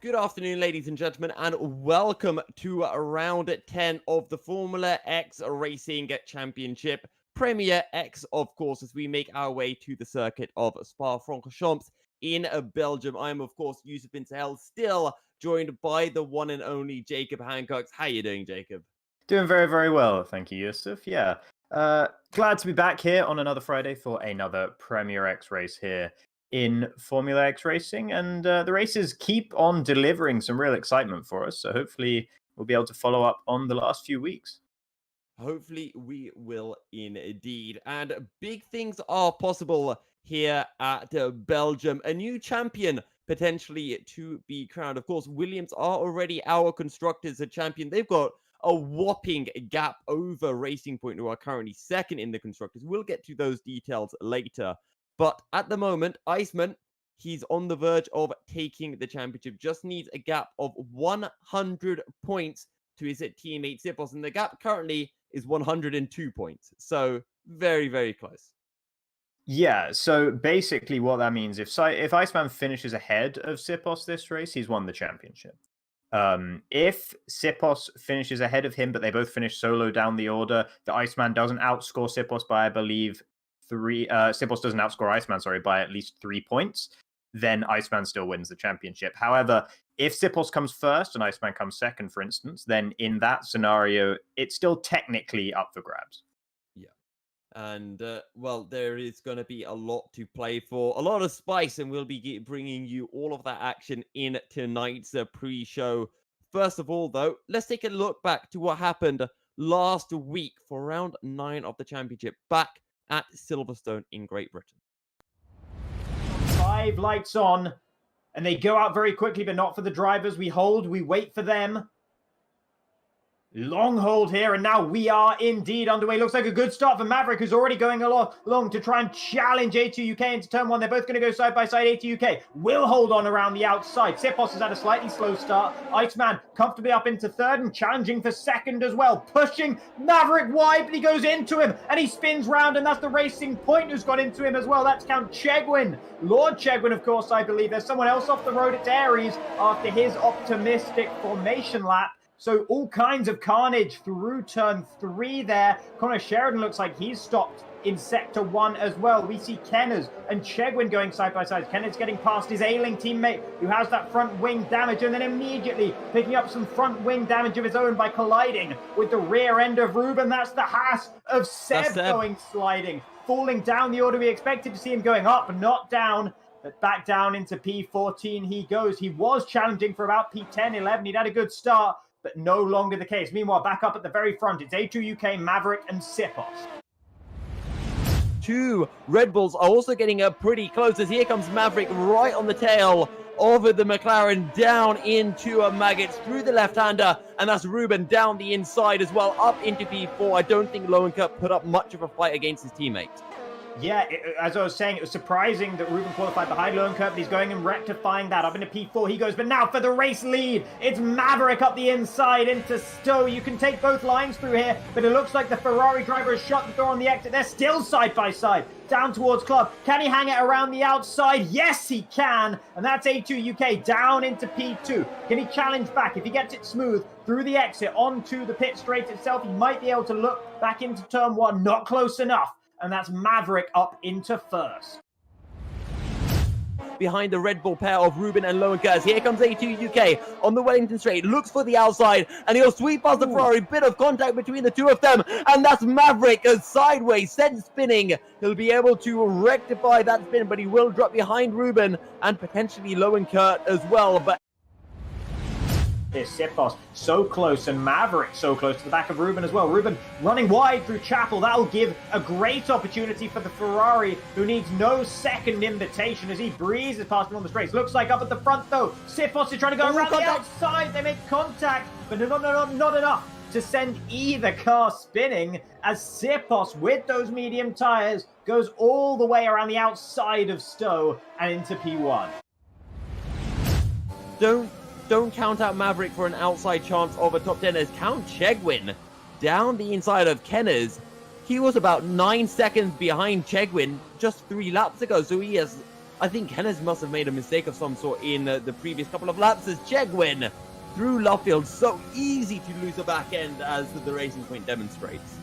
Good afternoon, ladies and gentlemen, and welcome to round 10 of the Formula X Racing Championship. Premier X, of course, as we make our way to the circuit of Spa Francorchamps in Belgium. I am, of course, Yousuf MilkyCereal, still joined by the one and only Jacob Hancox. How you doing, Jacob? Doing very, very well, thank you, Yousuf. Yeah, glad to be back here on another Friday for another Premier X race here in Formula X Racing, and the races keep on delivering some real excitement for us, so hopefully we'll be able to follow up on the last few weeks. Hopefully we will indeed. And big things are possible here at Belgium. A new champion potentially to be crowned. Of course, Williams are already our constructors champion. They've got a whopping gap over Racing Point, who are currently second in the constructors. We'll get to those details later. But at the moment, Iceman, he's on the verge of taking the championship. Just needs a gap of 100 points to his teammate Sipos. And the gap currently is 102 points. So very, very close. Yeah, so basically what that means, if Iceman finishes ahead of Sipos this race, he's won the championship. If Sipos finishes ahead of him, but they both finish solo down the order, the Iceman doesn't outscore Sipos by, I believe, Sipos doesn't outscore Iceman, by at least 3 points, then Iceman still wins the championship. However, if Sipos comes first and Iceman comes second, for instance, then in that scenario, it's still technically up for grabs. Yeah. And, well, there is going to be a lot to play for, a lot of spice, and we'll be bringing you all of that action in tonight's pre-show. First of all, though, let's take a look back to what happened last week for round 9 of the championship back at Silverstone in Great Britain. 5 lights on, and they go out very quickly, but not for the drivers. We hold, we wait for them. Long hold here, and now we are indeed underway. Looks like a good start for Maverick, who's already going along to try and challenge A2UK into turn 1. They're both going to go side by side. A2UK will hold on around the outside. Sipos has had a slightly slow start. Iceman comfortably up into third and challenging for second as well. Pushing Maverick wide, but he goes into him, and he spins round, and that's the Racing Point who's got into him as well. That's Count Chegwin. Lord Chegwin, of course, I believe. There's someone else off the road at Aries after his optimistic formation lap. So all kinds of carnage through turn 3 there. Connor Sheridan looks like he's stopped in sector 1 as well. We see Kenners and Chegwin going side by side. Kenners getting past his ailing teammate who has that front wing damage, and then immediately picking up some front wing damage of his own by colliding with the rear end of Ruben. That's the Haas of Seb going sliding, falling down the order we expected to see him going up, not down. But back down into P14 he goes. He was challenging for about P10, 11. He'd had a good start, but no longer the case. Meanwhile, back up at the very front, it's A2UK, Maverick, and Sipos. 2 Red Bulls are also getting up pretty close, as here comes Maverick right on the tail of the McLaren, down into Maggots through the left-hander, and that's Ruben down the inside as well, up into P4. I don't think Lowencup put up much of a fight against his teammates. Yeah, as I was saying, it was surprising that Ruben qualified behind Lowencup, but he's going and rectifying that. Up into P4 he goes, but now for the race lead, it's Maverick up the inside into Stowe. You can take both lines through here, but it looks like the Ferrari driver has shut the door on the exit. They're still side by side, down towards Club. Can he hang it around the outside? Yes, he can, and that's A2UK down into P2. Can he challenge back? If he gets it smooth through the exit onto the pit straight itself, he might be able to look back into turn 1. Not close enough. And that's Maverick up into first. Behind the Red Bull pair of Ruben and Lowencup. Here comes A2UK on the Wellington straight, looks for the outside, and he'll sweep past the Ferrari. Bit of contact between the two of them, and that's Maverick sideways, sent spinning. He'll be able to rectify that spin, but he will drop behind Ruben and potentially Lowencup as well. But Here's Sipos so close, and Maverick so close to the back of Ruben as well. Ruben running wide through Chapel. That'll give a great opportunity for the Ferrari, who needs no second invitation as he breezes past him on the straights. Looks like up at the front though, Sipos is trying to go around the outside. They make contact, but not enough to send either car spinning, as Sipos, with those medium tires, goes all the way around the outside of Stowe and into P1. Don't count out Maverick for an outside chance of a top 10, as Count Chegwin down the inside of Kenners. He was about 9 seconds behind Chegwin just 3 laps ago, so he has I think Hennes must have made a mistake of some sort in the previous couple of laps as Chegwin through Luffield. So easy to lose a back end, as the Racing Point demonstrates.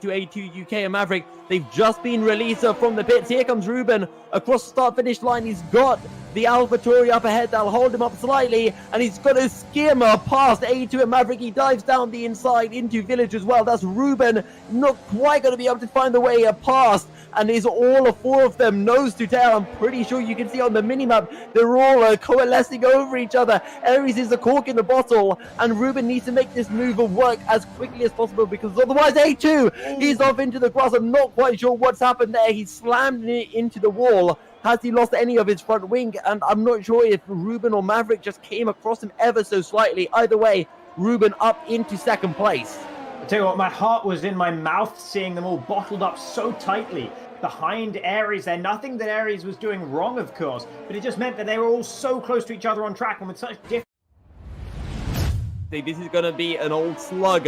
To A2 UK and Maverick, they've just been released from the pits. Here comes Ruben across the start-finish line. He's got the AlphaTauri up ahead. They'll hold him up slightly, and he's got to skim past A2 and Maverick. He dives down the inside into Village as well. That's Ruben, not quite going to be able to find the way past, and is all four of them nose to tail. I'm pretty sure you can see on the minimap they're all coalescing over each other. Aries is the cork in the bottle, and Ruben needs to make this move work as quickly as possible, because otherwise A2 he's off into the grass. I'm not quite sure what's happened there. He slammed it into the wall. Has he lost any of his front wing? And I'm not sure if Ruben or Maverick just came across him ever so slightly. Either way, Ruben up into second place. I tell you what, my heart was in my mouth seeing them all bottled up so tightly behind Aries there. Nothing that Aries was doing wrong, of course, but it just meant that they were all so close to each other on track and with such different... This is going to be an old slug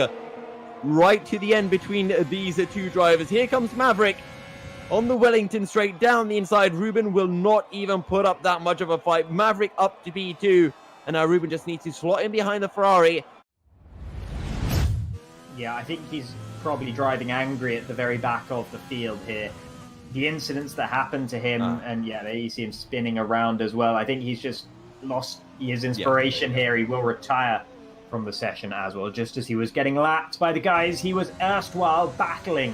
right to the end between these two drivers. Here comes Maverick on the Wellington straight down the inside. Ruben will not even put up that much of a fight. Maverick up to P2, and now Ruben just needs to slot in behind the Ferrari. Yeah, I think he's probably driving angry at the very back of the field here. The incidents that happened to him, and yeah, there you see him spinning around as well. I think he's just lost his inspiration here. He will retire from the session as well, just as he was getting lapped by the guys he was erstwhile battling.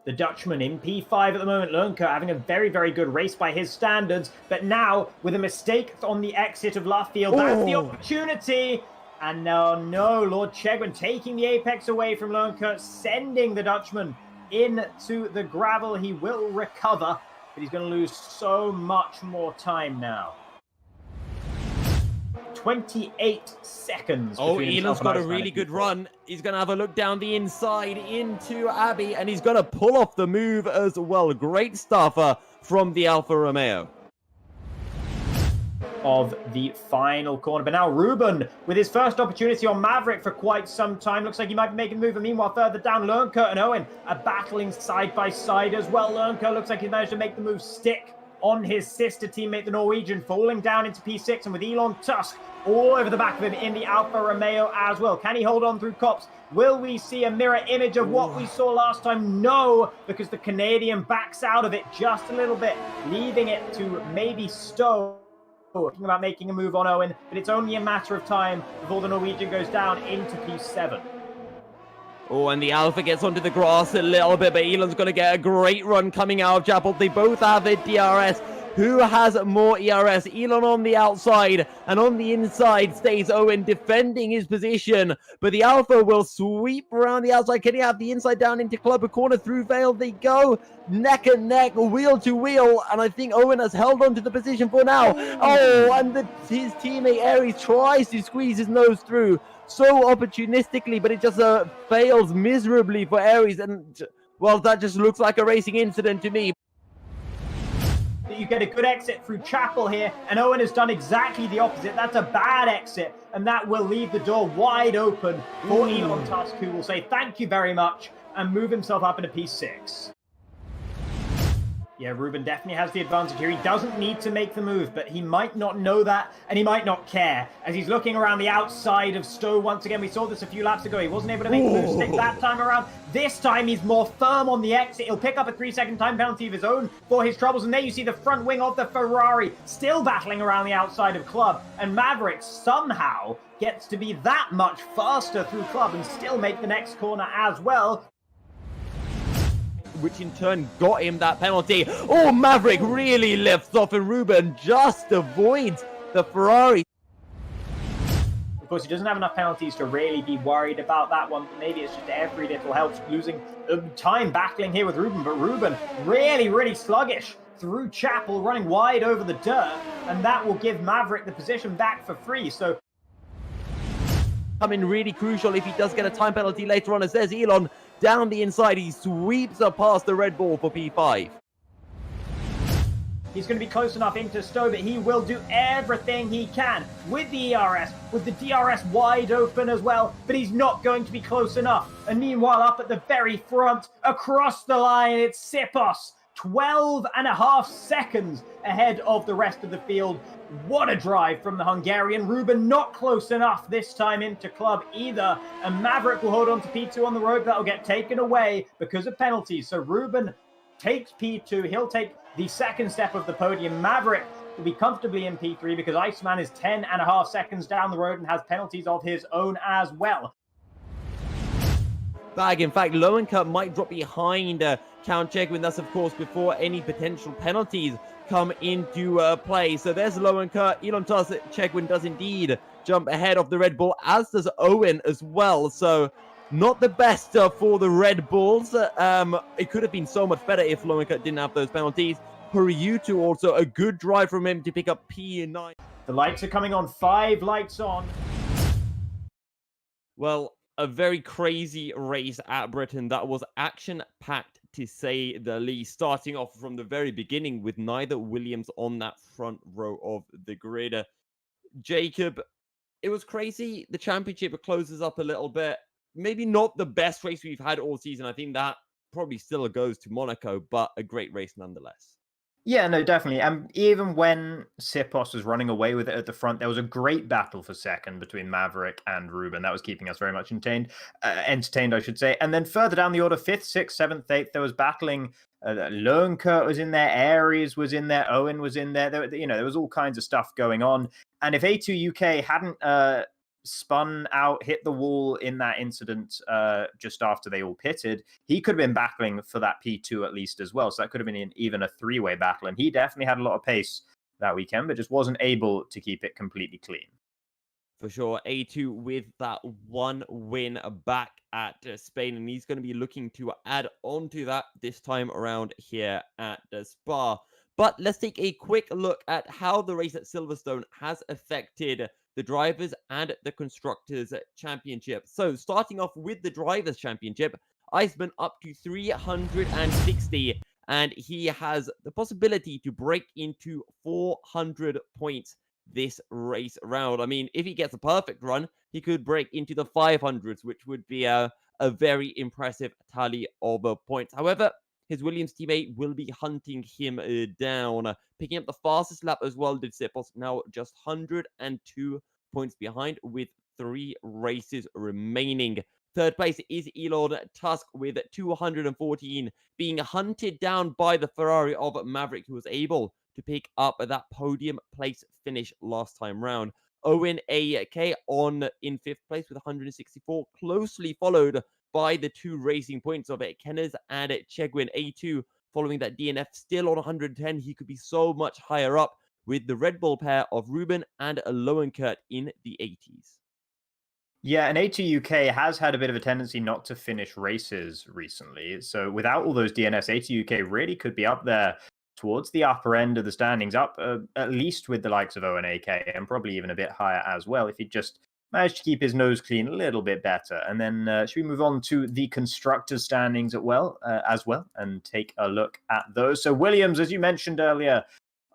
The Dutchman in P5 at the moment, Lernkert, having a very, very good race by his standards, but now with a mistake on the exit of Luffield, that's the opportunity. And no, Lord Chegwin taking the apex away from Lernkert, sending the Dutchman into the gravel. He will recover, but he's going to lose so much more time now. 28 seconds. Elon's got a really good run. He's going to have a look down the inside into Abbey, and he's going to pull off the move as well. Great stuff from the Alfa Romeo. Of the final corner. But now Ruben, with his first opportunity on Maverick for quite some time, looks like he might be making a move. And meanwhile, further down, Lernkert and Owen are battling side by side as well. Lernkert looks like he's managed to make the move stick on his sister teammate, the Norwegian, falling down into P6, and with Elon Tusk all over the back of him in the Alfa Romeo as well. Can he hold on through Copse? Will we see a mirror image of what we saw last time? No, because the Canadian backs out of it just a little bit, leaving it to maybe Stowe. Talking about making a move on Owen, but it's only a matter of time before the Norwegian goes down into P7. Oh, and the Alpha gets onto the grass a little bit, but Elon's going to get a great run coming out of Chapel. They both have a DRS. Who has more ERS? Elon on the outside, and on the inside stays Owen defending his position, but the Alpha will sweep around the outside. Can he have the inside down into Clubber Corner? Through Vale they go, neck and neck, wheel to wheel, and I think Owen has held on to the position for now. Oh, and his teammate Aries tries to squeeze his nose through so opportunistically, but it just fails miserably for Aries, and well, that just looks like a racing incident to me. You get a good exit through Chapel here, and Owen has done exactly the opposite. That's a bad exit, and that will leave the door wide open for Elon Tusk, who will say thank you very much and move himself up into P6. Yeah, Ruben definitely has the advantage here. He doesn't need to make the move, but he might not know that, and he might not care, as he's looking around the outside of Stowe once again. We saw this a few laps ago. He wasn't able to make the move stick that time around. This time, he's more firm on the exit. He'll pick up a 3-second time penalty of his own for his troubles, and there you see the front wing of the Ferrari still battling around the outside of Club, and Maverick somehow gets to be that much faster through Club and still make the next corner as well, which in turn got him that penalty. Oh, Maverick really lifts off, and Ruben just avoids the Ferrari. Of course, he doesn't have enough penalties to really be worried about that one. Maybe it's just every little helps, losing time battling here with Ruben, but Ruben really sluggish through Chapel, running wide over the dirt, and that will give Maverick the position back for free. So coming really crucial if he does get a time penalty later on, as there's Elon down the inside. He sweeps up past the Red Bull for P5. He's going to be close enough into Stowe, but he will do everything he can with the ERS, with the DRS wide open as well, but he's not going to be close enough. And meanwhile, up at the very front, across the line, it's Sipos. 12.5 seconds ahead of the rest of the field. What a drive from the Hungarian. Ruben not close enough this time into club either. And Maverick will hold on to P2 on the road. That'll get taken away because of penalties. So Ruben takes P2. He'll take the second step of the podium. Maverick will be comfortably in P3 because Iceman is 10.5 seconds down the road and has penalties of his own as well. In fact, Lowencut might drop behind Count Chegwin. That's, of course, before any potential penalties come into play. So there's Lowencut. Elon Chegwin does indeed jump ahead of the Red Bull, as does Owen as well. So not the best for the Red Bulls. It could have been so much better if Lowencut didn't have those penalties. Horyutu also, a good drive from him to pick up P9. The lights are coming on. 5 lights on. Well, a very crazy race at Britain that was action-packed, to say the least, starting off from the very beginning with neither Williams on that front row of the grid. Jacob, it was crazy. The championship closes up a little bit. Maybe not the best race we've had all season. I think that probably still goes to Monaco, but a great race nonetheless. Yeah, no, definitely. And even when Sipos was running away with it at the front, there was a great battle for second between Maverick and Ruben. That was keeping us very much entertained, I should say. And then further down the order, 5th, 6th, 7th, 8th, there was battling. Loenkert was in there, Aries was in there, Owen was in there. There was all kinds of stuff going on. And if A2 UK hadn't spun out, hit the wall in that incident just after they all pitted, he could have been battling for that P2 at least as well. So that could have been even a 3-way battle. And he definitely had a lot of pace that weekend, but just wasn't able to keep it completely clean. For sure, A2 with that 1 win back at Spain, and he's going to be looking to add on to that this time around here at Spa. But let's take a quick look at how the race at Silverstone has affected the Drivers' and the Constructors' Championship. So, starting off with the Drivers' Championship, Iceman up to 360, and he has the possibility to break into 400 points this race round. I mean, if he gets a perfect run, he could break into the 500s, which would be a very impressive tally of points. However, his Williams teammate will be hunting him down, picking up the fastest lap as well. Did Sipos, now just 102 points behind with 3 races remaining. Third place is Elon Tusk with 214, being hunted down by the Ferrari of Maverick, who was able to pick up that podium place finish last time round. Owen AK in 5th place with 164, closely followed by the 2 racing points of Kenners and Chegwin. A2 following that DNF still on 110. He could be so much higher up with the Red Bull pair of Ruben and Loenkert in the 80s. Yeah, and A2 UK has had a bit of a tendency not to finish races recently. So without all those DNFs, A2 UK really could be up there towards the upper end of the standings, up at least with the likes of Owen AK, and probably even a bit higher as well, if he just managed to keep his nose clean a little bit better. And then should we move on to the Constructors' standings as well, and take a look at those? So Williams, as you mentioned earlier,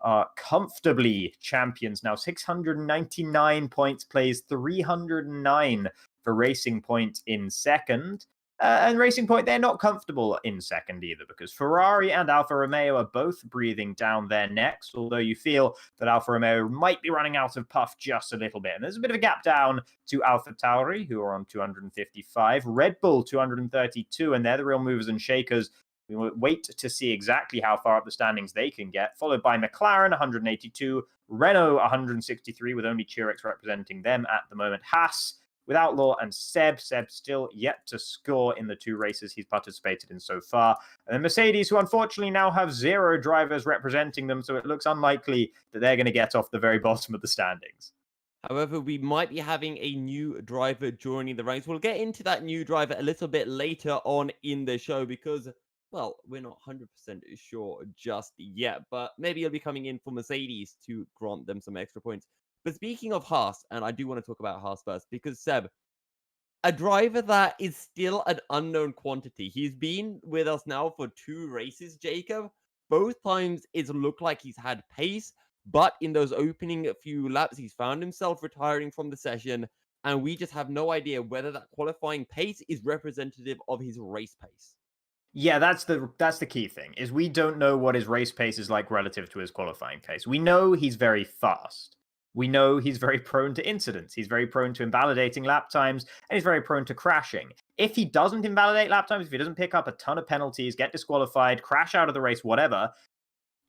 are comfortably champions now. 699 points, plays 309 for Racing Point in second. And Racing Point, they're not comfortable in second either, because Ferrari and Alfa Romeo are both breathing down their necks, although you feel that Alfa Romeo might be running out of puff just a little bit. And there's a bit of a gap down to Alfa Tauri, who are on 255, Red Bull 232, and they're the real movers and shakers. We will wait to see exactly how far up the standings they can get, followed by McLaren 182, Renault 163, with only Truex representing them at the moment. Haas with Outlaw and Seb still yet to score in the 2 races he's participated in so far. And then Mercedes, who unfortunately now have 0 drivers representing them, so it looks unlikely that they're going to get off the very bottom of the standings. However, we might be having a new driver joining the ranks. We'll get into that new driver a little bit later on in the show because, well, we're not 100% sure just yet, but maybe he'll be coming in for Mercedes to grant them some extra points. But speaking of Haas, and I do want to talk about Haas first, because Seb, a driver that is still an unknown quantity. He's been with us now for 2 races, Jacob. Both times it's looked like he's had pace, but in those opening few laps, he's found himself retiring from the session, and we just have no idea whether that qualifying pace is representative of his race pace. Yeah, that's the key thing, is we don't know what his race pace is like relative to his qualifying pace. We know he's very fast. We know he's very prone to incidents. He's very prone to invalidating lap times, and he's very prone to crashing. If he doesn't invalidate lap times, if he doesn't pick up a ton of penalties, get disqualified, crash out of the race, whatever,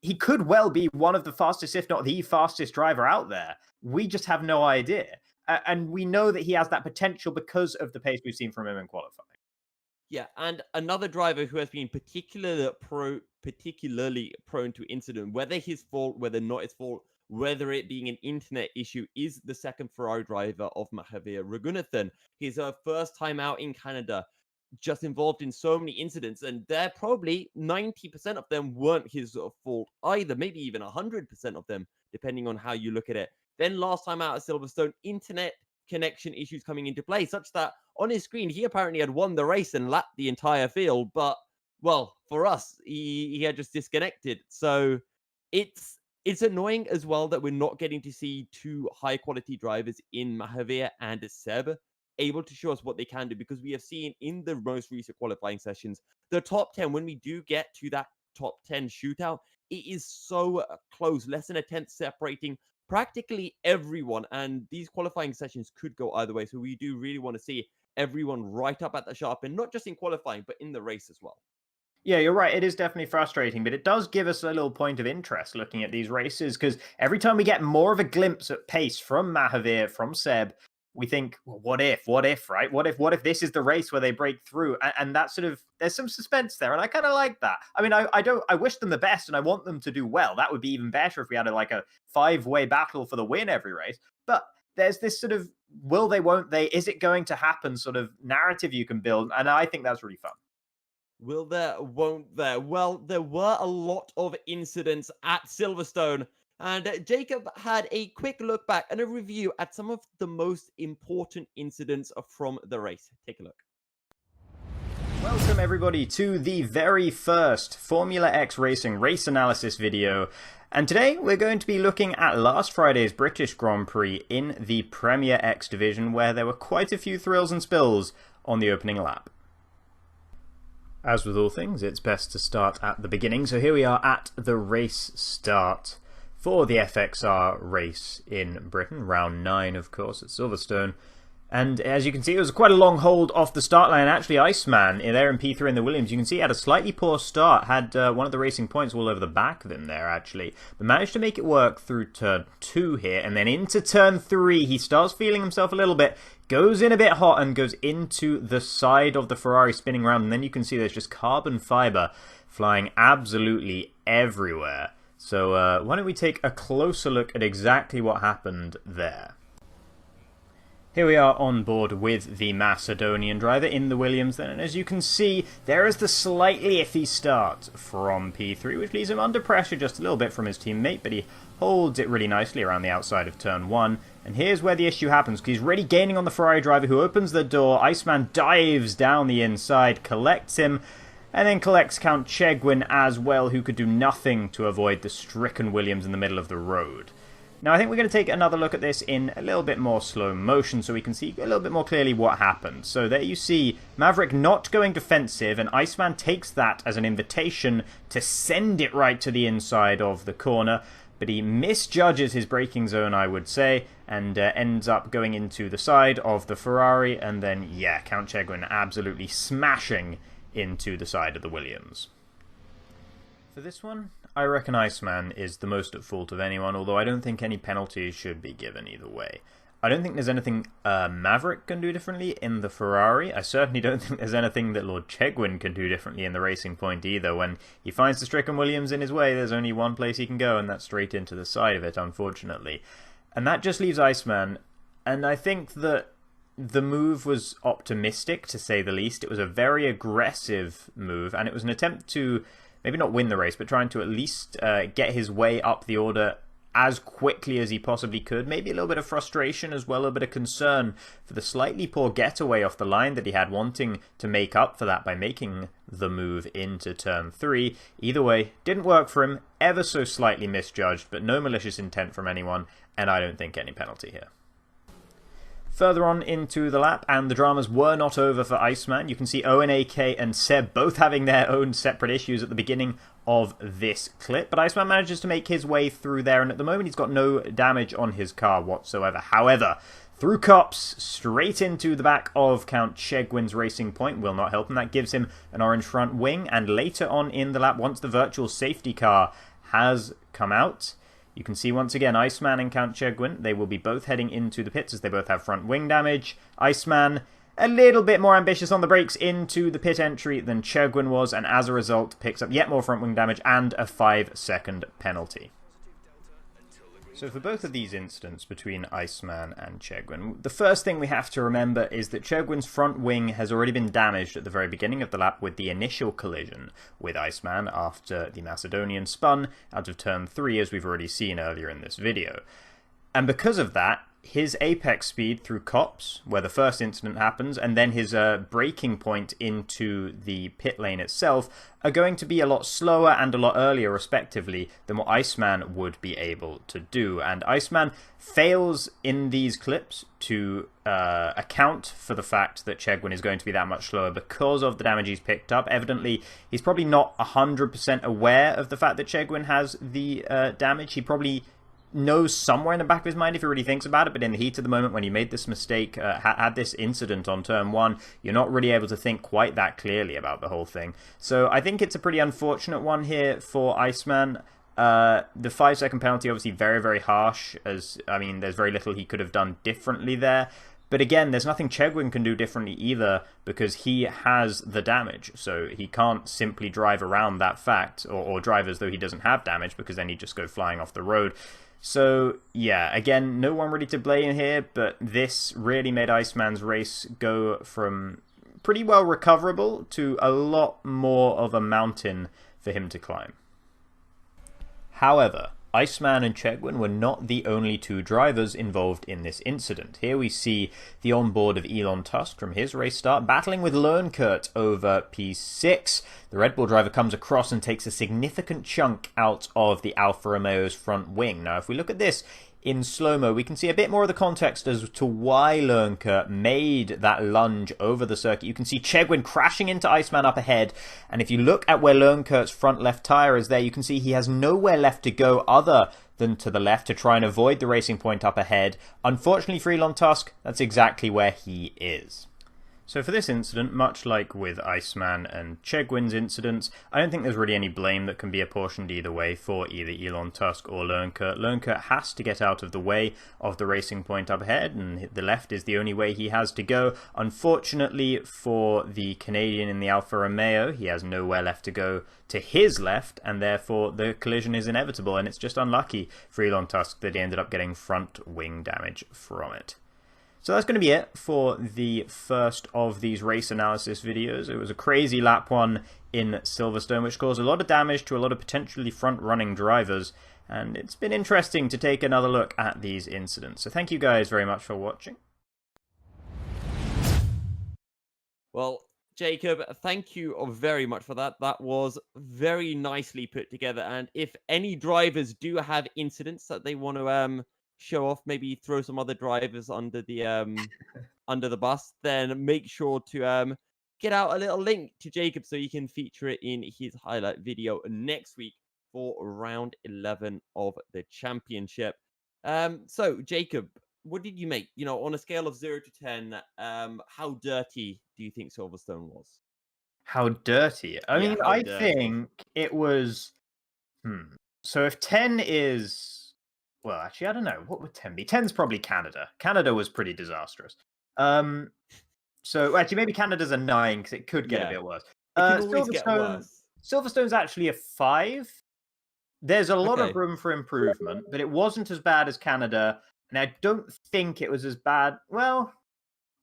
he could well be one of the fastest, if not the fastest driver out there. We just have no idea. And we know that he has that potential because of the pace we've seen from him in qualifying. Yeah, and another driver who has been particularly prone to incident, whether his fault, whether not his fault, whether it being an internet issue, is the second Ferrari driver of Mahavir Raghunathan. His first time out in Canada, just involved in so many incidents, and they're probably 90% of them weren't his fault either, maybe even 100% of them, depending on how you look at it. Then last time out at Silverstone, internet connection issues coming into play, such that on his screen, he apparently had won the race and lapped the entire field. But, well, for us, he had just disconnected. So it's annoying as well that we're not getting to see two high-quality drivers in Mahavir and Seb able to show us what they can do, because we have seen in the most recent qualifying sessions, the top 10, when we do get to that top 10 shootout, it is so close, less than a tenth separating practically everyone, and these qualifying sessions could go either way. So we do really want to see everyone right up at the sharp end, not just in qualifying, but in the race as well. Yeah, you're right. It is definitely frustrating, but it does give us a little point of interest looking at these races, because every time we get more of a glimpse at pace from Mahavir, from Seb, we think, well, what if, right? What if this is the race where they break through? And that sort of, there's some suspense there, and I kind of like that. I mean, I wish them the best, and I want them to do well. That would be even better if we had a 5-way battle for the win every race. But there's this sort of will they, won't they, is it going to happen sort of narrative you can build, and I think that's really fun. Will there, won't there? Well, there were a lot of incidents at Silverstone, and Jacob had a quick look back and a review at some of the most important incidents from the race. Take a look. Welcome everybody to the very first Formula X Racing race analysis video. And today we're going to be looking at last Friday's British Grand Prix in the Premier X division, where there were quite a few thrills and spills on the opening lap. As with all things, it's best to start at the beginning, so here we are at the race start for the FXR race in Britain, round 9 of course at Silverstone. And as you can see, it was quite a long hold off the start line. Actually, Iceman there in P3 in the Williams, you can see he had a slightly poor start, had one of the racing points all over the back of him there actually, but managed to make it work through turn 2 here, and then into turn 3 he starts feeling himself a little bit, goes in a bit hot and goes into the side of the Ferrari spinning around, and then you can see there's just carbon fiber flying absolutely everywhere. So why don't we take a closer look at exactly what happened there. Here we are on board with the Macedonian driver in the Williams then, and as you can see, there is the slightly iffy start from P3, which leaves him under pressure just a little bit from his teammate, but he holds it really nicely around the outside of turn 1. And here's where the issue happens, because he's really gaining on the Ferrari driver, who opens the door. Iceman dives down the inside, collects him, and then collects Count Chegwin as well, who could do nothing to avoid the stricken Williams in the middle of the road. Now I think we're going to take another look at this in a little bit more slow motion so we can see a little bit more clearly what happened. So there you see Maverick not going defensive, and Iceman takes that as an invitation to send it right to the inside of the corner, but he misjudges his braking zone, I would say, and ends up going into the side of the Ferrari, and then, yeah, Count Chegwin absolutely smashing into the side of the Williams. For this one, I reckon Iceman is the most at fault of anyone, although I don't think any penalties should be given either way. I don't think there's anything Maverick can do differently in the Ferrari. I certainly don't think there's anything that Lord Chegwin can do differently in the Racing Point either. When he finds the stricken Williams in his way, there's only one place he can go, and that's straight into the side of it, unfortunately. And that just leaves Iceman, and I think that the move was optimistic, to say the least. It was a very aggressive move, and it was an attempt to maybe not win the race, but trying to at least get his way up the order as quickly as he possibly could. Maybe a little bit of frustration as well, a bit of concern for the slightly poor getaway off the line that he had, wanting to make up for that by making the move into turn 3. Either way, didn't work for him, ever so slightly misjudged, but no malicious intent from anyone, and I don't think any penalty here. further on into the lap, and the dramas were not over for Iceman. You can see Owen, AK, and Seb both having their own separate issues at the beginning of this clip, but Iceman manages to make his way through there, and at the moment he's got no damage on his car whatsoever. However, through cops, straight into the back of Count Chegwin's Racing Point will not help him. That gives him an orange front wing, and later on in the lap, once the virtual safety car has come out, you can see once again Iceman and Count Chegwin. They will be both heading into the pits as they both have front wing damage. Iceman a little bit more ambitious on the brakes into the pit entry than Chegwin was, and as a result picks up yet more front wing damage and a 5-second penalty. So for both of these incidents between Iceman and Chegwin, the first thing we have to remember is that Chegwin's front wing has already been damaged at the very beginning of the lap with the initial collision with Iceman after the Macedonian spun out of turn 3, as we've already seen earlier in this video. And because of that, his apex speed through cops, where the first incident happens, and then his braking point into the pit lane itself are going to be a lot slower and a lot earlier, respectively, than what Iceman would be able to do. And Iceman fails in these clips to account for the fact that Chegwin is going to be that much slower because of the damage he's picked up. Evidently, he's probably not 100% aware of the fact that Chegwin has the damage. He probably knows somewhere in the back of his mind if he really thinks about it, but in the heat of the moment when you made this mistake, had this incident on turn 1, you're not really able to think quite that clearly about the whole thing. So I think it's a pretty unfortunate one here for Iceman. The 5-second penalty obviously very, very harsh, as, I mean, there's very little he could have done differently there. But again, there's nothing Chegwin can do differently either, because he has the damage. So he can't simply drive around that fact, or drive as though he doesn't have damage, because then he'd just go flying off the road. So, yeah, again, no one really to blame here, but this really made Iceman's race go from pretty well recoverable to a lot more of a mountain for him to climb. However, Iceman and Chegwin were not the only two drivers involved in this incident. Here we see the onboard of Elon Tusk from his race start battling with Lernkert over P6. The Red Bull driver comes across and takes a significant chunk out of the Alfa Romeo's front wing. Now, if we look at this in slow-mo, we can see a bit more of the context as to why Lernkert made that lunge over the circuit. You can see Chegwin crashing into Iceman up ahead, and if you look at where Lernkert's front left tyre is there, you can see he has nowhere left to go other than to the left to try and avoid the racing point up ahead. Unfortunately for Elon Tusk, that's exactly where he is. So for this incident, much like with Iceman and Chegwin's incidents, I don't think there's really any blame that can be apportioned either way for either Elon Tusk or Lernkert. Lernkert has to get out of the way of the racing point up ahead, and the left is the only way he has to go. Unfortunately for the Canadian in the Alfa Romeo, he has nowhere left to go to his left, and therefore the collision is inevitable, and it's just unlucky for Elon Tusk that he ended up getting front wing damage from it. So that's going to be it for the first of these race analysis videos. It was a crazy lap 1 in Silverstone, which caused a lot of damage to a lot of potentially front-running drivers, and it's been interesting to take another look at these incidents. So thank you guys very much for watching. Well, Jacob, thank you very much for that. That was very nicely put together, and if any drivers do have incidents that they want to show off, maybe throw some other drivers under the under the bus, then make sure to get out a little link to Jacob so you can feature it in his highlight video next week for round 11 of the championship. So Jacob, what did you make? You know, on a scale of 0 to 10, how dirty do you think Silverstone was? How dirty? I mean, I think it was so if 10 is, well, actually, I don't know. What would 10 be? 10's probably Canada. Canada was pretty disastrous. So actually, maybe Canada's a 9 because it could get a bit worse. It can always get worse. Silverstone's actually a 5. There's a lot of room for improvement, but it wasn't as bad as Canada, and I don't think it was as bad. Well,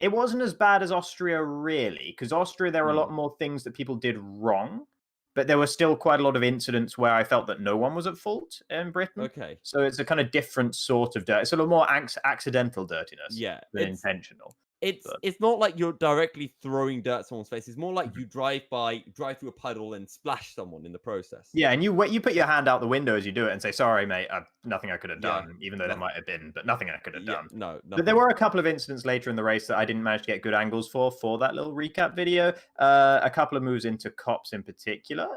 it wasn't as bad as Austria, really, because Austria, there were a lot more things that people did wrong. But there were still quite a lot of incidents where I felt that no one was at fault in Britain. Okay. So it's a kind of different sort of dirt. It's a little more accidental dirtiness than intentional. It's not like you're directly throwing dirt at someone's face. It's more like you drive through a puddle and splash someone in the process. Yeah, and you put your hand out the window as you do it and say, "Sorry, mate, nothing I could have done," even though there might have been, but nothing I could have done. No, but there were a couple of incidents later in the race that I didn't manage to get good angles for that little recap video. A couple of moves into cops in particular,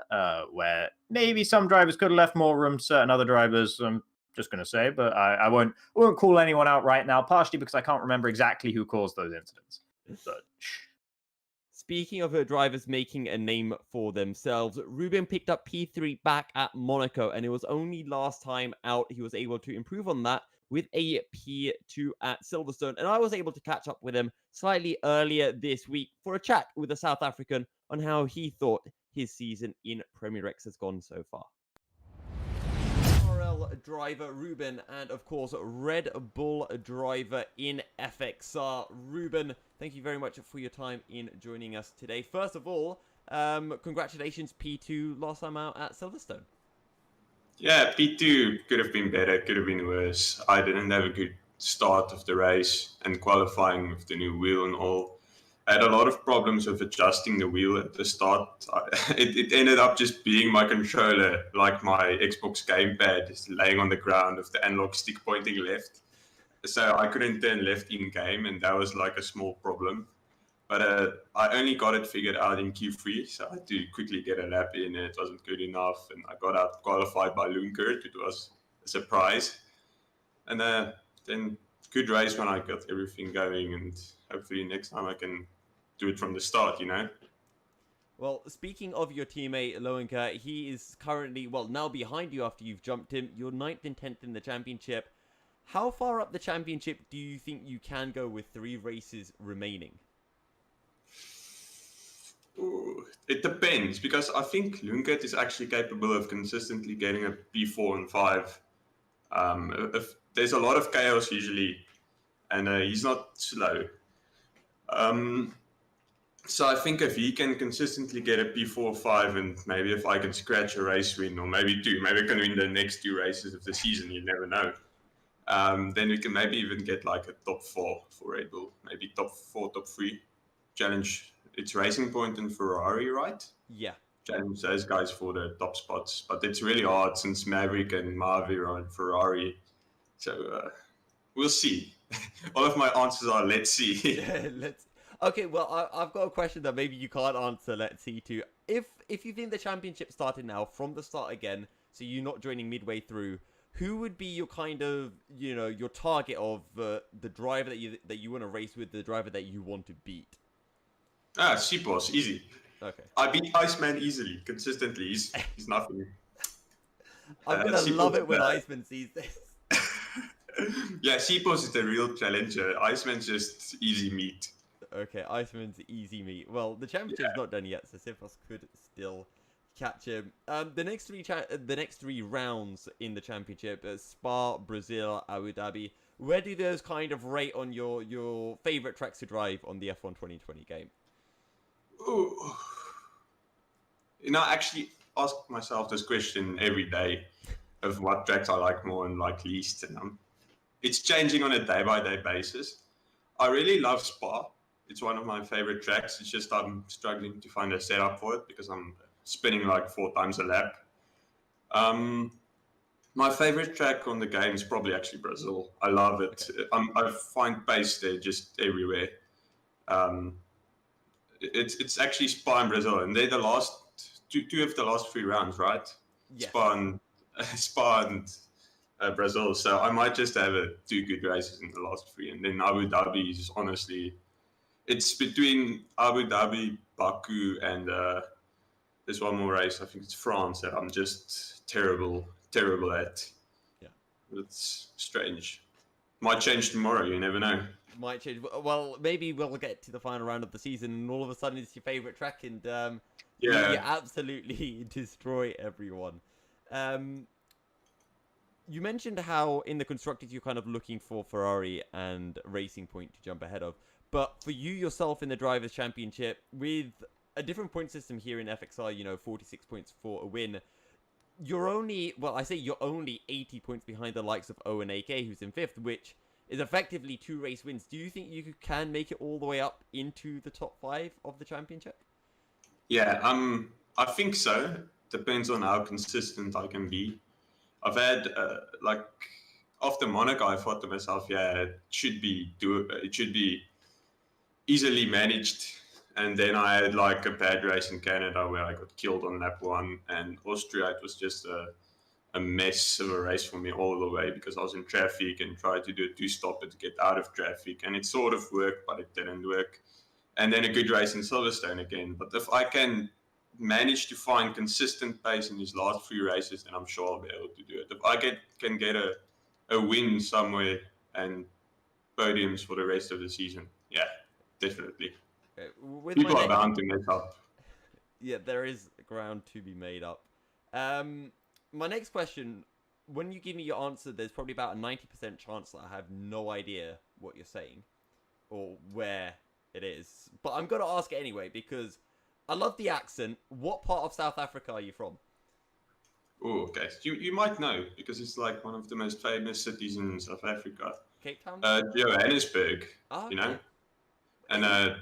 where maybe some drivers could have left more room. Certain other drivers, I'm just going to say, but I won't call anyone out right now, partially because I can't remember exactly who caused those incidents. But speaking of her drivers making a name for themselves, Ruben picked up P3 back at Monaco, and it was only last time out he was able to improve on that with a P2 at Silverstone. And I was able to catch up with him slightly earlier this week for a chat with the South African on how he thought his season in Premier X has gone so far. Driver Ruben, and of course Red Bull driver in FXR. Ruben, thank you very much for your time in joining us today. First of all, congratulations, P2 last time out at Silverstone. Yeah, P2 could have been better, could have been worse. I didn't have a good start of the race, and qualifying with the new wheel and all. I had a lot of problems with adjusting the wheel at the start. It ended up just being my controller, like my Xbox gamepad, just laying on the ground with the analog stick pointing left. So I couldn't turn left in game, and that was like a small problem. But I only got it figured out in Q3, so I had to quickly get a lap in. It wasn't good enough, and I got out qualified by Lunkert. It was a surprise. And then good race when I got everything going, and hopefully next time I can do it from the start, you know? Well, speaking of your teammate, Lowenka, he is currently, now behind you after you've jumped him. You're 9th and 10th in the championship. How far up the championship do you think you can go with 3 races remaining? Ooh, it depends, because I think Lunkert is actually capable of consistently getting a P4 and 5. If there's a lot of chaos usually, and he's not slow. So I think if he can consistently get a P4 or 5, and maybe if I can scratch a race win, or maybe 2, maybe I can win the next 2 races of the season, you never know. Then we can maybe even get like a top 4 for Red Bull, maybe top 4, top 3. Challenge, it's Racing Point and Ferrari, right? Yeah. Challenge those guys for the top spots. But it's really hard since Maverick and Mavi are on Ferrari. So we'll see. All of my answers are let's see. Yeah, Okay, well, I've got a question that maybe you can't answer. Let's see too. If you think the championship started now from the start again, so you're not joining midway through, who would be your kind of, your target of the driver that you want to race with, the driver that you want to beat? Sipos, easy. Okay. I beat Iceman easily, consistently. He's nothing. I'm gonna love it when Iceman sees this. Yeah, Sipos is the real challenger. Iceman's just easy meat. Okay, Iceman's easy meat. Well, the championship's not done yet, so Sipos could still catch him. The next 3 rounds in the championship: Spa, Brazil, Abu Dhabi. Where do those kind of rate on your favorite tracks to drive on the F1 2020 game? Ooh. I actually ask myself this question every day of what tracks I like more and like least, and it's changing on a day-by-day basis. I really love Spa. It's one of my favorite tracks. It's just I'm struggling to find a setup for it because I'm spinning like 4 times a lap. My favorite track on the game is probably actually Brazil. I love it. Okay. I find pace there just everywhere. It's actually Spa and Brazil, and they're the last two of the last 3 rounds, right? Yes. Spa and Brazil. So I might just have 2 good races in the last 3, and then Abu Dhabi is honestly, it's between Abu Dhabi, Baku, and there's one more race. I think it's France that I'm just terrible at. Yeah, it's strange. Might change tomorrow. You never know. Might change. Well, maybe we'll get to the final round of the season, and all of a sudden it's your favorite track, and you absolutely destroy everyone. You mentioned how in the constructors you're kind of looking for Ferrari and Racing Point to jump ahead of. But for you yourself in the Drivers' Championship, with a different point system here in FXR, 46 points for a win, you're only 80 points behind the likes of Owen AK, who's in 5th, which is effectively 2 race wins. Do you think you can make it all the way up into the top 5 of the championship? Yeah, I think so. Depends on how consistent I can be. I've had like after Monaco, I thought to myself, yeah, it should be easily managed. And then I had like a bad race in Canada where I got killed on lap 1, and Austria, it was just a mess of a race for me all the way because I was in traffic and tried to do a 2-stopper to get out of traffic, and it sort of worked, but it didn't work. And then a good race in Silverstone again. But if I can manage to find consistent pace in these last 3 races, then I'm sure I'll be able to do it. If I can get a win somewhere and podiums for the rest of the season, yeah, definitely. People are bound to mess up. Yeah, there is ground to be made up. My next question, when you give me your answer, there's probably about a 90% chance that I have no idea what you're saying or where it is. But I'm going to ask it anyway because I love the accent. What part of South Africa are you from? Oh, okay. You might know because it's like one of the most famous cities in South Africa. Cape Town? Johannesburg, okay. you know? And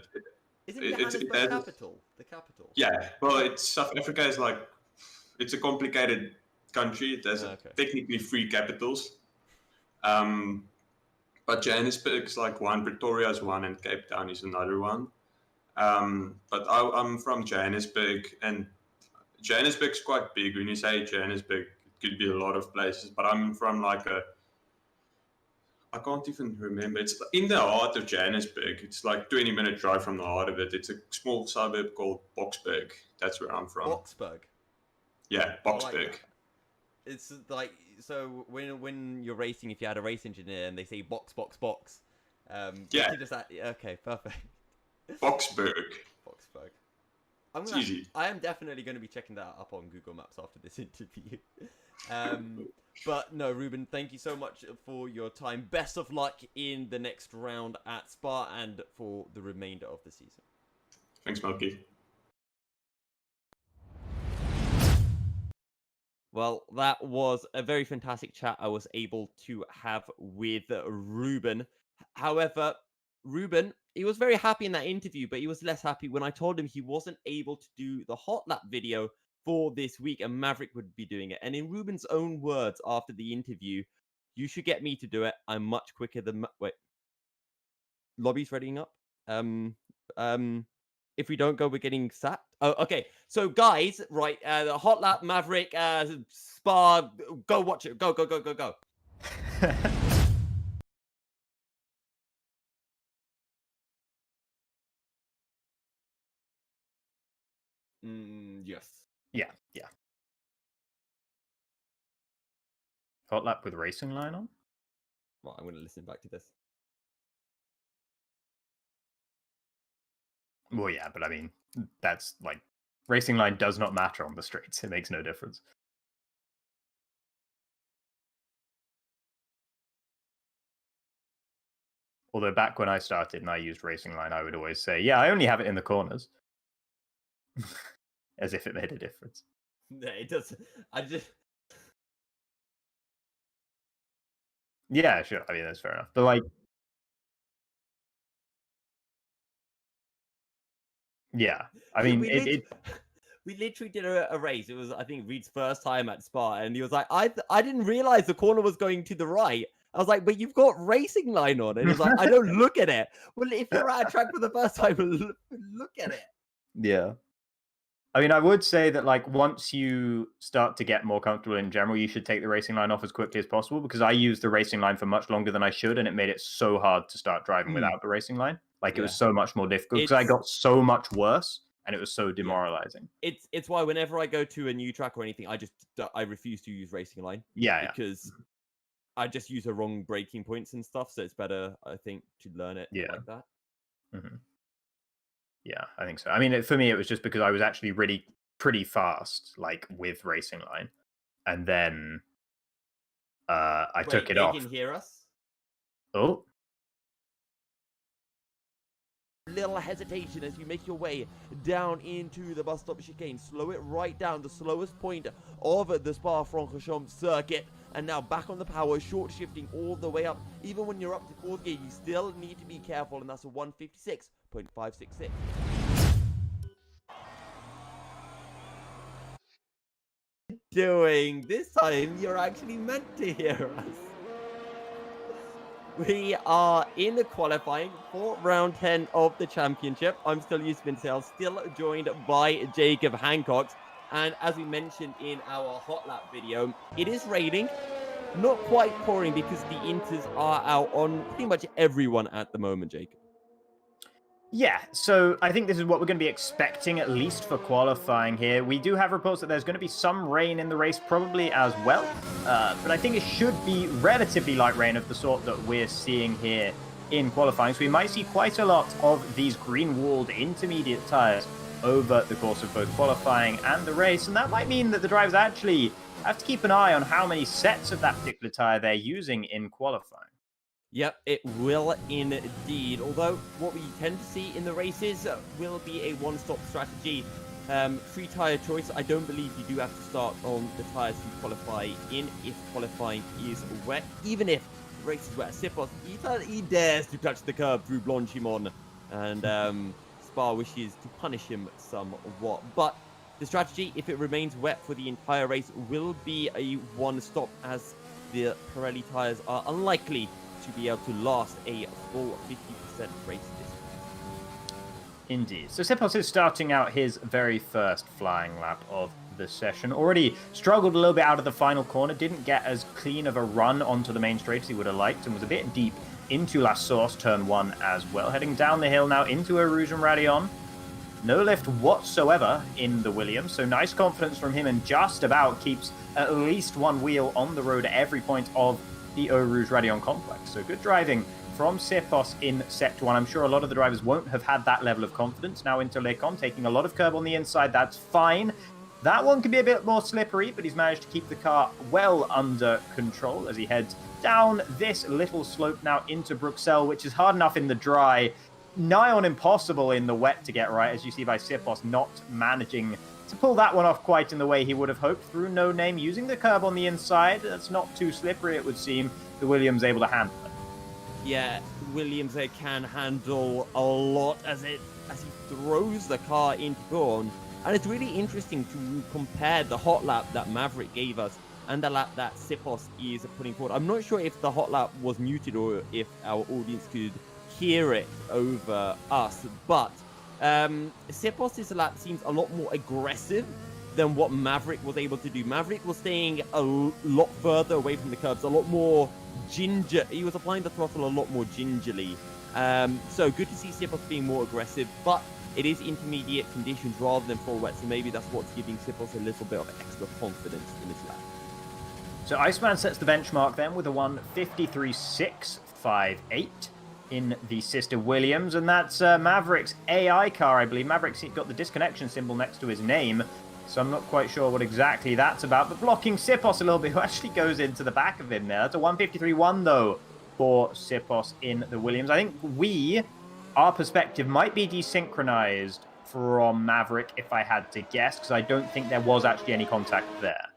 isn't Johannesburg the capital? The capital? Yeah. Well, South Africa is like, it's a complicated country. It has technically 3 capitals. But Johannesburg is like one, Pretoria is one, and Cape Town is another one. But I'm from Johannesburg, and Johannesburg's quite big. When you say Johannesburg, it could be a lot of places, but I'm from like I can't even remember. It's in the heart of Johannesburg. It's like 20-minute drive from the heart of it. It's a small suburb called Boksburg. That's where I'm from. Boksburg? Yeah, Boksburg. Like, it's like, so when you're racing, if you had a race engineer and they say box, yeah. just okay, perfect. Boksburg. Boksburg. Easy. I am definitely going to be checking that up on Google Maps after this interview. But no, Ruben, thank you so much for your time. Best of luck in the next round at Spa and for the remainder of the season. Thanks, Milky. Well, that was a very fantastic chat I was able to have with Ruben. However, Ruben, he was very happy in that interview, but he was less happy when I told him he wasn't able to do the hot lap video for this week and Maverick would be doing it. And in Ruben's own words after the interview, you should get me to do it. I'm much quicker than... Wait. Lobby's readying up. If we don't go, we're getting sacked. Oh, okay. So, guys, right, the hot lap, Maverick, Spa, go watch it. Go. Yes. Yeah. Hot lap with racing line on? Well, I'm going to listen back to this. Well, yeah, but I mean, that's like, racing line does not matter on the straights. It makes no difference. Although back when I started and I used racing line, I would always say, yeah, I only have it in the corners. As if it made a difference. No, it doesn't. Yeah, sure. I mean, that's fair enough. But like, yeah, I mean, we literally did a race. It was, I think, Reed's first time at Spa, and he was like, I didn't realize the corner was going to the right. I was like, but you've got racing line on. And he was like, I don't look at it. Well, if you're at a track for the first time, look at it. Yeah. I mean, I would say that, like, once you start to get more comfortable in general, you should take the racing line off as quickly as possible, because I used the racing line for much longer than I should, and it made it so hard to start driving without the racing line. Like, it was so much more difficult, because I got so much worse, and it was so demoralizing. It's why whenever I go to a new track or anything, I refuse to use racing line. Yeah. Because I just use the wrong braking points and stuff, so it's better, I think, to learn it like that. Mm-hmm. Yeah, I think so. I mean, for me, it was just because I was actually really pretty fast, like, with racing line. And then I took it off. They can hear us? Oh. Little hesitation as you make your way down into the bus stop chicane. Slow it right down, the slowest point of the Spa Francorchamps circuit. and now back on the power, short shifting all the way up. Even when you're up to 4th gear, you still need to be careful, and that's a 156.566. Doing this time, you're actually meant to hear us. We are in the qualifying for round 10 of the championship. I'm still Yousuf MilkyCereal, still joined by Jacob Hancox. And as we mentioned in our hot lap video, it is raining. Not quite pouring because the inters are out on pretty much everyone at the moment, Jacob. Yeah, so I think this is what we're going to be expecting, at least for qualifying here. We do have reports that there's going to be some rain in the race probably as well, but I think it should be relatively light rain of the sort that we're seeing here in qualifying. So we might see quite a lot of these green-walled intermediate tyres over the course of both qualifying and the race, and that might mean that the drivers actually have to keep an eye on how many sets of that particular tyre they're using in qualifying. Yep, it will indeed. Although what we tend to see in the races will be a one-stop strategy. Free tyre choice. I don't believe you do have to start on the tyres you qualify in if qualifying is wet. Even if the race is wet. Sipos, he dares to touch the curb through Blanchimon. And Spa wishes to punish him somewhat. But the strategy, if it remains wet for the entire race, will be a one-stop, as the Pirelli tyres are unlikely to be able to last a full 50% race distance. Indeed. So Sipos is starting out his very first flying lap of the session. Already struggled a little bit out of the final corner, didn't get as clean of a run onto the main straight as he would have liked, and was a bit deep into La Source turn 1 as well. Heading down the hill now into Eau Rouge and Raidillon. No lift whatsoever in the Williams, so nice confidence from him, and just about keeps at least one wheel on the road at every point of the Eau Rouge Raidillon complex. So good driving from Sipos in Sector 1. I'm sure a lot of the drivers won't have had that level of confidence. Now into Lecom, taking a lot of curb on the inside. That's fine. That one can be a bit more slippery, but he's managed to keep the car well under control as he heads down this little slope now into Bruxelles, which is hard enough in the dry, nigh on impossible in the wet to get right, as you see by Sipos not managing to pull that one off quite in the way he would have hoped through No Name, using the curb on the inside. That's not too slippery, it would seem. The Williams able to handle it. Yeah, Williams can handle a lot as he throws the car into corn. And it's really interesting to compare the hot lap that Maverick gave us and the lap that Sipos is putting forward. I'm not sure if the hot lap was muted or if our audience could hear it over us, but Sipos' lap seems a lot more aggressive than what Maverick was able to do. Maverick was staying a lot further away from the curbs, a lot more ginger. He was applying the throttle a lot more gingerly. So good to see Sipos being more aggressive, but it is intermediate conditions rather than full wet, so maybe that's what's giving Sipos a little bit of extra confidence in his lap. So Iceman sets the benchmark then with a 1:53.658 in the sister Williams, and that's Maverick's AI car, I believe. Maverick's got the disconnection symbol next to his name, so I'm not quite sure what exactly that's about, but blocking Sipos a little bit, who actually goes into the back of him there. That's a 1:53.1 though for Sipos in the Williams. I think our perspective might be desynchronized from Maverick if I had to guess, because I don't think there was actually any contact there.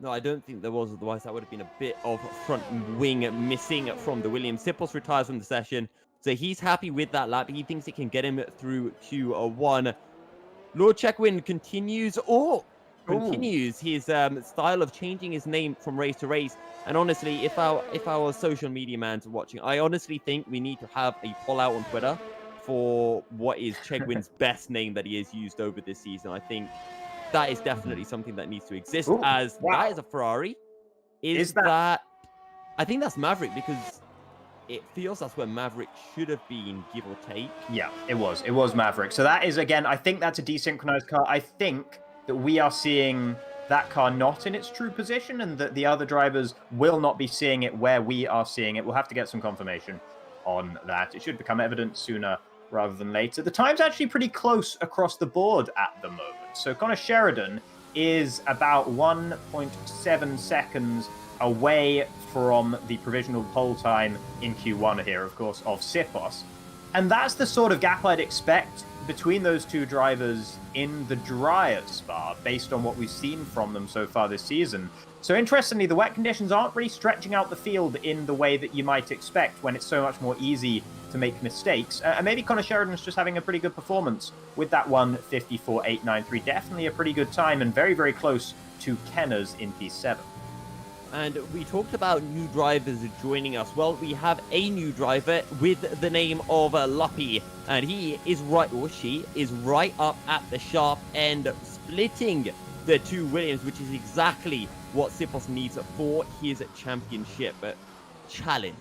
No, I don't think there was, otherwise that would have been a bit of front wing missing from the Williams. Sipos retires from the session, so he's happy with that lap. He thinks it can get him through Q1. Lord Checkwin continues his style of changing his name from race to race. And honestly, if our social media man's watching, I honestly think we need to have a poll out on Twitter for what is Checkwin's best name that he has used over this season. I think that is definitely something that needs to exist. That is a Ferrari. Is that? I think that's Maverick, because it feels that's where Maverick should have been, give or take. Yeah, it was Maverick. So that is, again, I think that's a desynchronized car. I think that we are seeing that car not in its true position, and that the other drivers will not be seeing it where we are seeing it. We'll have to get some confirmation on that. It should become evident sooner rather than later. The time's actually pretty close across the board at the moment. So Connor Sheridan is about 1.7 seconds away from the provisional pole time in Q1 here, of course, of Sipos. And that's the sort of gap I'd expect between those two drivers in the drier Spa, based on what we've seen from them so far this season. So interestingly, the wet conditions aren't really stretching out the field in the way that you might expect when it's so much more easy to make mistakes. And maybe Connor Sheridan's just having a pretty good performance with that 1:54.893. Definitely a pretty good time and very, very close to Kenner's in P7. And we talked about new drivers joining us. Well, we have a new driver with the name of Luppy, and he is right, or she is right up at the sharp end, splitting the two Williams, which is exactly what Sipos needs for his championship challenge.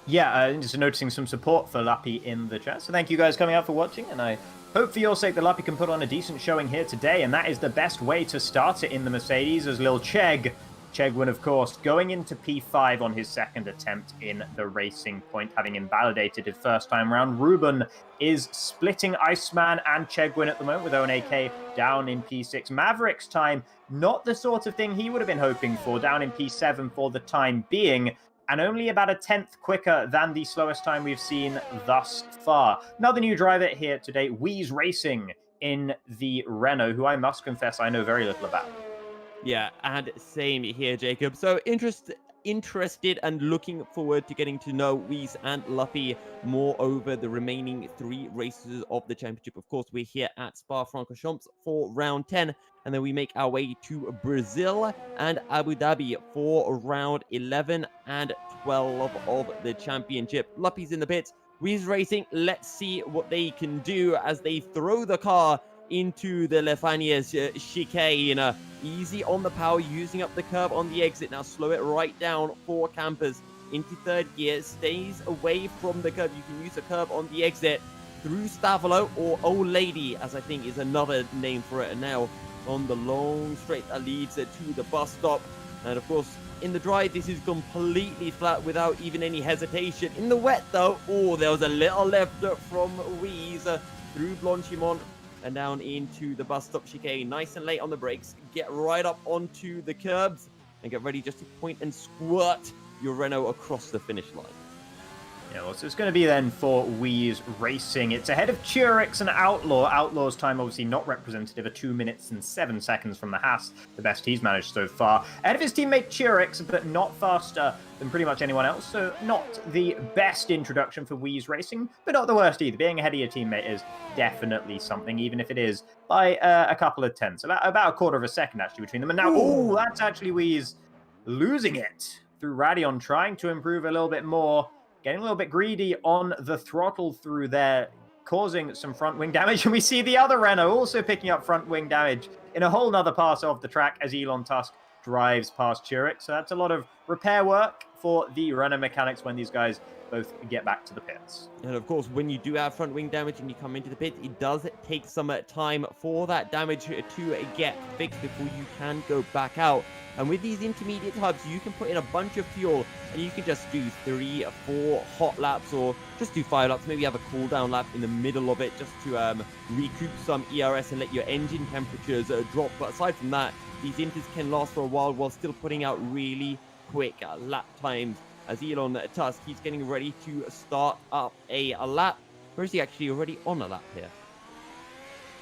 Yeah, just noticing some support for Luppy in the chat. So thank you guys coming out for watching, and I hope for your sake that Luppy can put on a decent showing here today, and that is the best way to start it in the Mercedes, as Lil Chegwin, of course, going into P5 on his second attempt in the Racing Point, having invalidated his first time round. Ruben is splitting Iceman and Chegwin at the moment with ONAK down in P6. Maverick's time, not the sort of thing he would have been hoping for, down in P7 for the time being, and only about a 10th quicker than the slowest time we've seen thus far. Another new driver here today, Wheeze Racing in the Renault, who I must confess I know very little about. Yeah, and same here, Jacob. So interested and looking forward to getting to know Wheeze and Luppy more over the remaining 3 races of the championship. Of course, we're here at Spa Francorchamps for round 10, and then we make our way to Brazil and Abu Dhabi for round 11 and 12 of the championship. Luppy's in the pits. Wheeze Racing, let's see what they can do as they throw the car into the Lefanias chicane. Easy on the power, using up the curb on the exit. Now slow it right down for Campers into third gear. Stays away from the curb. You can use the curb on the exit through Stavolo, or Old Lady, as I think is another name for it. And now on the long straight that leads to the bus stop. And of course, in the dry, this is completely flat without even any hesitation. In the wet, though, oh, there was a little left from Wheeze through Blanchimont and down into the bus stop chicane. Nice and late on the brakes. Get right up onto the curbs and get ready just to point and squirt your Renault across the finish line. Yeah, well, so it's going to be then for Wheeze Racing. It's ahead of Turix and Outlaw. Outlaw's time obviously not representative, of 2 minutes and 7 seconds from the Haas, the best he's managed so far. Ahead of his teammate Turix, but not faster than pretty much anyone else, so not the best introduction for Wheeze Racing, but not the worst either. Being ahead of your teammate is definitely something, even if it is by a couple of tenths, about a quarter of a second actually between them. And now, oh, that's actually Wheeze losing it through Radion, trying to improve a little bit more. Getting a little bit greedy on the throttle through there, causing some front wing damage. And we see the other Renault also picking up front wing damage in a whole nother part of the track as Elon Tusk drives past Turek. So that's a lot of repair work for the Renault mechanics when these guys both get back to the pits. And of course, when you do have front wing damage and you come into the pit, it does take some time for that damage to get fixed before you can go back out. And with these intermediate hubs, you can put in a bunch of fuel and you can just do 3 or 4 hot laps, or just do 5 laps. Maybe have a cool down lap in the middle of it just to recoup some ERS and let your engine temperatures drop. But aside from that, these inters can last for a while still putting out really quick lap times. As Elon Tusk, he's getting ready to start up a lap. Or is he actually already on a lap here?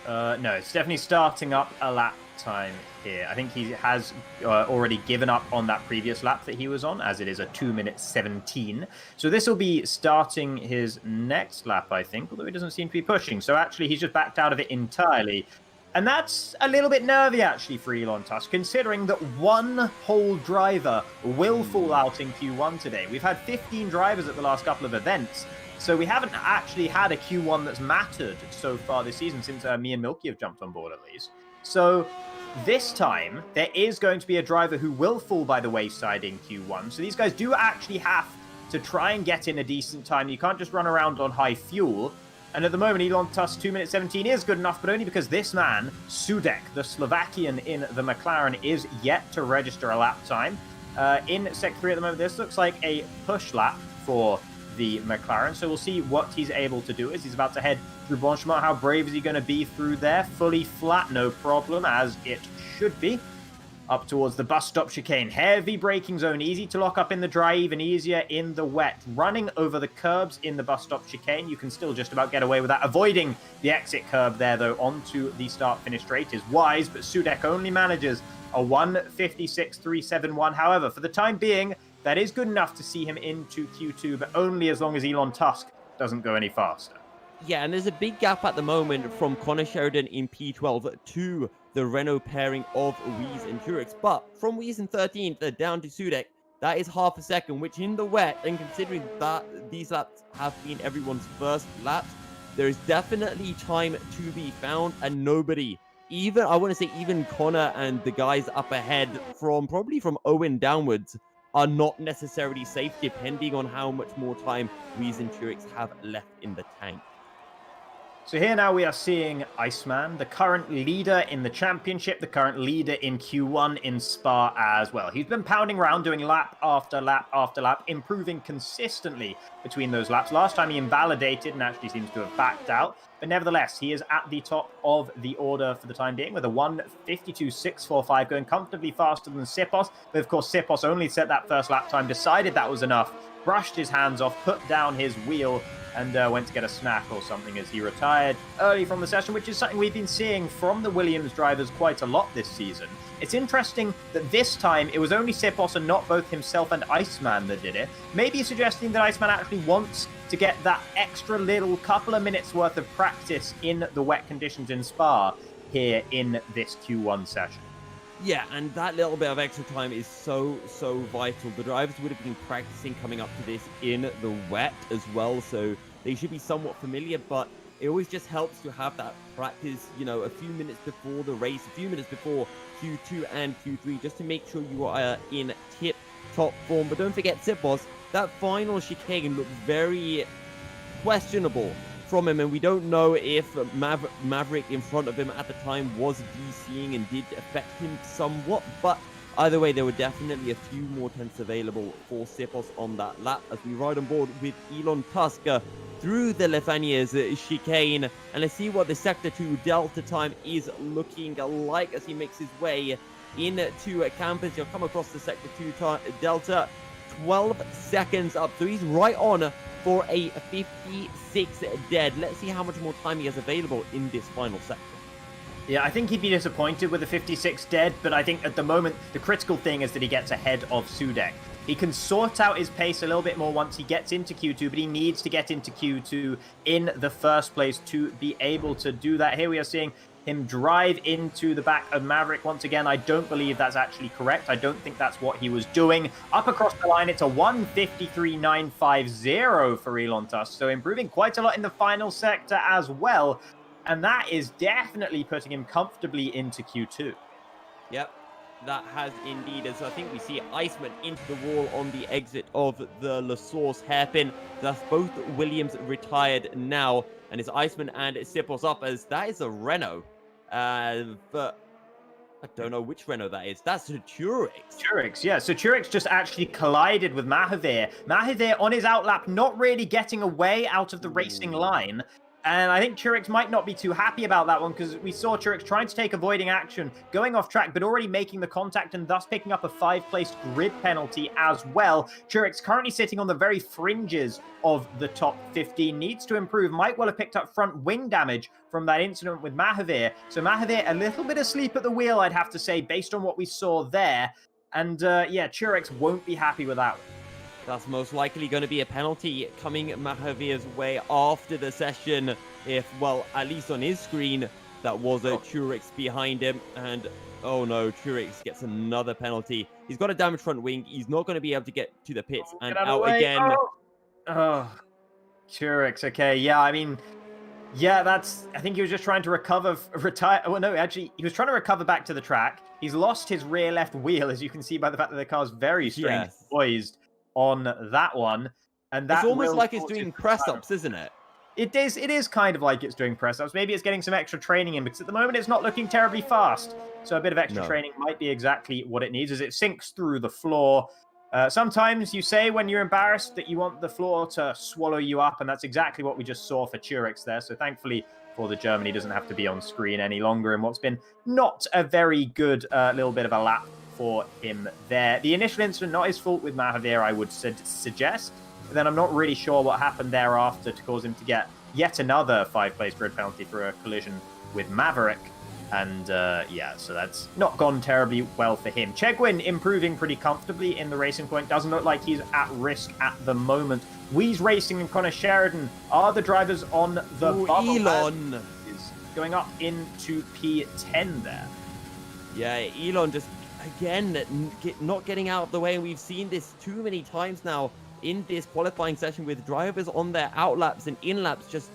No, it's definitely starting up a lap time here. I think he has already given up on that previous lap that he was on, as it is a 2 minute 17. So this will be starting his next lap, I think, although he doesn't seem to be pushing. So actually, he's just backed out of it entirely. And that's a little bit nervy, actually, for Elon Tusk, considering that one whole driver will fall out in Q1 today. We've had 15 drivers at the last couple of events, so we haven't actually had a Q1 that's mattered so far this season, since me and Milky have jumped on board, at least. So this time, there is going to be a driver who will fall by the wayside in Q1. So these guys do actually have to try and get in a decent time. You can't just run around on high fuel. And at the moment, Elon Tusk 2 minutes 17 is good enough, but only because this man, Sudek, the Slovakian in the McLaren, is yet to register a lap time. In Sec 3 at the moment, this looks like a push lap for the McLaren, so we'll see what he's able to do as he's about to head through Blanchimont. How brave is he going to be through there? Fully flat, no problem, as it should be. up towards the bus stop chicane. Heavy braking zone, easy to lock up in the dry, even easier in the wet. Running over the curbs in the bus stop chicane, you can still just about get away with that. Avoiding the exit curb there, though, onto the start-finish straight is wise, but Sudek only manages a 1:56.371. However, for the time being, that is good enough to see him into Q2, but only as long as Elon Tusk doesn't go any faster. Yeah, and there's a big gap at the moment from Connor Sheridan in P12 to the Renault pairing of Wiese and Truex. But from Wiese in 13th down to Sudek, that is half a second, which in the wet, and considering that these laps have been everyone's first laps, there is definitely time to be found, and nobody, even, I want to say even Connor and the guys up ahead probably from Owen downwards, are not necessarily safe, depending on how much more time Wiese and Truex have left in the tank. So here now we are seeing Iceman, the current leader in the championship, the current leader in Q1 in Spa as well. He's been pounding around, doing lap after lap after lap, improving consistently between those laps. Last time he invalidated and actually seems to have backed out. But nevertheless, he is at the top of the order for the time being with a 1:52.645, going comfortably faster than Sipos. But of course, Sipos only set that first lap time, decided that was enough, brushed his hands off, put down his wheel, and went to get a snack or something as he retired early from the session, which is something we've been seeing from the Williams drivers quite a lot this season. It's interesting that this time it was only Sipos and not both himself and Iceman that did it, maybe suggesting that Iceman actually wants to get that extra little couple of minutes worth of practice in the wet conditions in Spa here in this Q1 session. Yeah, and that little bit of extra time is so vital. The drivers would have been practicing coming up to this in the wet as well, so they should be somewhat familiar, but it always just helps to have that practice, you know, a few minutes before the race, a few minutes before Q2 and Q3, just to make sure you are in tip-top form. But don't forget, Sipos, that final chicane looked very questionable from him, and we don't know if Maverick in front of him at the time was DCing and did affect him somewhat, but either way, there were definitely a few more tenths available for Sipos on that lap as we ride on board with Elon Tusk through the Lefania's chicane, and let's see what the Sector 2 Delta time is looking like as he makes his way into campus. He'll come across the Sector 2 Delta, 12 seconds up, so he's right on for a 56 dead. Let's see how much more time he has available in this final sector. Yeah, I think he'd be disappointed with the 56 dead, but I think at the moment, the critical thing is that he gets ahead of Sudek. He can sort out his pace a little bit more once he gets into Q2, but he needs to get into Q2 in the first place to be able to do that. Here we are seeing him drive into the back of Maverick once again. I don't believe that's actually correct. I don't think that's what he was doing. Up across the line, it's a 1:53.950 for Elon Tusk, so improving quite a lot in the final sector as well. And that is definitely putting him comfortably into Q2. Yep, that has indeed. And so I think we see Iceman into the wall on the exit of the La Source hairpin. Thus, both Williams retired now. And it's Iceman and Sipos up, as that is a Renault. But I don't know which Renault that is. That's a Truex. Truex, yeah. So Truex just actually collided with Mahavir. Mahavir on his outlap, not really getting away out of the racing line. And I think Truex might not be too happy about that one, because we saw Truex trying to take avoiding action, going off track, but already making the contact and thus picking up a 5-place grid penalty as well. Truex currently sitting on the very fringes of the top 15, needs to improve, might well have picked up front wing damage from that incident with Mahavir. So Mahavir a little bit asleep at the wheel, I'd have to say, based on what we saw there. And yeah, Truex won't be happy with that one. That's most likely going to be a penalty coming Mahavir's way after the session. If, well, at least on his screen, that was a Truex behind him. And, oh no, Truex gets another penalty. He's got a damaged front wing. He's not going to be able to get to the pits and out again. Oh, Truex. Okay, yeah, I mean, yeah, that's... I think he was just trying to retire... Well, no, actually, he was trying to recover back to the track. He's lost his rear left wheel, as you can see by the fact that the car's very strange poised on that one. And that it's almost like it's doing press-ups, isn't it? It is kind of like it's doing press-ups. Maybe it's getting some extra training in, because at the moment it's not looking terribly fast. So a bit of extra training might be exactly what it needs, as it sinks through the floor. Sometimes you say when you're embarrassed that you want the floor to swallow you up, and that's exactly what we just saw for Truex there. So thankfully for the German, he doesn't have to be on screen any longer in what's been not a very good little bit of a lap for him there. The initial incident, not his fault with Mahavir, I would suggest. But then I'm not really sure what happened thereafter to cause him to get yet another 5-place grid penalty for a collision with Maverick. And yeah, so that's not gone terribly well for him. Chegwin improving pretty comfortably in the Racing Point. Doesn't look like he's at risk at the moment. Wheeze Racing and Connor Sheridan are the drivers on the bubble. Elon is going up into P10 there. Yeah, Elon just, again, not getting out of the way. We've seen this too many times now in this qualifying session with drivers on their outlaps and in-laps just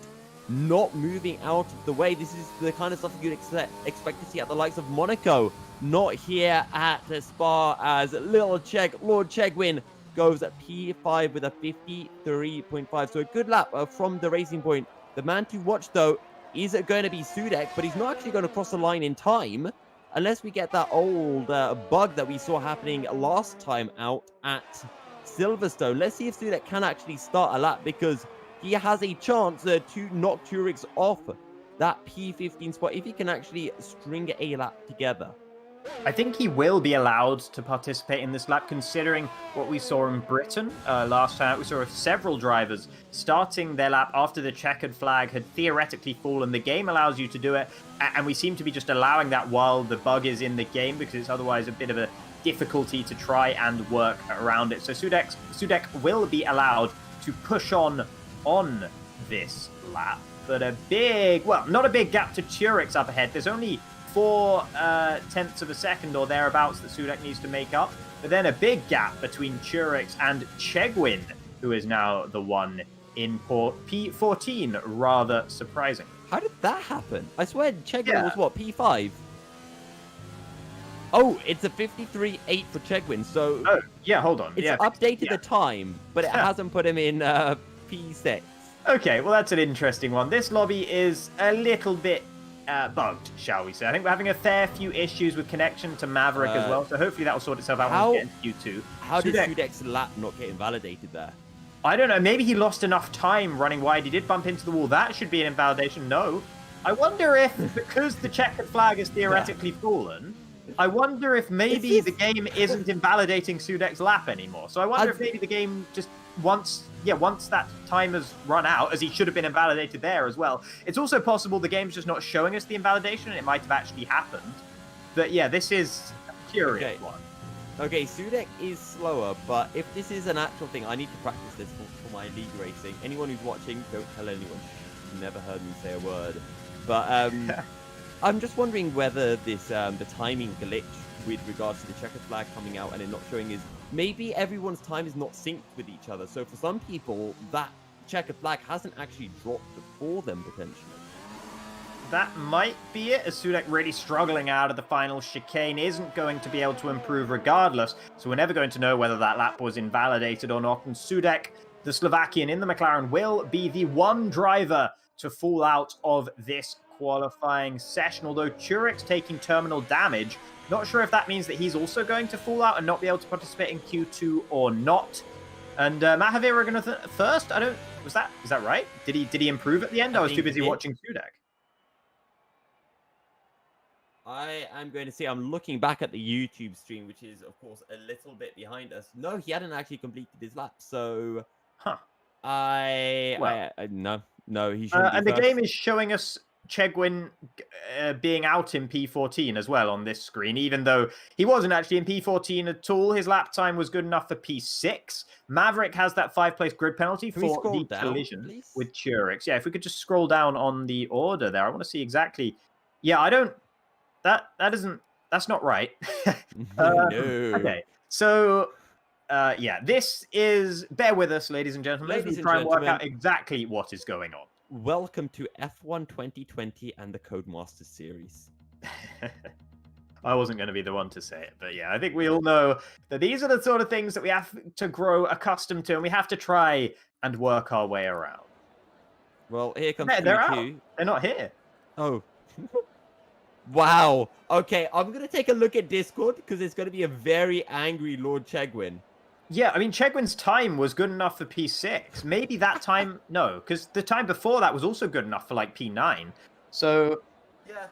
not moving out of the way. This is the kind of stuff you'd expect to see at the likes of Monaco. Not here at Spa, as Lord Chegwin goes at P5 with a 53.5. So a good lap from the Racing Point. The man to watch, though, is going to be Sudek, but he's not actually going to cross the line in time unless we get that old bug that we saw happening last time out at Silverstone. Let's see if Sudek can actually start a lap, because he has a chance to knock Turix off that P15 spot if he can actually string a lap together. I think he will be allowed to participate in this lap, considering what we saw in Britain last time. We saw several drivers starting their lap after the checkered flag had theoretically fallen. The game allows you to do it, and we seem to be just allowing that while the bug is in the game, because it's otherwise a bit of a difficulty to try and work around it. So Sudek will be allowed to push on this lap, but a big, well, not a big gap to Turix up ahead. There's only 4/10ths of a second or thereabouts that Sudek needs to make up, but then a big gap between Turix and Chegwin, who is now the one in P14. Rather surprising. How did that happen? I swear Chegwin was what, P5? Oh, it's a 53.8 for Chegwin, so... Oh, yeah, hold on. It's updated the time, but it hasn't put him in P6. Okay, well, that's an interesting one. This lobby is a little bit bugged, shall we say. I think we're having a fair few issues with connection to Maverick as well, so hopefully that will sort itself out when we get into Q2. How did Sudek's lap not get invalidated there? I don't know. Maybe he lost enough time running wide. He did bump into the wall. That should be an invalidation. No. I wonder if, because the checkered flag is theoretically fallen, I wonder if maybe the game isn't invalidating Sudek's lap anymore. So I wonder if maybe the game just once that time has run out, as he should have been invalidated there as well. It's also possible the game's just not showing us the invalidation and it might have actually happened. But yeah, this is a curious one. Okay, Sudek is slower, but if this is an actual thing, I need to practice this for my league racing. Anyone who's watching, don't tell anyone. You've never heard me say a word. But I'm just wondering whether this the timing glitch with regards to the checkered flag coming out and it not showing is maybe everyone's time is not synced with each other. So for some people, that checkered flag hasn't actually dropped for them potentially. That might be it, as Sudek really struggling out of the final chicane isn't going to be able to improve regardless. So we're never going to know whether that lap was invalidated or not. And Sudek, the Slovakian in the McLaren, will be the one driver to fall out of this qualifying session. Although Turix taking terminal damage, not sure if that means that he's also going to fall out and not be able to participate in Q2 or not. And Mahavir are going to first. Is that right? Did he improve at the end? I was too busy watching Sudek. I am going to say I'm looking back at the YouTube stream, which is of course a little bit behind us. No, he hadn't actually completed his lap, so no, he shouldn't. And the game is showing us Chegwin being out in P14 as well on this screen, even though he wasn't actually in P14 at all. His lap time was good enough for P6. Maverick has that 5-place grid penalty for the collision with Turix. Yeah, if we could just scroll down on the order there, I want to see exactly. Yeah, I don't. That's not right. No. Okay, so yeah, this is. Bear with us, ladies and gentlemen. Let's try and work out exactly what is going on. Welcome to F1 2020 and the Codemasters series. I wasn't going to be the one to say it, but yeah, I think we all know that these are the sort of things that we have to grow accustomed to, and we have to try and work our way around. Well, here comes they're out. They're not here. Oh. Wow. Okay, I'm going to take a look at Discord because it's going to be a very angry Lord Chegwin. Yeah, I mean, Chegwin's time was good enough for P6. Maybe that time, no, because the time before that was also good enough for like P9. So, yeah.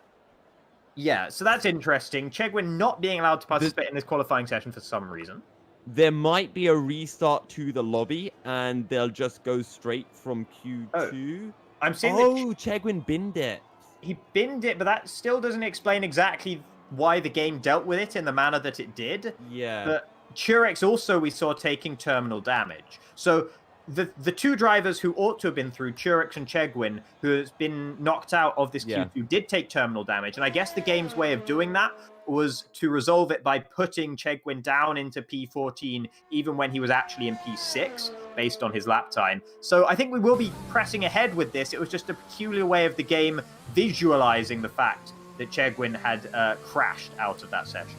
Yeah, so that's interesting. Chegwin not being allowed to participate in this qualifying session for some reason. There might be a restart to the lobby, and they'll just go straight from Q2. I'm seeing Chegwin binned it. he binned it, but that still doesn't explain exactly why the game dealt with it in the manner that it did. Yeah. But Turex also we saw taking terminal damage. So the two drivers who ought to have been through, Turex and Chegwin, who has been knocked out of this Q2, did take terminal damage. And I guess the game's way of doing that was to resolve it by putting Chegwin down into P14, even when he was actually in P6, based on his lap time. So I think we will be pressing ahead with this. It was just a peculiar way of the game visualizing the fact that Chegwin had crashed out of that session.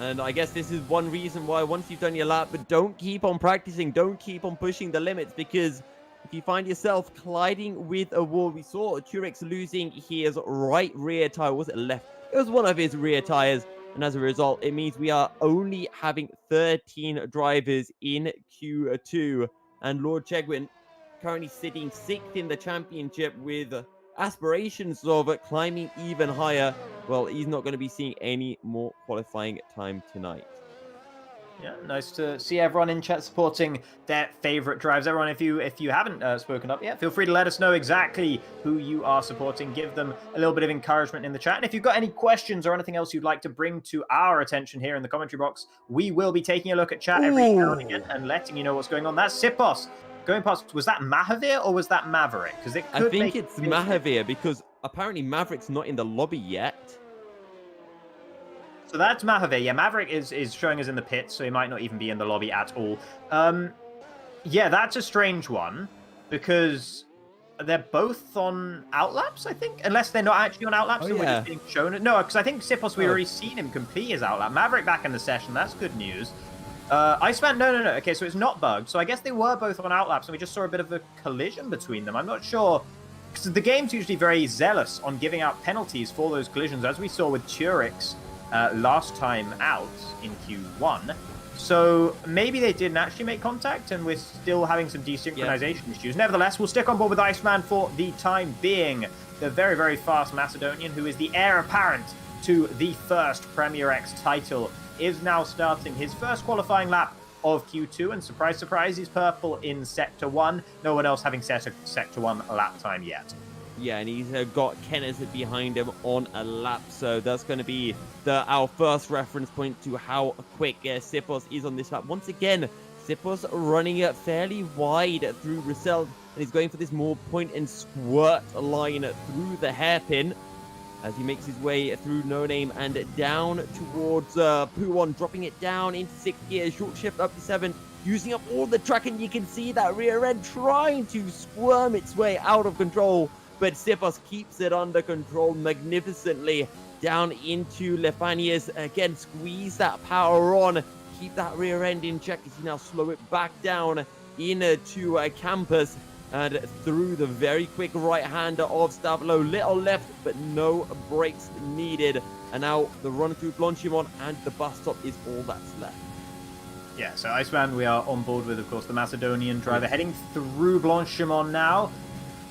And I guess this is one reason why once you've done your lap, but don't keep on practicing, don't keep on pushing the limits, because if you find yourself colliding with a wall, we saw Turex losing his right rear tire. Was it left? It was one of his rear tires. And as a result, it means we are only having 13 drivers in Q2. And Lord Chegwin currently sitting 6th in the championship with aspirations of climbing even higher. Well, he's not going to be seeing any more qualifying time tonight. Yeah, nice to see everyone in chat supporting their favorite drives. Everyone, if you haven't spoken up yet, feel free to let us know exactly who you are supporting. Give them a little bit of encouragement in the chat. And if you've got any questions or anything else you'd like to bring to our attention here in the commentary box, we will be taking a look at chat every now and again and letting you know what's going on. That's Sipos going past. Was that Mahavir or was that Maverick? Because I think it's Mahavir, because apparently Maverick's not in the lobby yet. So that's Mahavir. Yeah, Maverick is showing us in the pits, so he might not even be in the lobby at all. Yeah, that's a strange one, because they're both on outlaps, I think, unless they're not actually on outlaps and we're just being shown it. No, because I think Sipos, we already seen him complete his outlap. Maverick back in the session, that's good news. Iceman, no. Okay, so it's not bugged. So I guess they were both on outlaps, and we just saw a bit of a collision between them. I'm not sure, because the game's usually very zealous on giving out penalties for those collisions, as we saw with Turex last time out in Q1. So maybe they didn't actually make contact and we're still having some desynchronization issues. Nevertheless, we'll stick on board with Iceman for the time being. The very, very fast Macedonian, who is the heir apparent to the first Premier X title, is now starting his first qualifying lap of Q2. And surprise, surprise, he's purple in Sector 1. No one else having set a Sector 1 lap time yet. Yeah, and he's got Kenneth behind him on a lap, so that's going to be our first reference point to how quick Sipos is on this lap. Once again, Sipos running fairly wide through Russell, and he's going for this more point and squirt line through the hairpin as he makes his way through No Name and down towards Puon, dropping it down into 6th gear, short shift up to 7th, using up all the track, and you can see that rear end trying to squirm its way out of control. But Sipos keeps it under control magnificently down into Lefanias. Again, squeeze that power on. Keep that rear end in check as you now slow it back down into Campus. And through the very quick right-hander of Stavlo. Little left, but no brakes needed. And now the run through Blanchimont and the bus stop is all that's left. Yeah, so Iceman, we are on board with, of course, the Macedonian driver heading through Blanchimont now.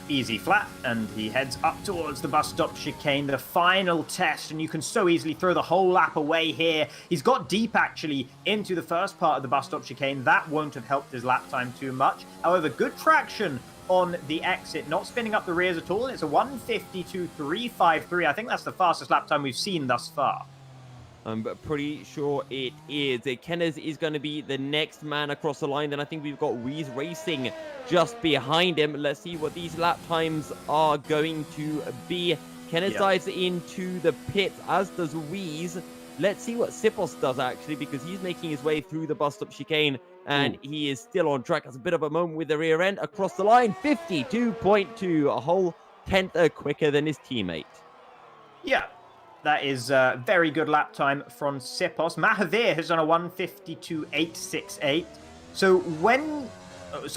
Easy flat, and he heads up towards the bus stop chicane, the final test, and you can so easily throw the whole lap away here. He's got deep, actually, into the first part of the bus stop chicane. That won't have helped his lap time too much. However, good traction on the exit, not spinning up the rears at all. It's a 1:52.353. I think that's the fastest lap time we've seen thus far. I'm pretty sure it is. Kenneth is going to be the next man across the line. Then I think we've got Weeze Racing just behind him. Let's see what these lap times are going to be. Kenneth dives into the pit, as does Weeze. Let's see what Sipos does, actually, because he's making his way through the bus stop chicane, and he is still on track. Has a bit of a moment with the rear end across the line. 52.2, a whole tenth quicker than his teammate. Yeah. That is a very good lap time from Sipos. Mahavir has done a 1:52.868. So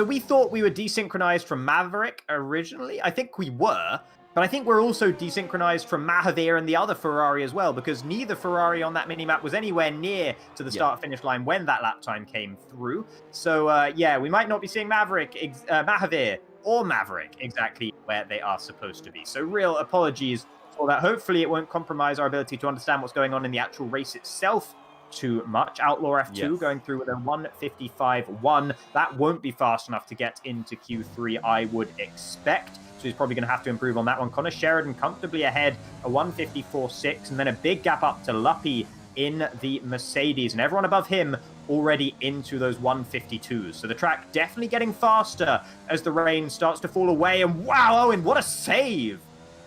we thought we were desynchronized from Maverick originally. I think we were, but I think we're also desynchronized from Mahavir and the other Ferrari as well, because neither Ferrari on that mini-map was anywhere near to the start-finish line when that lap time came through. So yeah, we might not be seeing Mahavir or Maverick exactly where they are supposed to be. So real apologies for that. Hopefully it won't compromise our ability to understand what's going on in the actual race itself too much. Outlaw F2 going through with a 1:55.1. That won't be fast enough to get into Q3, I would expect. So he's probably going to have to improve on that one. Connor Sheridan comfortably ahead, a 1:54.6, and then a big gap up to Luppy in the Mercedes, and everyone above him already into those 1:52s. So the track definitely getting faster as the rain starts to fall away. And wow, Owen, what a save!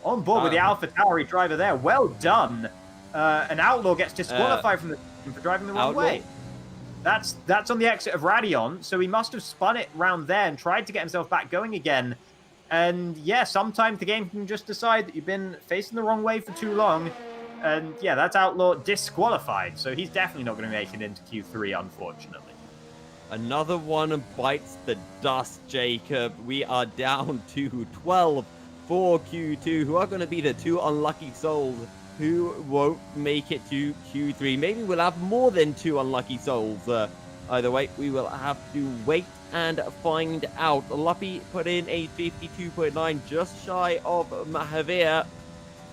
On board with the AlphaTauri driver there. Well done. An Outlaw gets disqualified from the team for driving the wrong way. That's on the exit of Radion, so he must have spun it round there and tried to get himself back going again. And yeah, sometimes the game can just decide that you've been facing the wrong way for too long. And yeah, that's Outlaw disqualified, so he's definitely not going to make it into Q3, unfortunately. Another one bites the dust, Jacob. We are down to 12 for Q2, who are going to be the two unlucky souls who won't make it to Q3. Maybe we'll have more than two unlucky souls. Either way, we will have to wait and find out. Luppy put in a 52.9, just shy of Mahavir.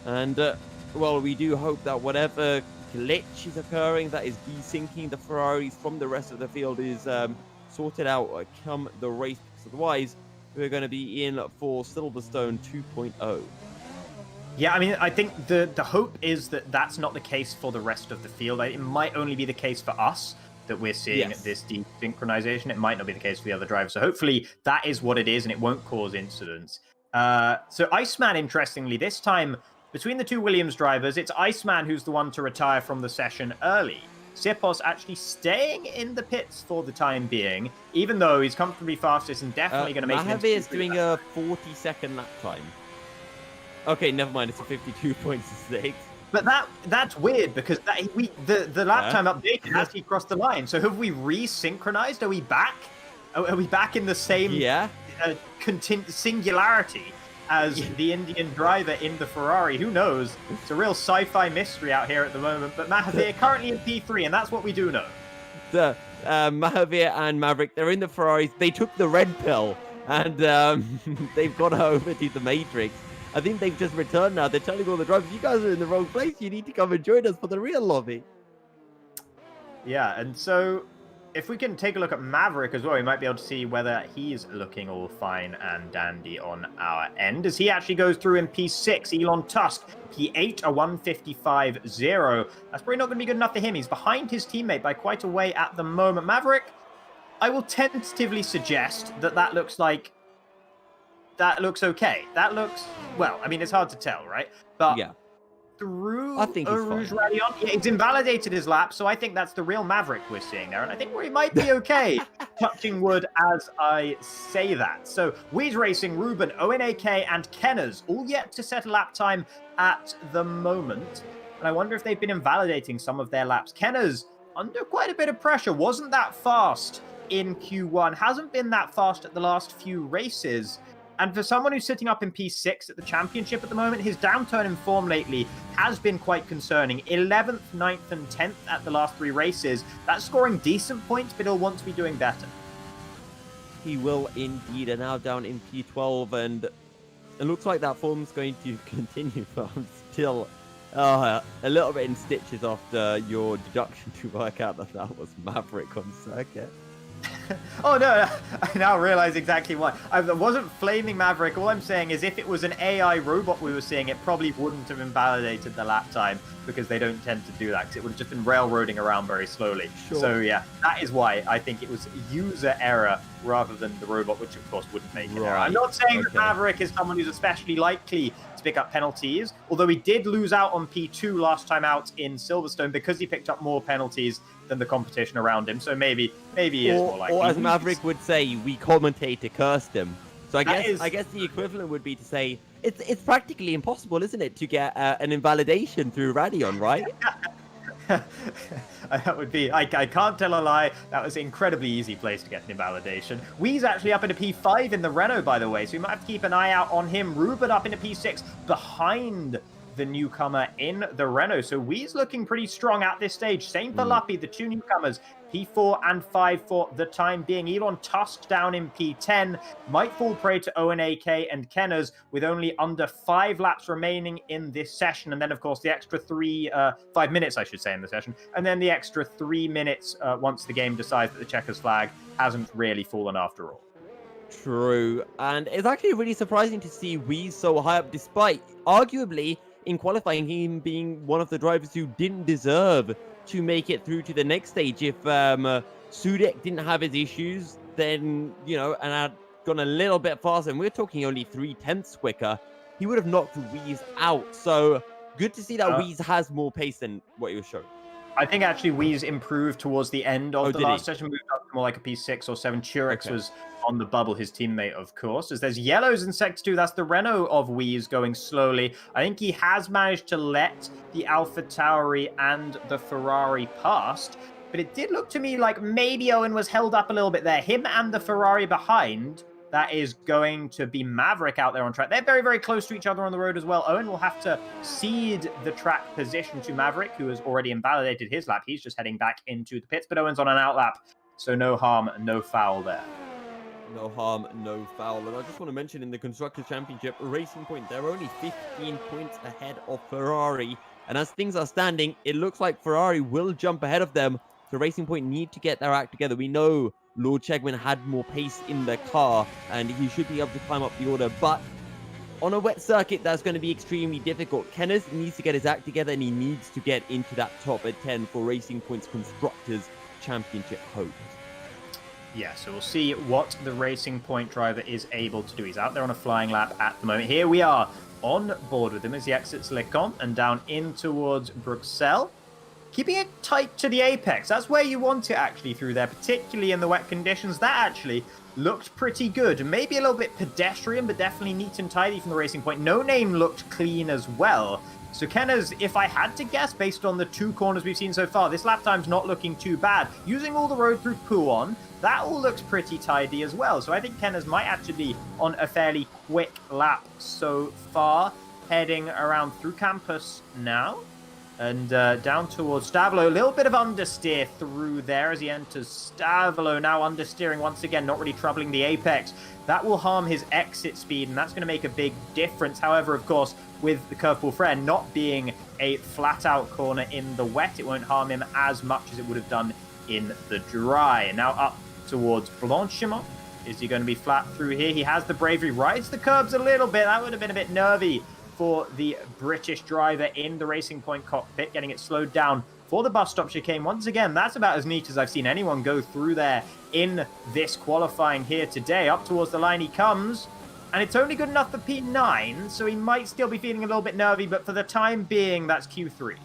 And, well, we do hope that whatever glitch is occurring that is desyncing the Ferraris from the rest of the field is sorted out come the race. Otherwise, we're going to be in for Silverstone 2.0. Yeah, I mean, I think the hope is that that's not the case for the rest of the field. It might only be the case for us that we're seeing this desynchronization. It might not be the case for the other drivers. So hopefully that is what it is and it won't cause incidents. So Iceman, interestingly, this time between the two Williams drivers, it's Iceman who's the one to retire from the session early. Sipos actually staying in the pits for the time being, even though he's comfortably fastest and definitely going to make it. Mahavir is doing a 40-second lap time. Okay, never mind. It's a 52.6. But that's weird because the lap time updated as he crossed the line. So have we resynchronized? Are we back? Are we back in the same singularity as the Indian driver in the Ferrari? Who knows? It's a real sci-fi mystery out here at the moment. But Mahavir currently in P3, and that's what we do know. The Mahavir and Maverick, they're in the Ferraris. They took the red pill, and they've gone over to the Matrix. I think they've just returned now. They're telling all the drivers, you guys are in the wrong place. You need to come and join us for the real lobby. Yeah, and so if we can take a look at Maverick as well, we might be able to see whether he's looking all fine and dandy on our end. As he actually goes through in P6, Elon Tusk, P8, a 1:55.0. That's probably not going to be good enough for him. He's behind his teammate by quite a way at the moment. Maverick, I will tentatively suggest that looks like... That looks okay. That looks, well, I mean, it's hard to tell, right? But yeah, through I think Rouge Radion, it's invalidated his lap, so I think that's the real Maverick we're seeing there, and I think we might be okay, touching wood as I say that. So, Weez Racing, Ruben, ONAK, and Kenners, all yet to set a lap time at the moment, and I wonder if they've been invalidating some of their laps. Kenners, under quite a bit of pressure, wasn't that fast in Q1, hasn't been that fast at the last few races. And for someone who's sitting up in P6 at the championship at the moment, his downturn in form lately has been quite concerning. 11th, 9th, and 10th at the last three races. That's scoring decent points, but he'll want to be doing better. He will indeed. And now down in P12, and it looks like that form's going to continue, but I'm still a little bit in stitches after your deduction to work out that was Maverick on circuit. Oh no, I now realize exactly why. I wasn't flaming Maverick. All I'm saying is if it was an AI robot we were seeing, it probably wouldn't have invalidated the lap time because they don't tend to do that because it would have just been railroading around very slowly. Sure. So yeah, that is why I think it was user error rather than the robot, which of course wouldn't make an error. I'm not saying that Maverick is someone who's especially likely to pick up penalties, although he did lose out on P2 last time out in Silverstone because he picked up more penalties than the competition around him. So maybe he is more likely. Or as Maverick would say, we commentator cursed him. So I guess the equivalent would be to say it's practically impossible, isn't it, to get an invalidation through Radion, right? That would be, I can't tell a lie, that was an incredibly easy place to get an invalidation. Wee's actually up into P5 in the Renault, by the way, so we might have to keep an eye out on him. Ruben up into P6 behind the newcomer in the Renault. So Wee's looking pretty strong at this stage. Same for Luppy, the two newcomers, P4 and 5 for the time being. Elon Tusk down in P10, might fall prey to ONAK and Kenners with only under 5 laps remaining in this session. And then, of course, the extra 5 minutes, I should say, in the session. And then the extra 3 minutes once the game decides that the checkers flag hasn't really fallen after all. True, and it's actually really surprising to see Wee so high up, despite arguably in qualifying him being one of the drivers who didn't deserve to make it through to the next stage. If Sudek didn't have his issues, then, you know, and had gone a little bit faster, and we're talking only 3/10 quicker, he would have knocked Weeze out. So good to see that Weeze has more pace than what he was showing. I think actually Weeze improved towards the end of the last session, moved up to more like a P6 or 7. Churix was on the bubble, his teammate, of course. As there's yellows in Sector 2, that's the Renault of Weeze going slowly. I think he has managed to let the Alpha Tauri and the Ferrari past, but it did look to me like maybe Owen was held up a little bit there. Him and the Ferrari behind, that is going to be Maverick out there on track. They're very, very close to each other on the road as well. Owen will have to cede the track position to Maverick, who has already invalidated his lap. He's just heading back into the pits, but Owen's on an out lap, so no harm, no foul there. No harm, no foul. And I just want to mention in the Constructors' Championship, Racing Point, they're only 15 points ahead of Ferrari. And as things are standing, it looks like Ferrari will jump ahead of them. So Racing Point need to get their act together. We know Lord Chegwin had more pace in the car, and he should be able to climb up the order. But on a wet circuit, that's going to be extremely difficult. Kenneth needs to get his act together, and he needs to get into that top 10 for Racing Point's Constructors' Championship hopes. Yeah, so we'll see what the Racing Point driver is able to do. He's out there on a flying lap at the moment. Here we are on board with him as he exits Lecombe and down in towards Bruxelles. Keeping it tight to the apex. That's where you want it, actually, through there, particularly in the wet conditions. That actually looked pretty good. Maybe a little bit pedestrian, but definitely neat and tidy from the Racing Point. No Name looked clean as well. So Kenners, if I had to guess, based on the 2 corners we've seen so far, this lap time's not looking too bad. Using all the road through Pouon, that all looks pretty tidy as well. So I think Kenners might actually be on a fairly quick lap so far. Heading around through campus now. And down towards Stavolo. A little bit of understeer through there as he enters Stavolo. Now understeering once again, not really troubling the apex. That will harm his exit speed, and that's going to make a big difference. However, of course, with the Curveball Frere not being a flat-out corner in the wet, it won't harm him as much as it would have done in the dry. And now up towards Blanchimont. Is he going to be flat through here? He has the bravery, rides the curbs a little bit. That would have been a bit nervy for the British driver in the Racing Point cockpit, getting it slowed down for the bus stop chicane. Once again, that's about as neat as I've seen anyone go through there in this qualifying here today. Up towards the line he comes, and it's only good enough for P9, so he might still be feeling a little bit nervy, but for the time being, that's Q3.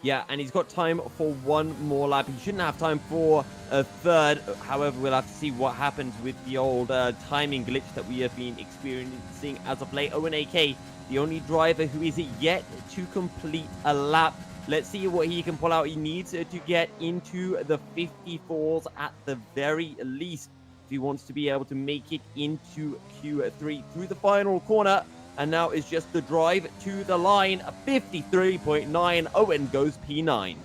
Yeah, and he's got time for 1 more lap. He shouldn't have time for a 3rd. However, we'll have to see what happens with the old timing glitch that we have been experiencing as of late. ONAK, the only driver who is yet to complete a lap. Let's see what he can pull out. He needs to get into the 54s at the very least if he wants to be able to make it into Q3 through the final corner. And now it's just the drive to the line. 53.9. Owen goes P9.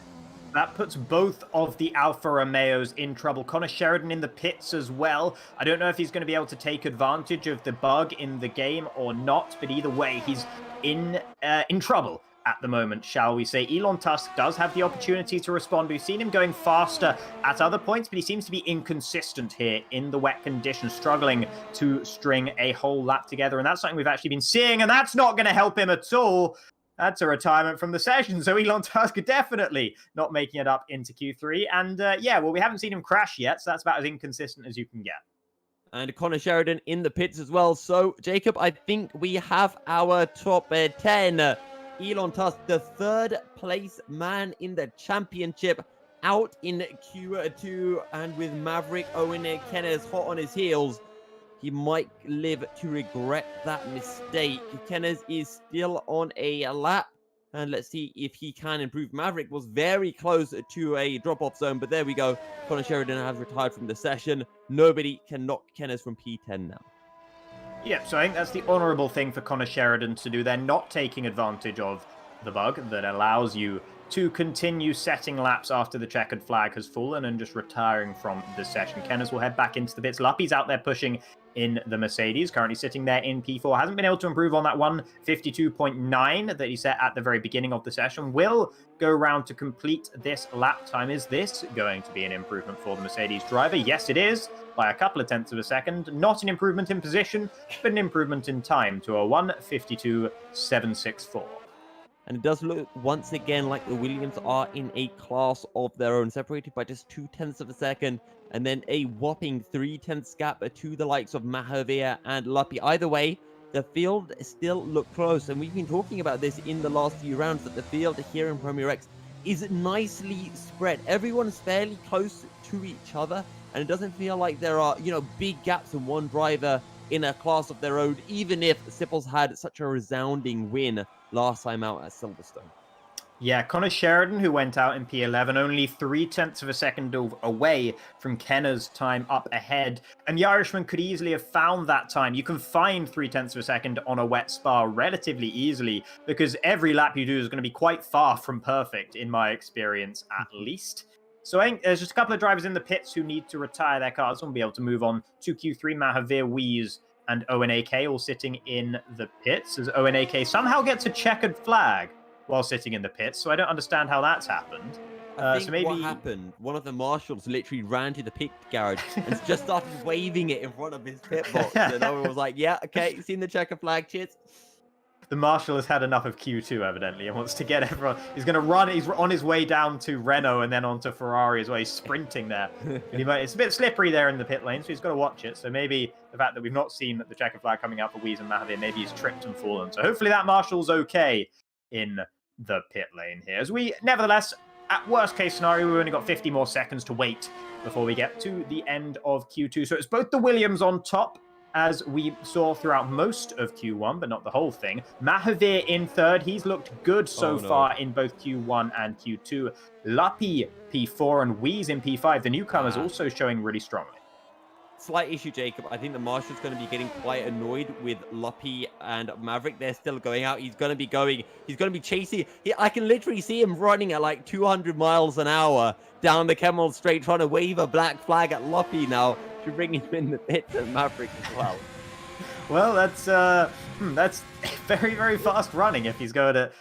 That puts both of the Alfa Romeos in trouble. Connor Sheridan in the pits as well. I don't know if he's going to be able to take advantage of the bug in the game or not, but either way, he's in trouble at the moment, shall we say. Elon Tusk does have the opportunity to respond. We've seen him going faster at other points, but he seems to be inconsistent here in the wet conditions, struggling to string a whole lap together. And that's something we've actually been seeing, and that's not going to help him at all. That's a retirement from the session. So Elon Tusk definitely not making it up into Q3. And yeah, well, we haven't seen him crash yet, so that's about as inconsistent as you can get. And Connor Sheridan in the pits as well. So, Jacob, I think we have our top 10. Elon Tusk, the 3rd place man in the championship, out in Q2. And with Maverick, Owen, and Kenneth hot on his heels, he might live to regret that mistake. Kenneth is still on a lap. And let's see if he can improve. Maverick was very close to a drop-off zone, but there we go. Connor Sheridan has retired from the session. Nobody can knock Kenneth from P10 now. Yeah, so I think that's the honourable thing for Connor Sheridan to do. They're not taking advantage of the bug that allows you to continue setting laps after the checkered flag has fallen and just retiring from the session. Kenners will head back into the pits. Luppy's out there pushing in the Mercedes, currently sitting there in P4. Hasn't been able to improve on that 152.9 that he set at the very beginning of the session. Will go around to complete this lap time. Is this going to be an improvement for the Mercedes driver? Yes, it is, by a couple of tenths of a second. Not an improvement in position, but an improvement in time to a 152.764. And it does look once again like the Williams are in a class of their own, separated by just 0.2 of a second, and then a whopping 0.3 gap to the likes of Mahavir and Luppy. Either way, the field still look close, and we've been talking about this in the last few rounds, that the field here in Premier X is nicely spread. Everyone's fairly close to each other, and it doesn't feel like there are, big gaps in one driver in a class of their own, even if Sipples had such a resounding win last time out at Silverstone. Yeah, Connor Sheridan, who went out in P11, only 0.3 of a second away from Kenner's time up ahead. And the Irishman could easily have found that time. You can find 0.3 of a second on a wet Spa relatively easily, because every lap you do is going to be quite far from perfect, in my experience, at least. So I think there's just a couple of drivers in the pits who need to retire their cars and be able to move on to Q3. Mahavir, Wheeze, and ONAK all sitting in the pits, as ONAK somehow gets a checkered flag while sitting in the pits, so I don't understand how that's happened. I think what happened, one of the marshals literally ran to the pit garage and just started waving it in front of his pit box, and everyone was like, yeah, okay, seen the checker flag, cheers. The marshal has had enough of Q2, evidently, and wants to get everyone... He's going to run, he's on his way down to Renault and then onto Ferrari as well. He's sprinting there. It's a bit slippery there in the pit lane, so he's got to watch it. So maybe the fact that we've not seen the checker flag coming out for Wheeze and Mahavir, maybe he's tripped and fallen. So hopefully that marshal's okay in the pit lane here. As we, nevertheless, at worst case scenario, we've only got 50 more seconds to wait before we get to the end of Q2. So it's both the Williams on top, as we saw throughout most of Q1, but not the whole thing. Mahavir in third. He's looked good so far in both Q1 and Q2. Luppy P4 and Wheeze in P5. The newcomers also showing really strongly. Slight issue, Jacob. I think the marshal's going to be getting quite annoyed with Luppy and Maverick. They're still going out. He's going to be chasing. I can literally see him running at like 200 miles an hour down the Kemmel Straight, trying to wave a black flag at Luppy now to bring him in the pit to Maverick as well. Well, that's very, very fast running if he's going at,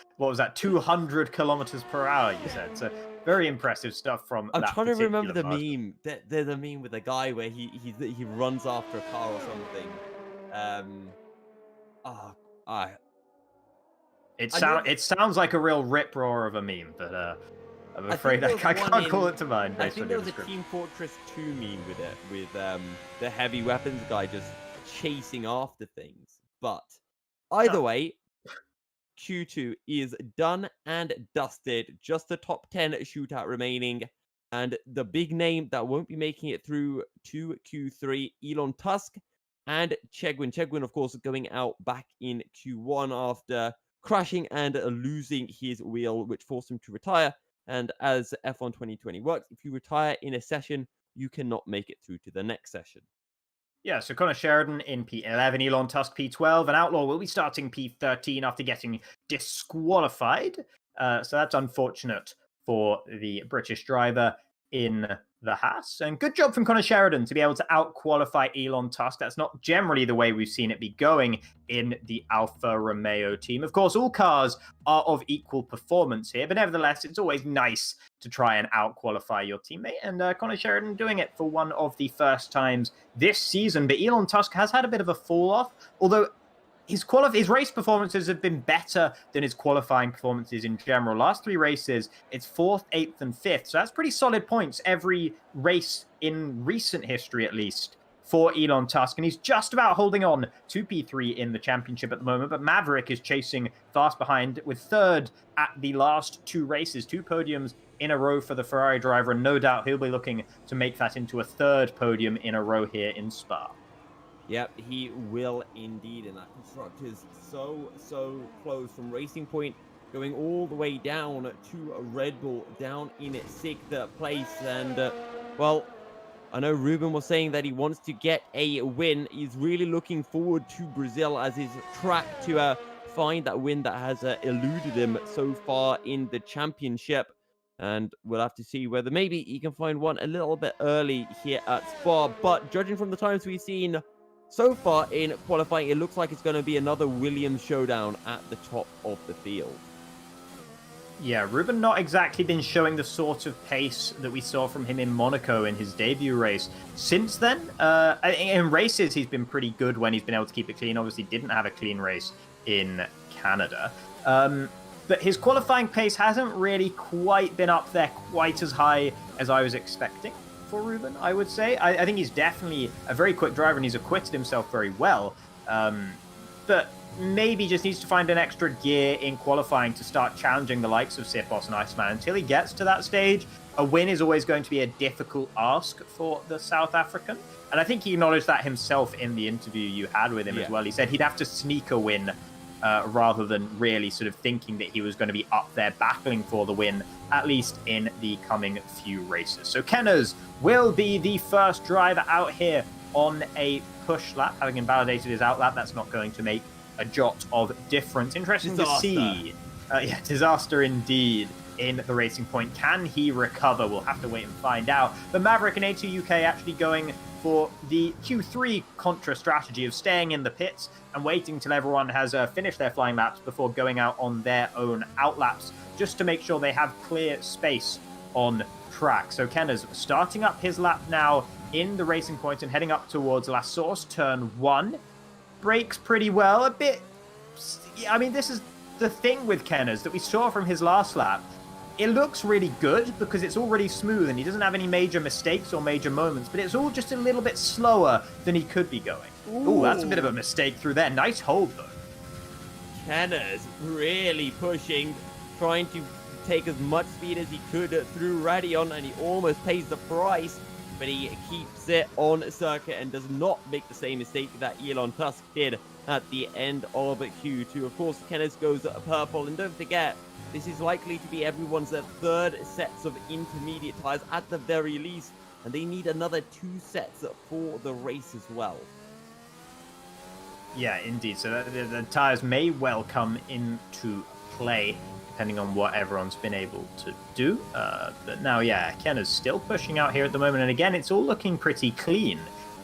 200 kilometers per hour, you said. So very impressive stuff from I'm that trying to remember the marshal. meme. There's a meme with a guy where he runs after a car or something. It sounds like a real rip roar of a meme, but I'm afraid I can't call it to mind. I think there was a Team Fortress 2 meme with the heavy weapons guy just chasing after things. But either way, Q2 is done and dusted. Just the top 10 shootout remaining. And the big name that won't be making it through to Q3, Elon Tusk and Chegwin. Chegwin, of course, going out back in Q1 after crashing and losing his wheel, which forced him to retire. And as F1 2020 works, if you retire in a session, you cannot make it through to the next session. Yeah, so Connor Sheridan in P11, Elon Tusk P12, and Outlaw will be starting P13 after getting disqualified. So that's unfortunate for the British driver in the Haas. And good job from Connor Sheridan to be able to out-qualify Elon Tusk. That's not generally the way we've seen it be going in the Alfa Romeo team. Of course, all cars are of equal performance here, but nevertheless, it's always nice to try and out-qualify your teammate. And Connor Sheridan doing it for one of the first times this season. But Elon Tusk has had a bit of a fall-off, although his race performances have been better than his qualifying performances in general. Last three races, it's 4th, 8th, and 5th. So that's pretty solid points every race in recent history, at least, for Elon Tusk. And he's just about holding on to P3 in the championship at the moment. But Maverick is chasing fast behind with third at the last two races, 2 podiums in a row for the Ferrari driver. And no doubt he'll be looking to make that into a third podium in a row here in Spa. Yep, he will indeed, and that constructor's so close from Racing Point, going all the way down to a Red Bull, down in 6th place. And, well, I know Ruben was saying that he wants to get a win. He's really looking forward to Brazil as his track to find that win that has eluded him so far in the championship. And we'll have to see whether maybe he can find one a little bit early here at Spa. But judging from the times we've seen so far in qualifying, it looks like it's going to be another Williams showdown at the top of the field. Yeah, Ruben not exactly been showing the sort of pace that we saw from him in Monaco in his debut race. Since then, in races, he's been pretty good when he's been able to keep it clean. Obviously, didn't have a clean race in Canada. But his qualifying pace hasn't really quite been up there quite as high as I was expecting for Ruben, I would say. I think he's definitely a very quick driver and he's acquitted himself very well. But maybe just needs to find an extra gear in qualifying to start challenging the likes of Sipos and Iceman. Until he gets to that stage, a win is always going to be a difficult ask for the South African. And I think he acknowledged that himself in the interview you had with him as well. He said he'd have to sneak a win rather than really sort of thinking that he was going to be up there battling for the win, at least in the coming few races. So Kenners will be the first driver out here on a push lap, having invalidated his out lap. That's not going to make a jot of difference. Interesting to see. Disaster indeed in the Racing Point. Can he recover? We'll have to wait and find out. But Maverick and A2 UK actually going for the Q3 contra strategy of staying in the pits and waiting till everyone has finished their flying laps before going out on their own out laps, just to make sure they have clear space on track. So Kenner's starting up his lap now in the Racing Point and heading up towards La Source, turn 1. Brakes pretty well. A bit... I mean, this is the thing with Kenner's that we saw from his last lap. It looks really good because it's already smooth and he doesn't have any major mistakes or major moments, but it's all just a little bit slower than he could be going. Ooh, that's a bit of a mistake through there. Nice hold, though. Kenner's really pushing, trying to take as much speed as he could through Radion, and he almost pays the price, but he keeps it on circuit and does not make the same mistake that Elon Tusk did at the end of Q2. Of course, Kenneth goes purple, and don't forget, this is likely to be everyone's third sets of intermediate tires at the very least, and they need another 2 sets for the race as well. Yeah, indeed. So the tires may well come into play, depending on what everyone's been able to do. But now, yeah, Ken is still pushing out here at the moment. And again, it's all looking pretty clean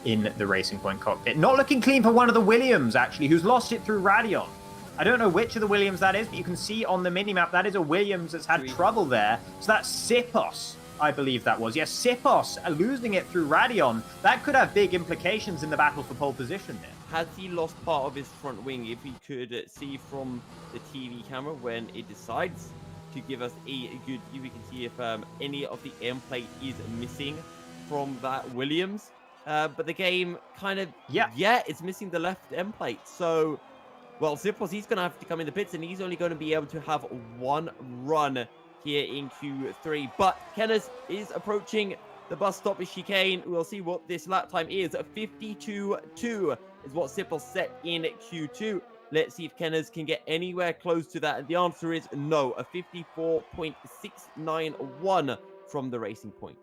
in the Racing Point cockpit. Not looking clean for one of the Williams, actually, who's lost it through Radion. I don't know which of the Williams that is, but you can see on the minimap that is a Williams that's had trouble there. So that's Sipos, I believe that was. Yes, Sipos losing it through Radion. That could have big implications in the battle for pole position there. Has he lost part of his front wing? If we could see from the TV camera when it decides to give us a good view, we can see if any of the end plate is missing from that Williams. But the game kind of, it's missing the left end plate. So, well, Sipos, he's going to have to come in the pits, and he's only going to be able to have one run here in Q3. But Kenneth is approaching the bus stop chicane. We'll see what this lap time is. 52.2 is what Sipos set in Q2. Let's see if Kenneth can get anywhere close to that. And the answer is no, a 54.691 from the Racing Point.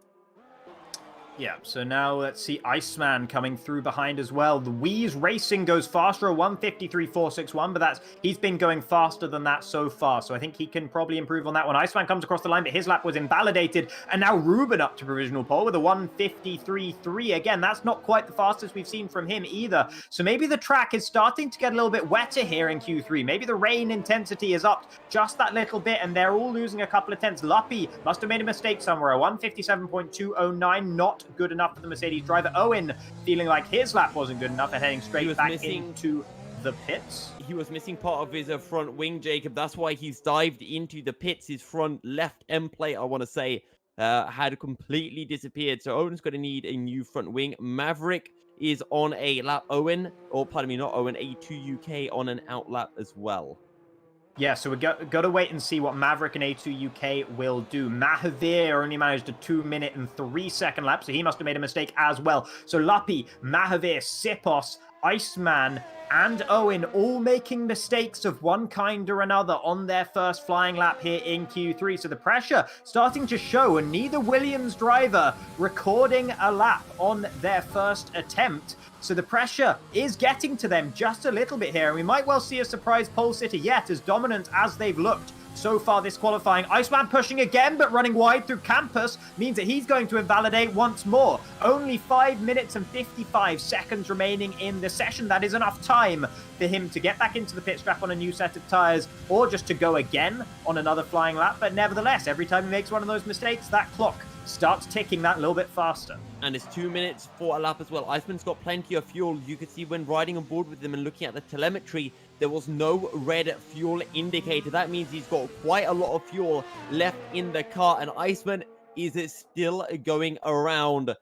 Yeah, so now let's see Iceman coming through behind as well. The Wheeze Racing goes faster, a 153.461, but he's been going faster than that so far, so I think he can probably improve on that one. Iceman comes across the line, but his lap was invalidated, and now Ruben up to provisional pole with a 153.3. Again, that's not quite the fastest we've seen from him either, so maybe the track is starting to get a little bit wetter here in Q3. Maybe the rain intensity is up just that little bit, and they're all losing a couple of tenths. Luppy must have made a mistake somewhere, a 157.209, not good enough for the Mercedes driver. Owen feeling like his lap wasn't good enough and heading straight back into the pits. He was missing part of his front wing, Jacob. That's why he's dived into the pits. His front left end plate, I want to say, had completely disappeared. So Owen's going to need a new front wing. Maverick is on a lap. A2 UK on an out lap as well. Yeah, so we've got to wait and see what Maverick and A2 UK will do. Mahavir only managed a 2-minute and 3-second lap, so he must have made a mistake as well. So Luppy, Mahavir, Sipos, Iceman and Owen all making mistakes of one kind or another on their first flying lap here in Q3. So the pressure starting to show, and neither Williams driver recording a lap on their first attempt. So the pressure is getting to them just a little bit here, and we might well see a surprise pole sitter yet, as dominant as they've looked so far this qualifying. Iceman pushing again, but running wide through Campus means that he's going to invalidate once more. Only 5 minutes and 55 seconds remaining in the session. That is enough time for him to get back into the pit strap on a new set of tyres, or just to go again on another flying lap. But nevertheless, every time he makes one of those mistakes, that clock starts ticking that little bit faster. And it's 2 minutes for a lap as well. Iceman's got plenty of fuel. You could see when riding on board with him and looking at the telemetry, there was no red fuel indicator. That means he's got quite a lot of fuel left in the car, and Iceman is still going around.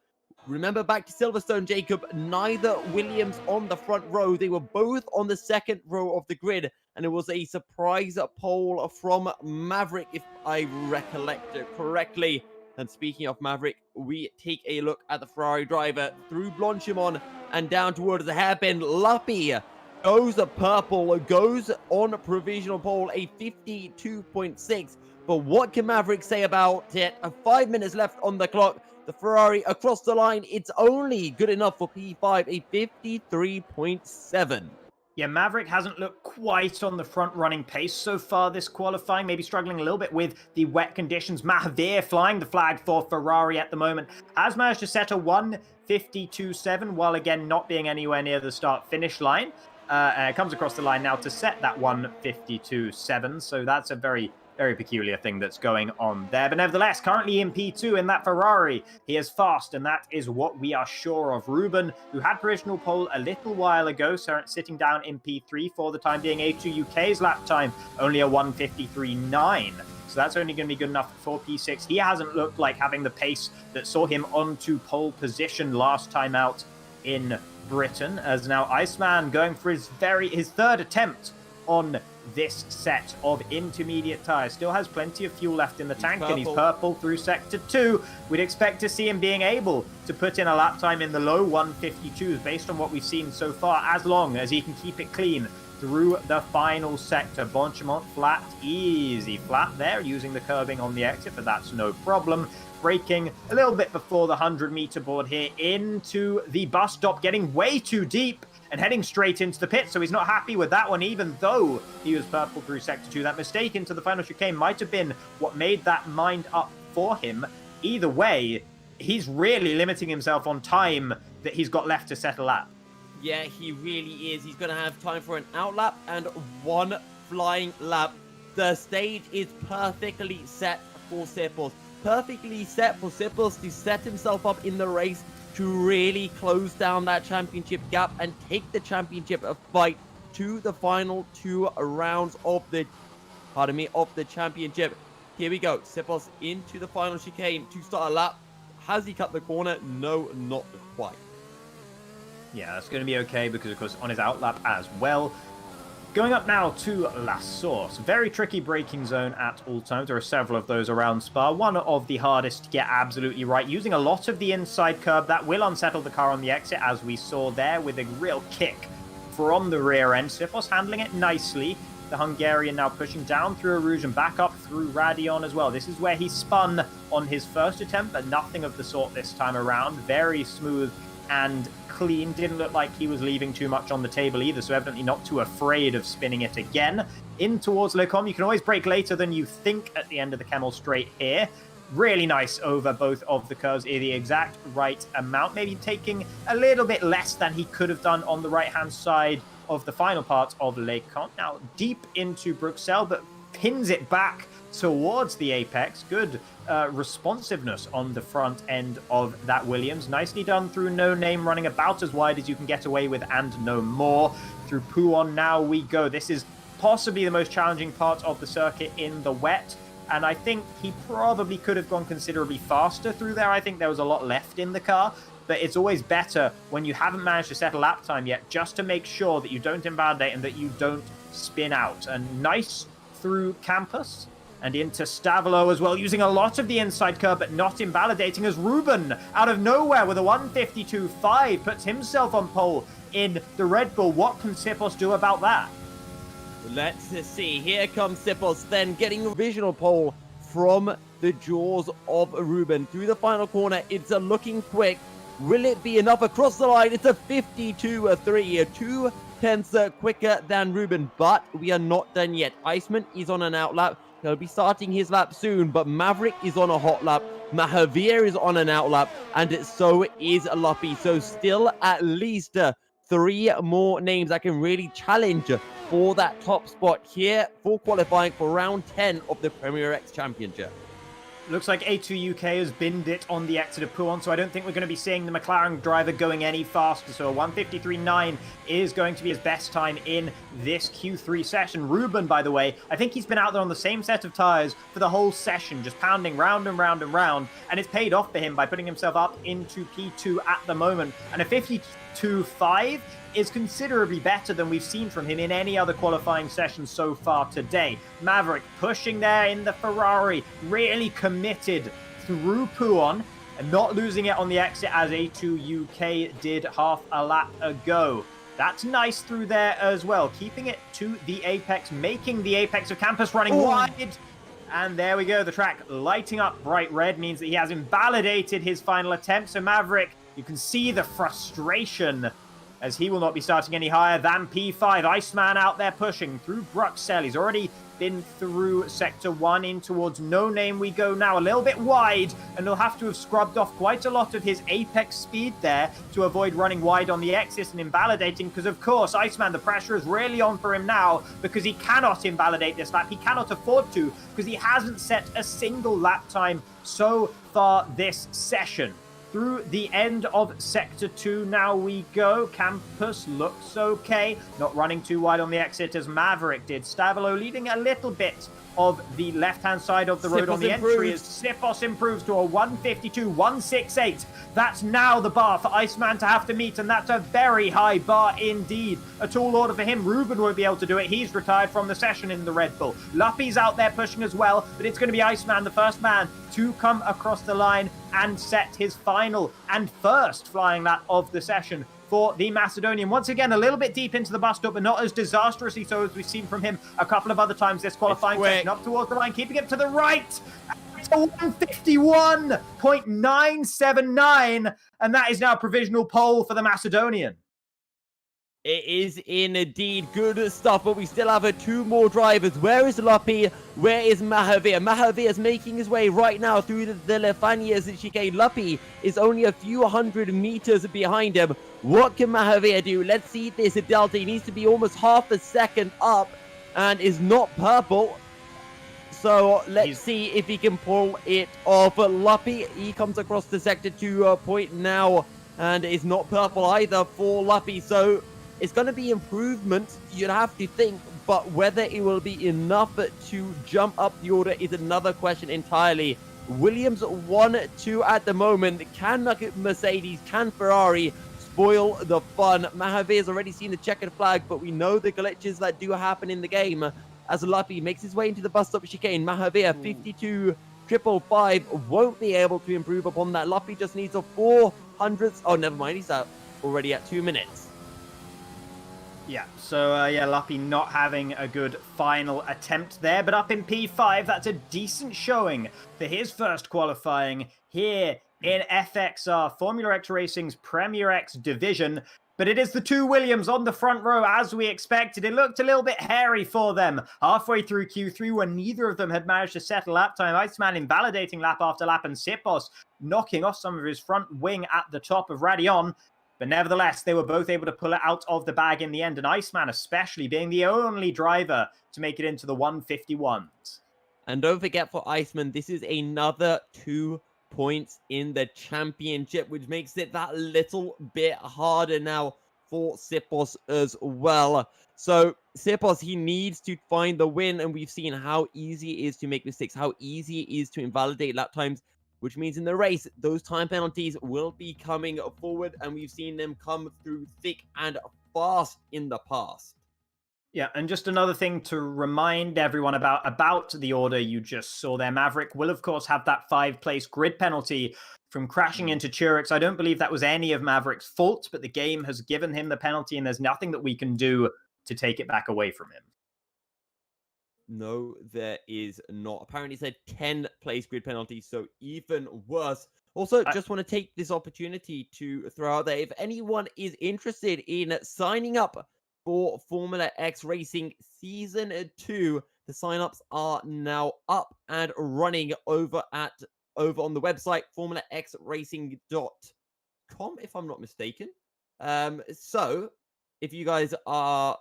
Remember back to Silverstone, Jacob, neither Williams on the front row. They were both on the second row of the grid, and it was a surprise pole from Maverick, if I recollect it correctly. And speaking of Maverick, we take a look at the Ferrari driver through Blanchimont and down towards the hairpin. Luppy goes purple, goes on a provisional pole, a 52.6. But what can Maverick say about it? 5 minutes left on the clock. The Ferrari across the line, it's only good enough for P5, a 53.7. Yeah, Maverick hasn't looked quite on the front-running pace so far this qualifying, maybe struggling a little bit with the wet conditions. Mahavir flying the flag for Ferrari at the moment has managed to set a 1:52.7 while again not being anywhere near the start-finish line. Comes across the line now to set that 1:52.7, so that's a very peculiar thing that's going on there. But nevertheless, currently in P2 in that Ferrari, he is fast, and that is what we are sure of. Ruben, who had provisional pole a little while ago, sitting down in P3 for the time being. A2 UK's lap time, only a 1:53.9. So that's only going to be good enough for P6. He hasn't looked like having the pace that saw him onto pole position last time out in Britain, as now Iceman going for his third attempt on this set of intermediate tyres. Still has plenty of fuel left in the tank, and he's purple through sector 2. We'd expect to see him being able to put in a lap time in the low 1:52s based on what we've seen so far, as long as he can keep it clean through the final sector. Blanchimont flat, easy flat there, using the curbing on the exit, but that's no problem. Braking a little bit before the 100-meter board here into the bus stop, getting way too deep and heading straight into the pit, so he's not happy with that one, even though he was purple through sector 2. That mistake into the final chicane might have been what made that mind up for him. Either way, he's really limiting himself on time that he's got left to set a lap. Yeah, he really is. He's going to have time for an outlap and one flying lap. The stage is perfectly set for Sipos. Perfectly set for Sipos to set himself up in the race to really close down that championship gap and take the championship fight to the final 2 rounds of the championship. Here we go. Sipos into the final chicane to start a lap. Has he cut the corner? No, not quite. Yeah, that's going to be okay because, of course, on his outlap as well. Going up now to La Source. Very tricky braking zone at all times. There are several of those around Spa. One of the hardest to get absolutely right. Using a lot of the inside curb. That will unsettle the car on the exit, as we saw there, with a real kick from the rear end. Sipos handling it nicely. The Hungarian now pushing down through Arouge and back up through Radion as well. This is where he spun on his first attempt, but nothing of the sort this time around. Very smooth and clean. Didn't look like he was leaving too much on the table either, so evidently not too afraid of spinning it again. In towards Lecom. You can always brake later than you think at the end of the Kemmel Straight here. Really nice over both of the curves in the exact right amount. Maybe taking a little bit less than he could have done on the right-hand side of the final part of Lecom. Now deep into Bruxelles, but pins it back towards the apex. Good responsiveness on the front end of that Williams. Nicely done through No Name, running about as wide as you can get away with and no more. Through Pouon now we go. This is possibly the most challenging part of the circuit in the wet, and I think he probably could have gone considerably faster through there. I think there was a lot left in the car, but it's always better when you haven't managed to set a lap time yet, just to make sure that you don't invalidate and that you don't spin out. And nice through Campus and into Stavolo as well, using a lot of the inside curve, but not invalidating, as Ruben, out of nowhere with a 1:52.5, puts himself on pole in the Red Bull. What can Sipos do about that? Let's see. Here comes Sipos, then getting a provisional pole from the jaws of Ruben. Through the final corner, it's a looking quick. Will it be enough across the line? It's a 52-3, 2 tenths quicker than Ruben, but we are not done yet. Iceman is on an out lap. He'll be starting his lap soon, but Maverick is on a hot lap. Mahavir is on an out lap, and so is Luppy. So still at least 3 more names that can really challenge for that top spot here for qualifying for round 10 of the Premier X Championship. Looks like A2 UK has binned it on the exit of Pouhon, so I don't think we're going to be seeing the McLaren driver going any faster. So a 1:53.9 is going to be his best time in this Q3 session. Ruben, by the way, I think he's been out there on the same set of tyres for the whole session, just pounding round and round and round, and it's paid off for him by putting himself up into P2 at the moment. And a 52.5 is considerably better than we've seen from him in any other qualifying session so far today. Maverick pushing there in the Ferrari, really committed through Pouhon and not losing it on the exit as A2 UK did half a lap ago. That's nice through there as well, keeping it to the apex, making the apex of campus running wide. And there we go, the track lighting up bright red means that he has invalidated his final attempt. So Maverick, you can see the frustration as he will not be starting any higher than P5. Iceman out there pushing through Bruxelles. He's already been through Sector 1 in towards No Name we go now. A little bit wide, and he'll have to have scrubbed off quite a lot of his apex speed there to avoid running wide on the exit and invalidating, because of course, Iceman, the pressure is really on for him now because he cannot invalidate this lap. He cannot afford to because he hasn't set a single lap time so far this session. Through the end of Sector 2 now we go. Campus looks okay. Not running too wide on the exit as Maverick did. Stavilo leading a little bit of the left-hand side of the road on the entry as Sipos improves to a 1:52.168. That's now the bar for Iceman to have to meet, and that's a very high bar indeed. A tall order for him. Ruben won't be able to do it. He's retired from the session in the Red Bull. Luppy's out there pushing as well, but it's going to be Iceman, the first man to come across the line and set his final and first flying lap of the session for the Macedonian. Once again, a little bit deep into the bus stop, but not as disastrously so as we've seen from him a couple of other times this qualifying session. Up towards the line, keeping it to the right. It's a 1:51.979, and that is now a provisional pole for the Macedonian. It is indeed good stuff, but we still have 2 more drivers. Where is Luppy? Where is Mahavir? Mahavir is making his way right now through the Lefanias chicane. Luppy is only a few hundred meters behind him. What can Mahavir do? Let's see this delta. He needs to be almost half a second up and is not purple. So let's see if he can pull it off. Luppy, he comes across the Sector 2 point now and is not purple either for Luppy. So it's going to be improvement, you'd have to think, but whether it will be enough to jump up the order is another question entirely. Williams 1-2 at the moment. Can Mercedes, can Ferrari spoil the fun? Mahavir's already seen the checkered flag, but we know the glitches that do happen in the game as Luppy makes his way into the bus stop chicane. Mahavir, 52.555, won't be able to improve upon that. Luppy just needs a 400th. Oh, never mind, he's already at 2 minutes. Yeah, so Luppy not having a good final attempt there, but up in P5, that's a decent showing for his first qualifying here in FXR, Formula X Racing's Premier X division. But it is the 2 Williams on the front row, as we expected. It looked a little bit hairy for them halfway through Q3 when neither of them had managed to settle lap time. Iceman invalidating lap after lap, and Sipos knocking off some of his front wing at the top of Radion. But nevertheless, they were both able to pull it out of the bag in the end, and Iceman especially being the only driver to make it into the 151s. And don't forget for Iceman, this is another 2 points in the championship, which makes it that little bit harder now for Sipos as well. So Sipos, he needs to find the win, and we've seen how easy it is to make mistakes, how easy it is to invalidate lap times, which means in the race, those time penalties will be coming forward, and we've seen them come through thick and fast in the past. Yeah, and just another thing to remind everyone about the order you just saw there. Maverick will, of course, have that 5-place grid penalty from crashing into Churix. I don't believe that was any of Maverick's fault, but the game has given him the penalty, and there's nothing that we can do to take it back away from him. No, there is not. Apparently, it's a 10-place grid penalty, so even worse. Also, just want to take this opportunity to throw out there, if anyone is interested in signing up for Formula X Racing Season 2, the signups are now up and running over on the website, formulaxracing.com, if I'm not mistaken. So, if you guys are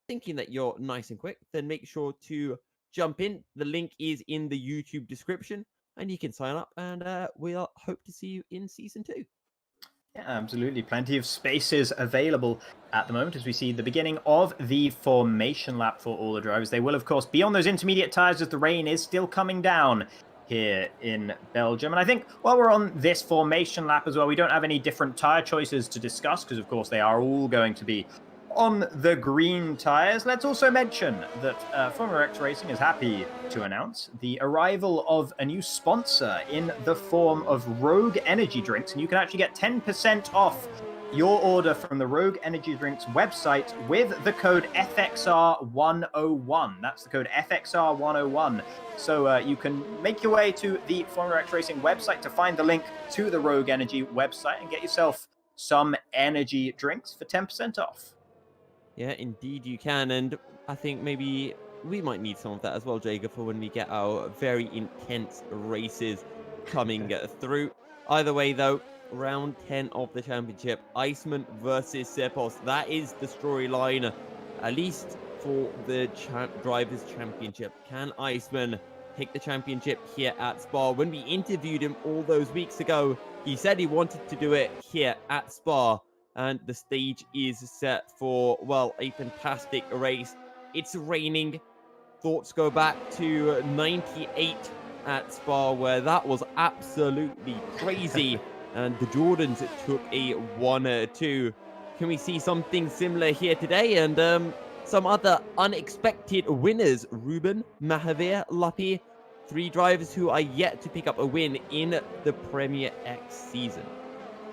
thinking that you're nice and quick, then make sure to jump in. The link is in the YouTube description, and you can sign up, and we'll hope to see you in Season 2. Yeah, absolutely. Plenty of spaces available at the moment as we see the beginning of the formation lap for all the drivers. They will, of course, be on those intermediate tyres as the rain is still coming down here in Belgium. And I think while we're on this formation lap as well, we don't have any different tyre choices to discuss because, of course, they are all going to be on the green tyres. Let's also mention that Formula X Racing is happy to announce the arrival of a new sponsor in the form of Rogue Energy Drinks, and you can actually get 10% off your order from the Rogue Energy Drinks website with the code FXR101. That's the code FXR101. So you can make your way to the Formula X Racing website to find the link to the Rogue Energy website and get yourself some energy drinks for 10% off. Yeah, indeed you can. And I think maybe we might need some of that as well, Jacob, for when we get our very intense races coming through. Either way, though, round 10 of the championship, Iceman versus Sepos. That is the storyline, at least for the Drivers' Championship. Can Iceman take the championship here at Spa? When we interviewed him all those weeks ago, he said he wanted to do it here at Spa. And the stage is set for, well, a fantastic race. It's raining. Thoughts go back to 98 at Spa, where that was absolutely crazy. And the Jordans took a 1-2. Can we see something similar here today? And some other unexpected winners. Ruben, Mahavir, Lapi, 3 drivers who are yet to pick up a win in the Premier X season.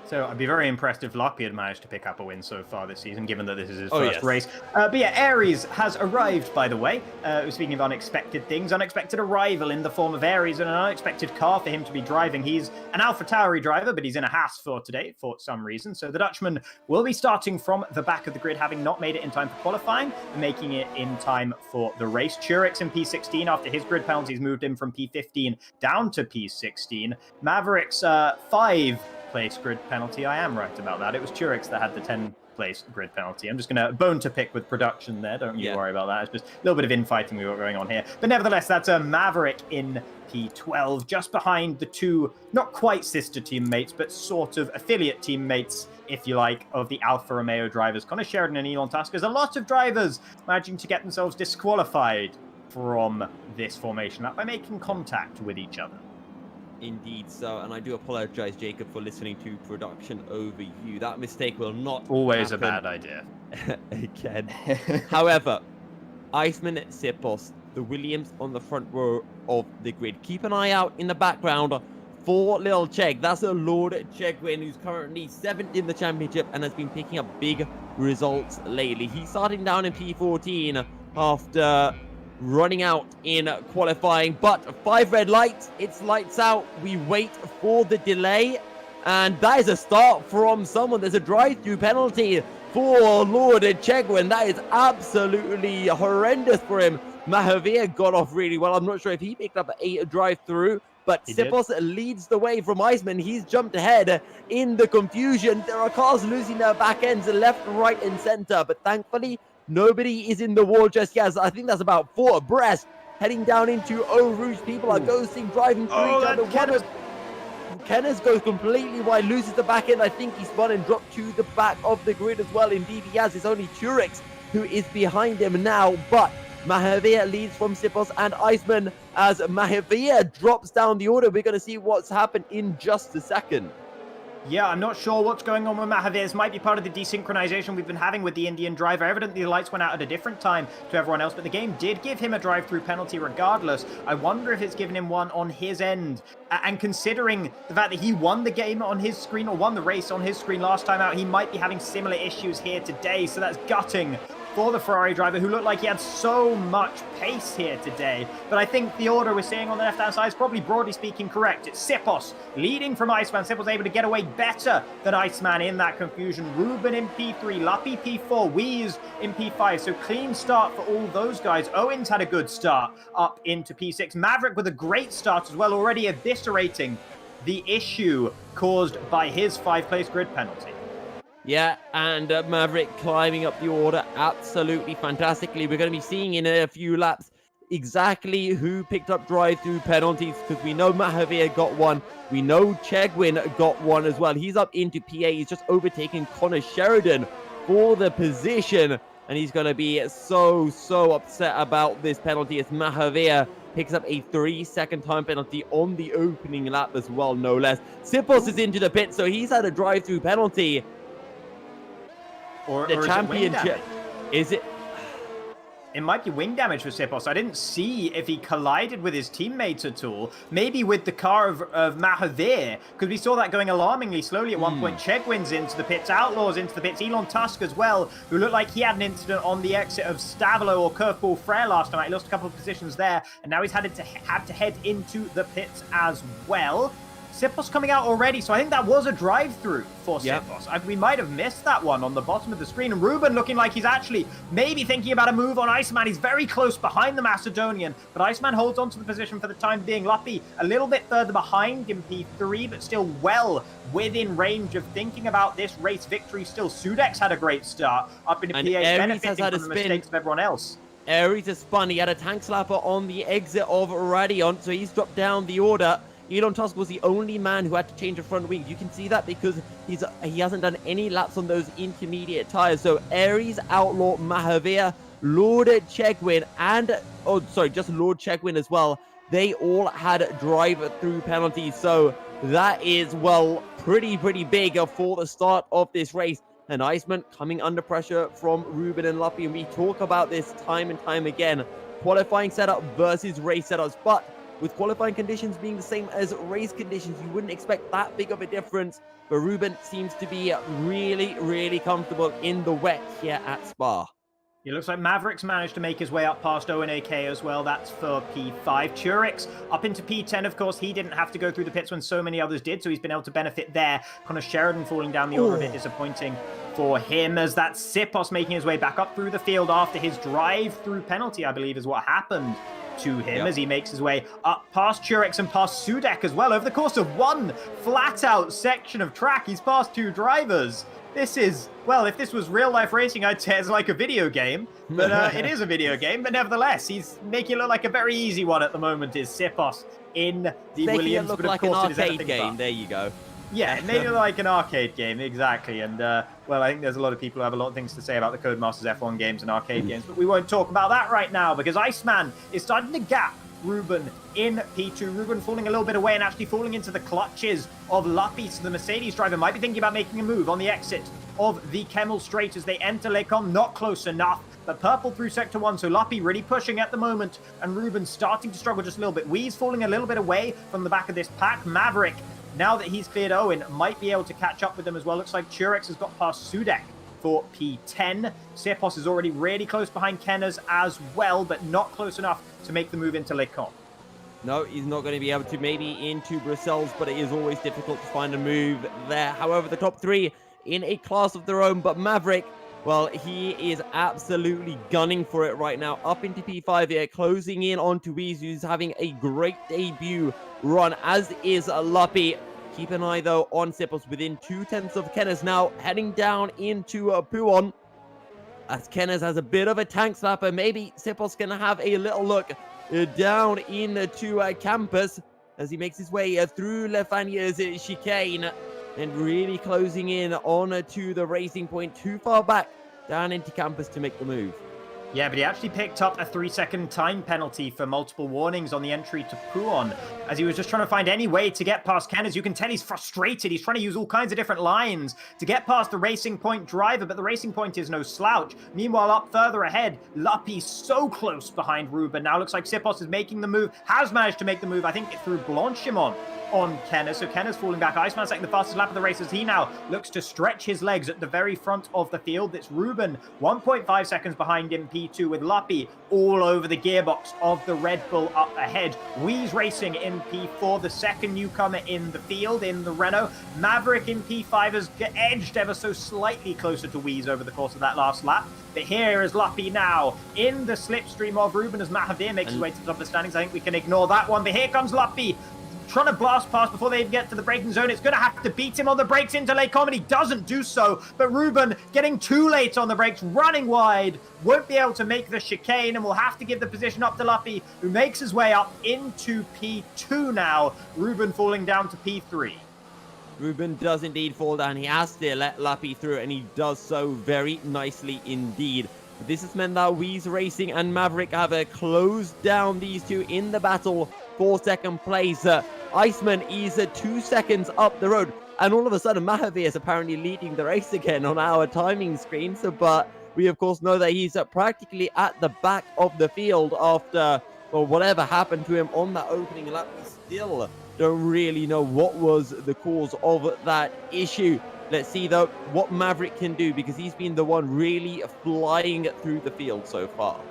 So I'd be very impressed if Lockby had managed to pick up a win so far this season, given that this is his first race. But yeah, Aries has arrived, by the way. Speaking of unexpected things, unexpected arrival in the form of Aries and an unexpected car for him to be driving. He's an AlphaTauri driver, but he's in a Haas for today for some reason. So the Dutchman will be starting from the back of the grid, having not made it in time for qualifying, and making it in time for the race. Churix in P16 after his grid penalties moved him from P15 down to P16. Maverick's 5-place grid penalty. I am right about that. It was Churix that had the 10-place grid penalty. I'm just going to bone to pick with production there. Don't you worry about that. It's just a little bit of infighting we got going on here. But nevertheless, that's a Maverick in P12, just behind the 2, not quite sister teammates, but sort of affiliate teammates, if you like, of the Alfa Romeo drivers, Connor Sheridan and Elon Tusk. There's a lot of drivers managing to get themselves disqualified from this formation lap by making contact with each other. Indeed so, and I do apologize, Jacob, for listening to production over you. That mistake will not always happen a bad idea. Again. However, Iceman, Sepos, the Williams on the front row of the grid. Keep an eye out in the background for Lil Chegg. That's a Lord Chegwin, who's currently 7th in the championship and has been picking up big results lately. He's starting down in P14 after running out in qualifying, but 5 red lights, it's lights out. We wait for the delay, and that is a start from someone. There's a drive-through penalty for Lord Chegwin. That is absolutely horrendous for him. Mahavir got off really well. I'm not sure if he picked up a drive-through, but Sepos leads the way from Iceman. He's jumped ahead in the confusion. There are cars losing their back ends left, right, and center, but thankfully nobody is in the wall just yet. I think that's about 4 abreast heading down into Eau Rouge. People are ghosting, driving through each other. Kenneth goes completely wide, loses the back end. I think he spun and dropped to the back of the grid as well. Indeed, he has. It's only Churix who is behind him now, but Mahavir leads from Sepos and Iceman as Mahavir drops down the order. We're going to see what's happened in just a second. Yeah, I'm not sure what's going on with Mahavir. This might be part of the desynchronization we've been having with the Indian driver. Evidently, the lights went out at a different time to everyone else, but the game did give him a drive-through penalty regardless. I wonder if it's given him one on his end. And considering the fact that he won the game on his screen, or won the race on his screen last time out, he might be having similar issues here today. So that's gutting for the Ferrari driver, who looked like he had so much pace here today. But I think the order we're seeing on the left-hand side is probably, broadly speaking, correct. It's Sipos leading from Iceman. Sipos able to get away better than Iceman in that confusion. Ruben in P3, Lappy P4, Wheeze in P5. So clean start for all those guys. Owens had a good start up into P6. Maverick with a great start as well, already eviscerating the issue caused by his 5th-place grid penalty. Yeah, and Maverick climbing up the order absolutely fantastically. We're going to be seeing in a few laps exactly who picked up drive-through penalties, because we know Mahavir got one. We know Chegwin got one as well. He's up into PA. He's just overtaken Connor Sheridan for the position, and he's going to be so upset about this penalty as Mahavir picks up a 3-second time penalty on the opening lap as well, no less. Sipos is into the pit, so he's had a drive-through penalty. Or the championship. Is it? It might be wing damage for Sipos. I didn't see if he collided with his teammates at all. Maybe with the car of Mahavir, because we saw that going alarmingly slowly at one point. Chegwin's into the pits, Outlaws into the pits, Elon Tusk as well, who looked like he had an incident on the exit of Stavilo or Curveball Frere last time. He lost a couple of positions there, and now he's had to head into the pits as well. Sipos coming out already, so I think that was a drive-through for Sipos. We might have missed that one on the bottom of the screen. And Ruben looking like he's actually maybe thinking about a move on Iceman. He's very close behind the Macedonian, but Iceman holds on to the position for the time being. Luppy a little bit further behind in P3, but still well within range of thinking about this race victory still. Sudex had a great start up into PA, benefiting from the mistakes of everyone else. Aries has spun. He had a tank slapper on the exit of Radion, so he's dropped down the order. Elon Tusk was the only man who had to change the front wing. You can see that because he hasn't done any laps on those intermediate tires. So Aries, Outlaw, Mahavir, Lord Chegwin, and just Lord Chegwin as well. They all had drive-through penalties. So that is, well, pretty big for the start of this race. And Iceman coming under pressure from Ruben and Luppy. And we talk about this time and time again. Qualifying setup versus race setups. But with qualifying conditions being the same as race conditions, you wouldn't expect that big of a difference. But Ruben seems to be really comfortable in the wet here at Spa. It looks like Maverick's managed to make his way up past ONAK as well. That's for P5. Turix up into P10, of course. He didn't have to go through the pits when so many others did, so he's been able to benefit there. Connor Sheridan falling down the order, a bit disappointing for him, as that Sipos making his way back up through the field after his drive-through penalty, I believe, is what happened to him as he makes his way up past Turix and past Sudek as well. Over the course of one flat-out section of track, he's passed two drivers. This is, well, if this was real-life racing, I'd say it's like a video game. But it is a video game, but nevertheless, he's making it look like a very easy one at the moment, is Sipos in the Williams. It look like an arcade game, there you go. Yeah, it made it like an arcade game, exactly. And, well, I think there's a lot of people who have a lot of things to say about the Codemasters F1 games and arcade games, but we won't talk about that right now, because Iceman is starting to gap Ruben in P2. Ruben falling a little bit away and actually falling into the clutches of Luppy. So the Mercedes driver might be thinking about making a move on the exit of the Kemmel Straight as they enter Lecom. Not close enough, but purple through Sector 1. So Luppy really pushing at the moment, and Ruben starting to struggle just a little bit. Wee's falling a little bit away from the back of this pack. Maverick, now that he's cleared Owen, might be able to catch up with them as well. Looks like Turix has got past Sudek for P10. Sipos is already really close behind Kenners as well, but not close enough to make the move into Lecom. No, he's not going to be able to, maybe into Brussels, but it is always difficult to find a move there. However, the top three in a class of their own, but Maverick, well, he is absolutely gunning for it right now. Up into P5 here, closing in onto Weez, who's having a great debut run, as is Luppy. Keep an eye, though, on Sipos within 0.2 of Kenners now, heading down into Puon. As Kenners has a bit of a tank slapper, maybe Sipos can have a little look down into campus as he makes his way through Lefania's chicane and really closing in on to the racing point, too far back down into campus to make the move. Yeah, but he actually picked up a 3-second time penalty for multiple warnings on the entry to Puon, as he was just trying to find any way to get past Ken. As you can tell, he's frustrated. He's trying to use all kinds of different lines to get past the Racing Point driver, but the Racing Point is no slouch. Meanwhile, up further ahead, Luppy so close behind Ruben. Now looks like Sipos is making the move, has managed to make the move, I think, through Blanchimont on Kenner. So Kenner's falling back. Iceman taking the fastest lap of the race as he now looks to stretch his legs at the very front of the field. It's Ruben 1.5 seconds behind him, P2, with Luppy all over the gearbox of the Red Bull up ahead. Wheeze Racing in P4, the second newcomer in the field in the Renault. Maverick in P5 has edged ever so slightly closer to Wheeze over the course of that last lap. But here is Luppy now in the slipstream of Ruben as Mahavir makes his way to the top of the standings. I think we can ignore that one. But here comes Luppy, trying to blast past before they even get to the braking zone. It's going to have to beat him on the brakes into Lake Comedy. Doesn't do so, but Ruben getting too late on the brakes, running wide, won't be able to make the chicane, and will have to give the position up to Luppy, who makes his way up into P2 now. Ruben falling down to P3. Ruben does indeed fall down. He has to let Luppy through, and he does so very nicely indeed. This has meant that Wheeze Racing and Maverick have closed down these two in the battle for second place. Iceman is 2 seconds up the road, and all of a sudden Mahavir is apparently leading the race again on our timing screens, but we of course know that he's practically at the back of the field after, well, whatever happened to him on that opening lap. We still don't really know what was the cause of that issue. Let's see though what Maverick can do, because he's been the one really flying through the field so far.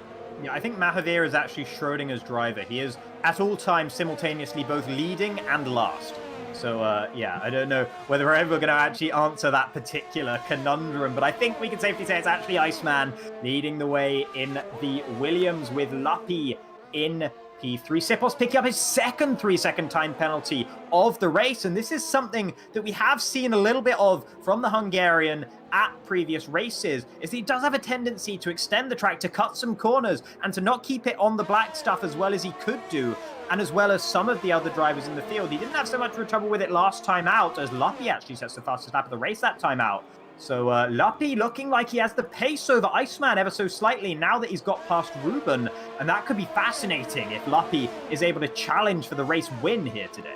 Yeah, I think Mahavir is actually Schrodinger's driver. He is at all times simultaneously both leading and last. So, yeah, I don't know whether we're ever going to actually answer that particular conundrum, but I think we can safely say it's actually Iceman leading the way in the Williams with Luppy in P3. Sipos picking up his second 3-second time penalty of the race, and this is something that we have seen a little bit of from the Hungarian at previous races, is he does have a tendency to extend the track, to cut some corners, and to not keep it on the black stuff as well as he could do, and as well as some of the other drivers in the field. He didn't have so much trouble with it last time out, as Luppy actually sets the fastest lap of the race that time out. So Luppy looking like he has the pace over Iceman ever so slightly now that he's got past Ruben, and that could be fascinating if Luppy is able to challenge for the race win here today.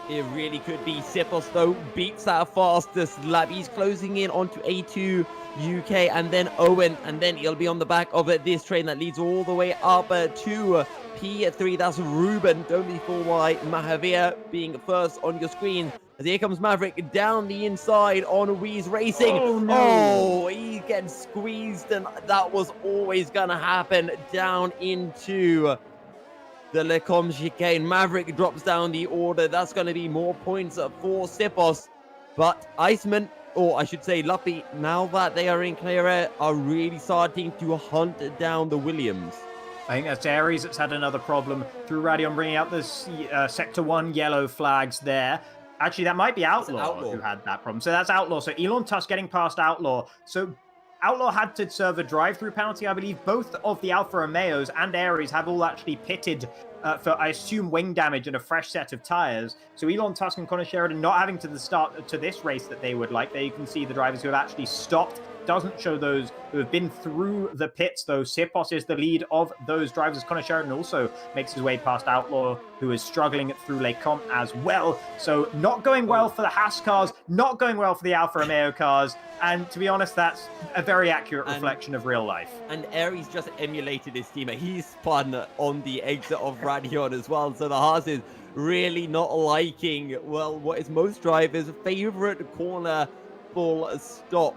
It really could be. Sipos, though, beats that fastest lap. He's closing in onto A2 UK and then Owen, and then he'll be on the back of this train that leads all the way up to P3. That's Ruben. Don't be fooled by Mahavir being first on your screen. As here comes Maverick down the inside on Wheeze Racing. Oh, no. Oh, he gets squeezed, and that was always going to happen down into the Lecom chicane. Maverick drops down the order. That's going to be more points for Sipos. But Iceman, or I should say Luppy, now that they are in clear air, are really starting to hunt down the Williams. I think that's Aries that's had another problem through Radion, bringing out this Sector 1 yellow flags there. Actually, that might be Outlaw who had that problem. So that's Outlaw. So Elon Tusk getting past Outlaw. So Outlaw had to serve a drive-through penalty, I believe. Both of the Alfa Romeos and Aries have all actually pitted for, I assume, wing damage and a fresh set of tyres. So Elon Tusk and Connor Sheridan not having to the start to this race that they would like. There you can see the drivers who have actually stopped. Doesn't show those who have been through the pits, though. Sipos is the lead of those drivers. Connor Sheridan also makes his way past Outlaw, who is struggling through Les Comps as well. So not going well for the Haas cars, not going well for the Alfa Romeo cars. And to be honest, that's a very accurate reflection of real life. And Aries just emulated his teammate. He spun on the exit of Radion as well. So the Haas is really not liking, well, what is most drivers' favorite corner full stop.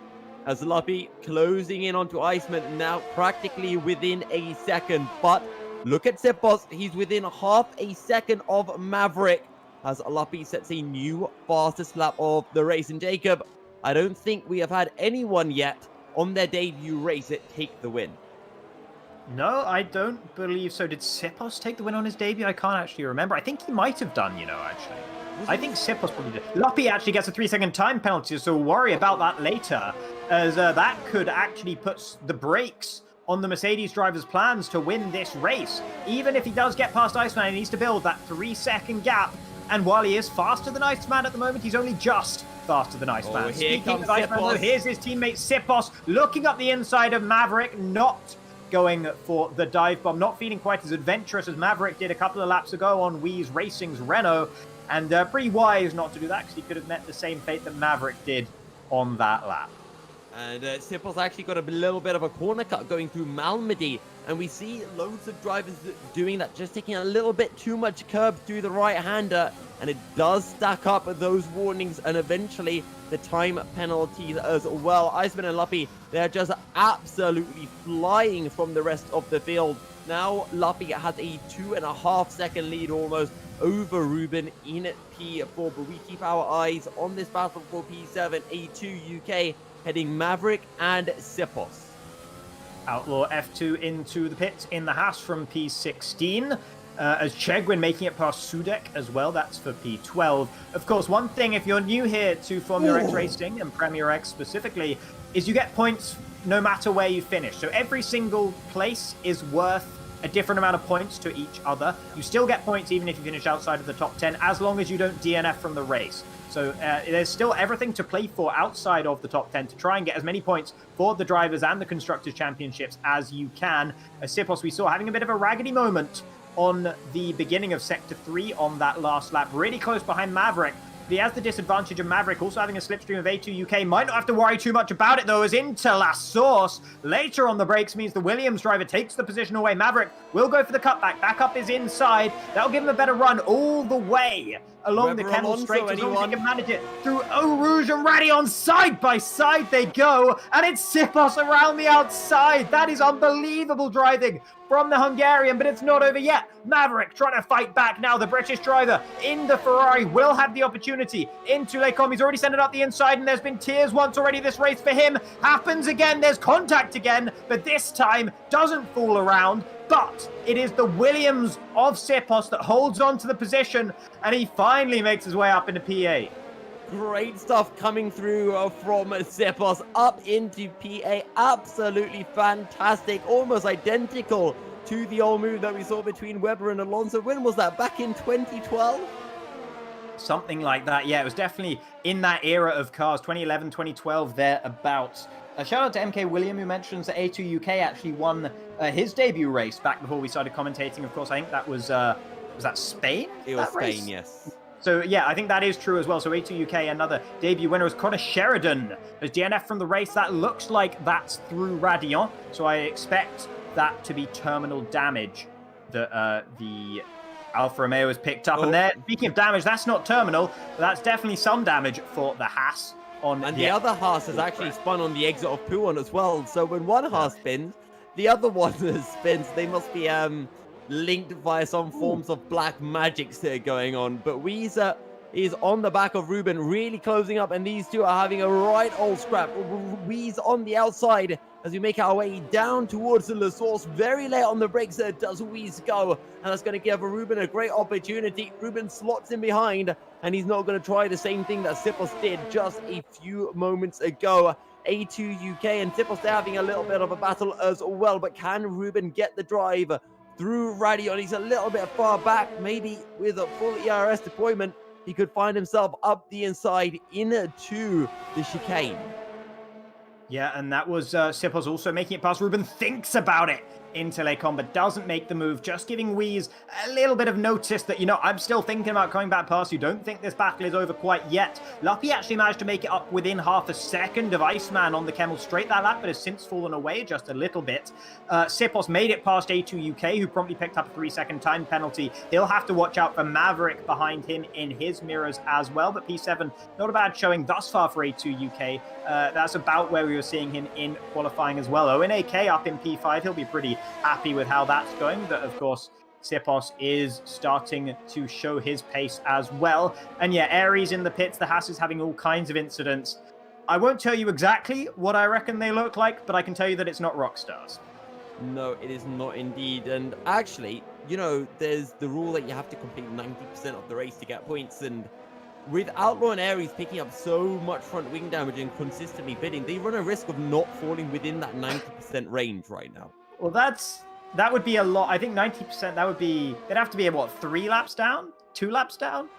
As Luppy closing in onto Iceman, now practically within a second. But look at Sipos, he's within half a second of Maverick, as Luppy sets a new fastest lap of the race. And Jacob, I don't think we have had anyone yet on their debut race take the win. No, I don't believe so. Did Sipos take the win on his debut? I can't actually remember. I think he might have done, actually. I think Sipos probably did. Luppy actually gets a 3-second time penalty, so we'll worry about that later, as that could actually put the brakes on the Mercedes driver's plans to win this race. Even if he does get past Iceman, he needs to build that 3-second gap. And while he is faster than Iceman at the moment, he's only just faster than Iceman. Here comes Iceman, though, here's his teammate Sipos looking up the inside of Maverick, not going for the dive bomb. Not feeling quite as adventurous as Maverick did a couple of laps ago on Wheeze Racing's Renault. And pretty wise not to do that because he could have met the same fate that Maverick did on that lap. And Sipos actually got a little bit of a corner cut going through Malmedy. And we see loads of drivers doing that, just taking a little bit too much curb through the right-hander. And it does stack up those warnings and eventually the time penalties as well. Iceman and Luppy, they're just absolutely flying from the rest of the field. Now Luppy has a 2.5 second lead almost over Ruben in P4. But we keep our eyes on this battle for P7, A2 UK, heading Maverick and Sipos. Outlaw F2 into the pits in the Haas from P16. As Chegwin making it past Sudek as well. That's for P12. Of course, one thing, if you're new here to Formula X Racing and Premier X specifically, is you get points no matter where you finish. So every single place is worth a different amount of points to each other. You still get points even if you finish outside of the top 10, as long as you don't DNF from the race. So there's still everything to play for outside of the top 10 to try and get as many points for the drivers and the constructors championships as you can. Sipos, we saw having a bit of a raggedy moment on the beginning of Sector 3 on that last lap, really close behind Maverick. He has the disadvantage of Maverick also having a slipstream of A2 UK. Might not have to worry too much about it, though, as into La Source later on the brakes means the Williams driver takes the position away. Maverick will go for the cutback. Backup is inside. That'll give him a better run all the way along the Kennel Straight, as long as he can manage it through Eau Rouge and Radion. Side by side they go, and it's Sipos around the outside. That is unbelievable driving from the Hungarian, but it's not over yet. Maverick trying to fight back now. The British driver in the Ferrari will have the opportunity into Lecom. He's already sent it up the inside, and there's been tears once already. This race for him happens again. There's contact again, but this time doesn't fool around. But it is the Williams of Sipos that holds on to the position, and he finally makes his way up into P8. Great stuff coming through from Sipos up into PA. Absolutely fantastic. Almost identical to the old move that we saw between Webber and Alonso. When was that? Back in 2012? Something like that. Yeah, it was definitely in that era of cars. 2011, 2012, thereabouts. A shout out to MK William, who mentions that A2 UK actually won his debut race back before we started commentating. Of course, I think that was that Spain? It was Spain, race? Yes. So, yeah, I think that is true as well. So, A2 UK, another debut winner is Connor Sheridan. As DNF from the race, that looks like that's through Radion. So, I expect that to be terminal damage that the Alfa Romeo has picked up. And there, speaking of damage, that's not terminal, but that's definitely some damage for the Haas. And the other Haas has actually spun on the exit of Puon as well. So, when one Haas spins, the other one spins. They must be linked via some forms of black magic going on. But Weezer is on the back of Ruben, really closing up, and these two are having a right old scrap. Weez on the outside as we make our way down towards the La Source. Very late on the brakes does Weez go, and that's going to give Ruben a great opportunity. Ruben slots in behind, and he's not going to try the same thing that Sipos did just a few moments ago. A2 UK and Sipos, they're having a little bit of a battle as well, but can Ruben get the drive through Radion? He's a little bit far back. Maybe with a full ERS deployment, he could find himself up the inside into the chicane. Yeah, and that was Sipos also making it past Ruben. Thinks about it into Lecom, but doesn't make the move. Just giving Weez a little bit of notice that, you know, I'm still thinking about coming back past you. Don't think this battle is over quite yet. Luppy actually managed to make it up within half a second of Iceman on the Kemmel Straight that lap, but has since fallen away just a little bit. Sipos made it past A2 UK, who promptly picked up a 3-second time penalty. He'll have to watch out for Maverick behind him in his mirrors as well, but P7, not a bad showing thus far for A2 UK. That's about where we were seeing him in qualifying as well. Owen AK up in P5, he'll be pretty happy with how that's going, but of course Sipos is starting to show his pace as well. And yeah, Aries in the pits, the Haas is having all kinds of incidents. I won't tell you exactly what I reckon they look like, but I can tell you that it's not rock stars. No, it is not indeed. And actually, you know, there's the rule that you have to complete 90% of the race to get points, and with Outlaw and Aries picking up so much front wing damage and consistently bidding, they run a risk of not falling within that 90% range right now. Well, that would be a lot. I think 90%, that would be, they'd have to be, what, 3 laps down? 2 laps down?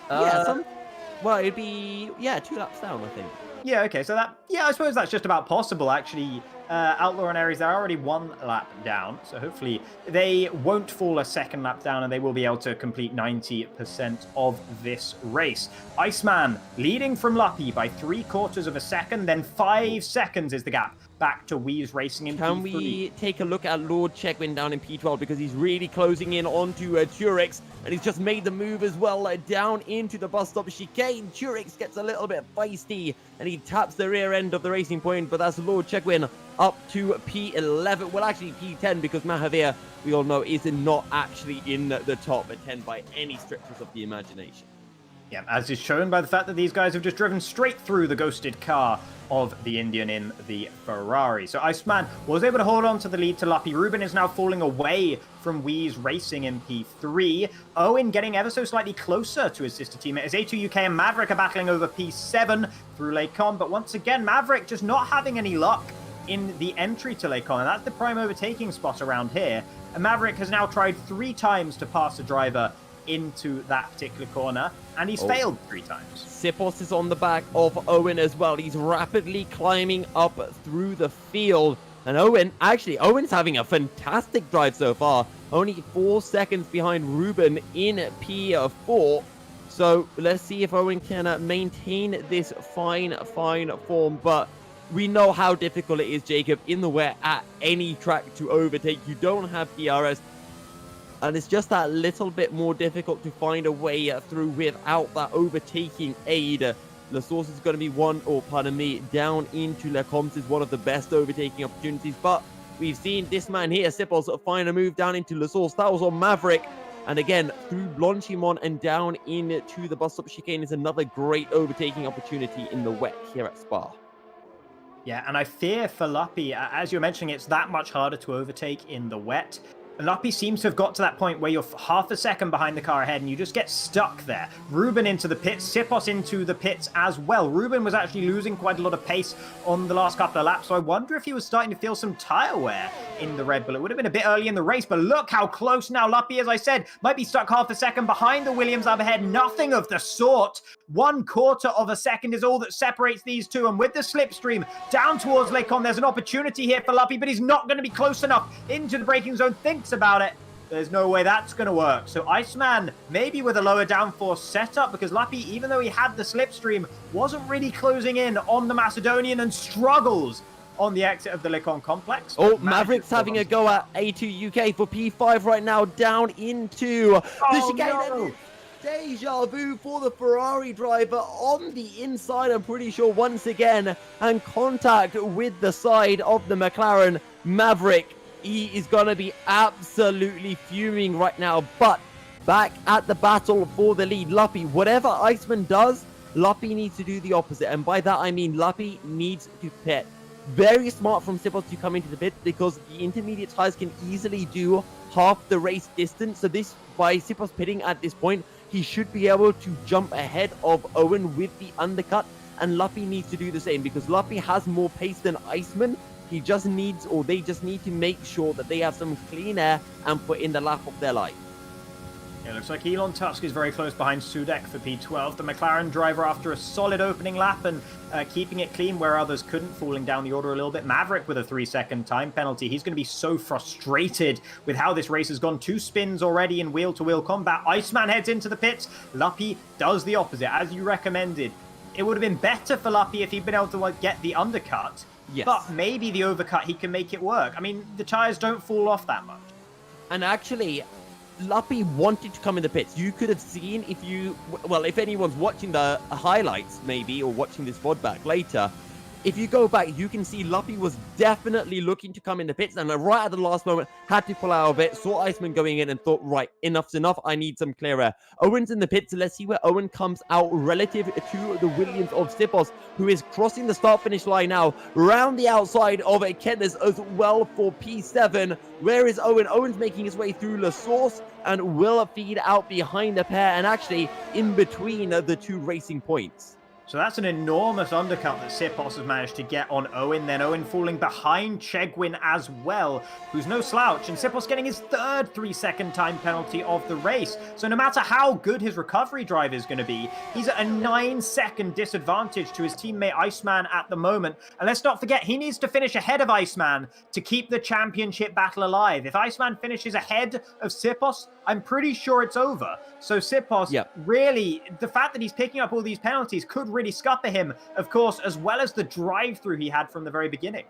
Well, it'd be, 2 laps down, I think. Yeah, okay, so I suppose that's just about possible, actually. Outlaw and Aries, they're already 1 lap down, so hopefully they won't fall a second lap down and they will be able to complete 90% of this race. Iceman leading from Luppy by 3/4 of a second, then 5 seconds is the gap back to Weeze Racing in P3. Can we take a look at Lord Chegwin down in P12, because he's really closing in onto Turex, and he's just made the move as well down into the bus stop chicane. Turex gets a little bit feisty and he taps the rear end of the Racing Point, but that's Lord Chegwin up to P11. Well, actually P10, because Mahavir, we all know, is not actually in the top 10 by any stretches of the imagination. Yeah, as is shown by the fact that these guys have just driven straight through the ghosted car of the Indian in the Ferrari. So Iceman was able to hold on to the lead to Luppy. Ruben is now falling away from Weeze Racing in P3. Owen getting ever so slightly closer to his sister teammate as A2 UK and Maverick are battling over P7 through Lakon. But once again, Maverick just not having any luck in the entry to Lakon, and that's the prime overtaking spot around here. And Maverick has now tried 3 times to pass a driver into that particular corner, and he's failed 3 times. Sipos is on the back of Owen as well. He's rapidly climbing up through the field, and Owen's having a fantastic drive so far, only 4 seconds behind Ruben in P4. So let's see if Owen can maintain this fine form, but we know how difficult it is, Jacob, in the wet at any track to overtake. You don't have DRS, and it's just that little bit more difficult to find a way through without that overtaking aid. The source is going to be down into Le Comte is one of the best overtaking opportunities, but we've seen this man here, Sipos, find a move down into Le Source. That was on Maverick, and again, through Blanchimont and down into the bus stop chicane is another great overtaking opportunity in the wet here at Spa. Yeah, and I fear for Luppy, as you're mentioning, it's that much harder to overtake in the wet. Luppy seems to have got to that point where you're half a second behind the car ahead and you just get stuck there. Ruben into the pits, Sipos into the pits as well. Ruben was actually losing quite a lot of pace on the last couple of laps, so I wonder if he was starting to feel some tire wear in the Red Bull. It would have been a bit early in the race, but look how close now Luppy, as I said, might be stuck half a second behind the Williams up ahead. Nothing of the sort. 1/4 of a second is all that separates these two, and with the slipstream down towards Lakon, there's an opportunity here for Luppy, but he's not going to be close enough into the braking zone. Thinks about it. There's no way that's going to work. So Iceman maybe with a lower downforce setup, because Luppy, even though he had the slipstream, wasn't really closing in on the Macedonian and struggles on the exit of the Lakon complex. Oh, Maverick's having a go at A2 UK for P5 right now, down into the chicane. No. Deja vu for the Ferrari driver on the inside, I'm pretty sure, once again, and contact with the side of the McLaren. Maverick, he is going to be absolutely fuming right now, but back at the battle for the lead. Luppy, whatever Iceman does, Luppy needs to do the opposite, and by that I mean Luppy needs to pit. Very smart from Sipos to come into the pit, because the intermediate tires can easily do half the race distance, so this, by Sipos pitting at this point, he should be able to jump ahead of Owen with the undercut, and Luppy needs to do the same, because Luppy has more pace than Iceman. He just needs, or they just need to make sure that they have some clean air and put in the lap of their life. It looks like Elon Tusk is very close behind Sudek for P12. The McLaren driver, after a solid opening lap and keeping it clean where others couldn't, falling down the order a little bit. Maverick with a 3-second time penalty. He's going to be so frustrated with how this race has gone. 2 spins already in wheel-to-wheel combat. Iceman heads into the pits. Luppy does the opposite, as you recommended. It would have been better for Luppy if he'd been able to get the undercut. Yes. But maybe the overcut, he can make it work. I mean, the tires don't fall off that much. And actually, Luppy wanted to come in the pits. You could have seen if anyone's watching the highlights maybe, or watching this VOD back later, if you go back, you can see Luppy was definitely looking to come in the pits, and right at the last moment had to pull out of it, saw Iceman going in and thought, right, enough's enough, I need some clear air. Owen's in the pits, so let's see where Owen comes out relative to the Williams of Sipos, who is crossing the start-finish line now, round the outside of Kennis as well for P7. Where is Owen? Owen's making his way through La Source and will feed out behind the pair, and actually in between the 2 racing points. So that's an enormous undercut that Sipos has managed to get on Owen. Then Owen falling behind Chegwin as well, who's no slouch. And Sipos getting his third 3-second time penalty of the race. So no matter how good his recovery drive is going to be, he's at a 9-second disadvantage to his teammate Iceman at the moment. And let's not forget, he needs to finish ahead of Iceman to keep the championship battle alive. If Iceman finishes ahead of Sipos, I'm pretty sure it's over. So Sipos, really, the fact that he's picking up all these penalties could really scupper him, of course, as well as the drive-through he had from the very beginning.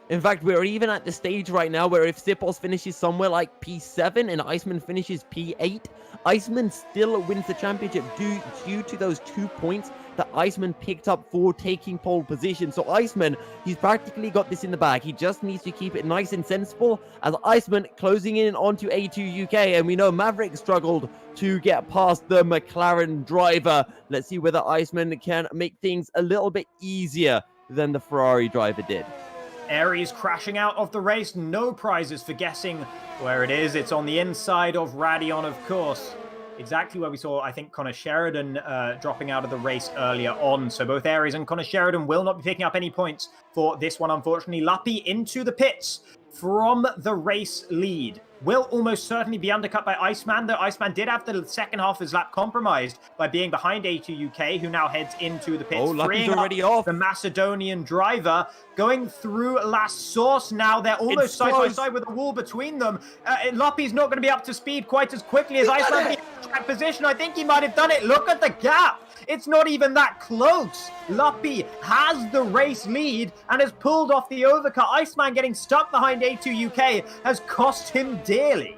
In fact, we're even at the stage right now where if Sipos finishes somewhere like P7 and Iceman finishes P8, Iceman still wins the championship due to those 2 points that Iceman picked up for taking pole position. So Iceman, he's practically got this in the bag. He just needs to keep it nice and sensible as Iceman closing in onto A2 UK. And we know Maverick struggled to get past the McLaren driver. Let's see whether Iceman can make things a little bit easier than the Ferrari driver did. Aries crashing out of the race. No prizes for guessing where it is. It's on the inside of Radion, of course. Exactly where we saw, I think, Connor Sheridan dropping out of the race earlier on. So both Aries and Connor Sheridan will not be picking up any points for this one, unfortunately. Luppy into the pits from the race lead. Will almost certainly be undercut by Iceman, though Iceman did have the second half of his lap compromised by being behind A2 UK, who now heads into the pits. Oh, Luppy's already off. The Macedonian driver going through last source now. They're almost side by side with a wall between them. Luppy's not going to be up to speed quite as quickly as Iceman. Track position. I think he might have done it. Look at the gap. It's not even that close. Luppy has the race lead and has pulled off the overcut. Iceman getting stuck behind A2 UK has cost him dearly.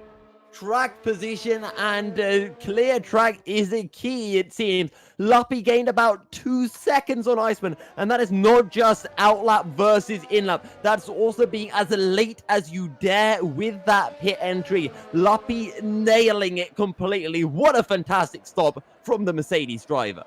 Track position and clear track is the key, it seems. Luppy gained about 2 seconds on Iceman, and that is not just outlap versus inlap. That's also being as late as you dare with that pit entry. Luppy nailing it completely. What a fantastic stop from the Mercedes driver.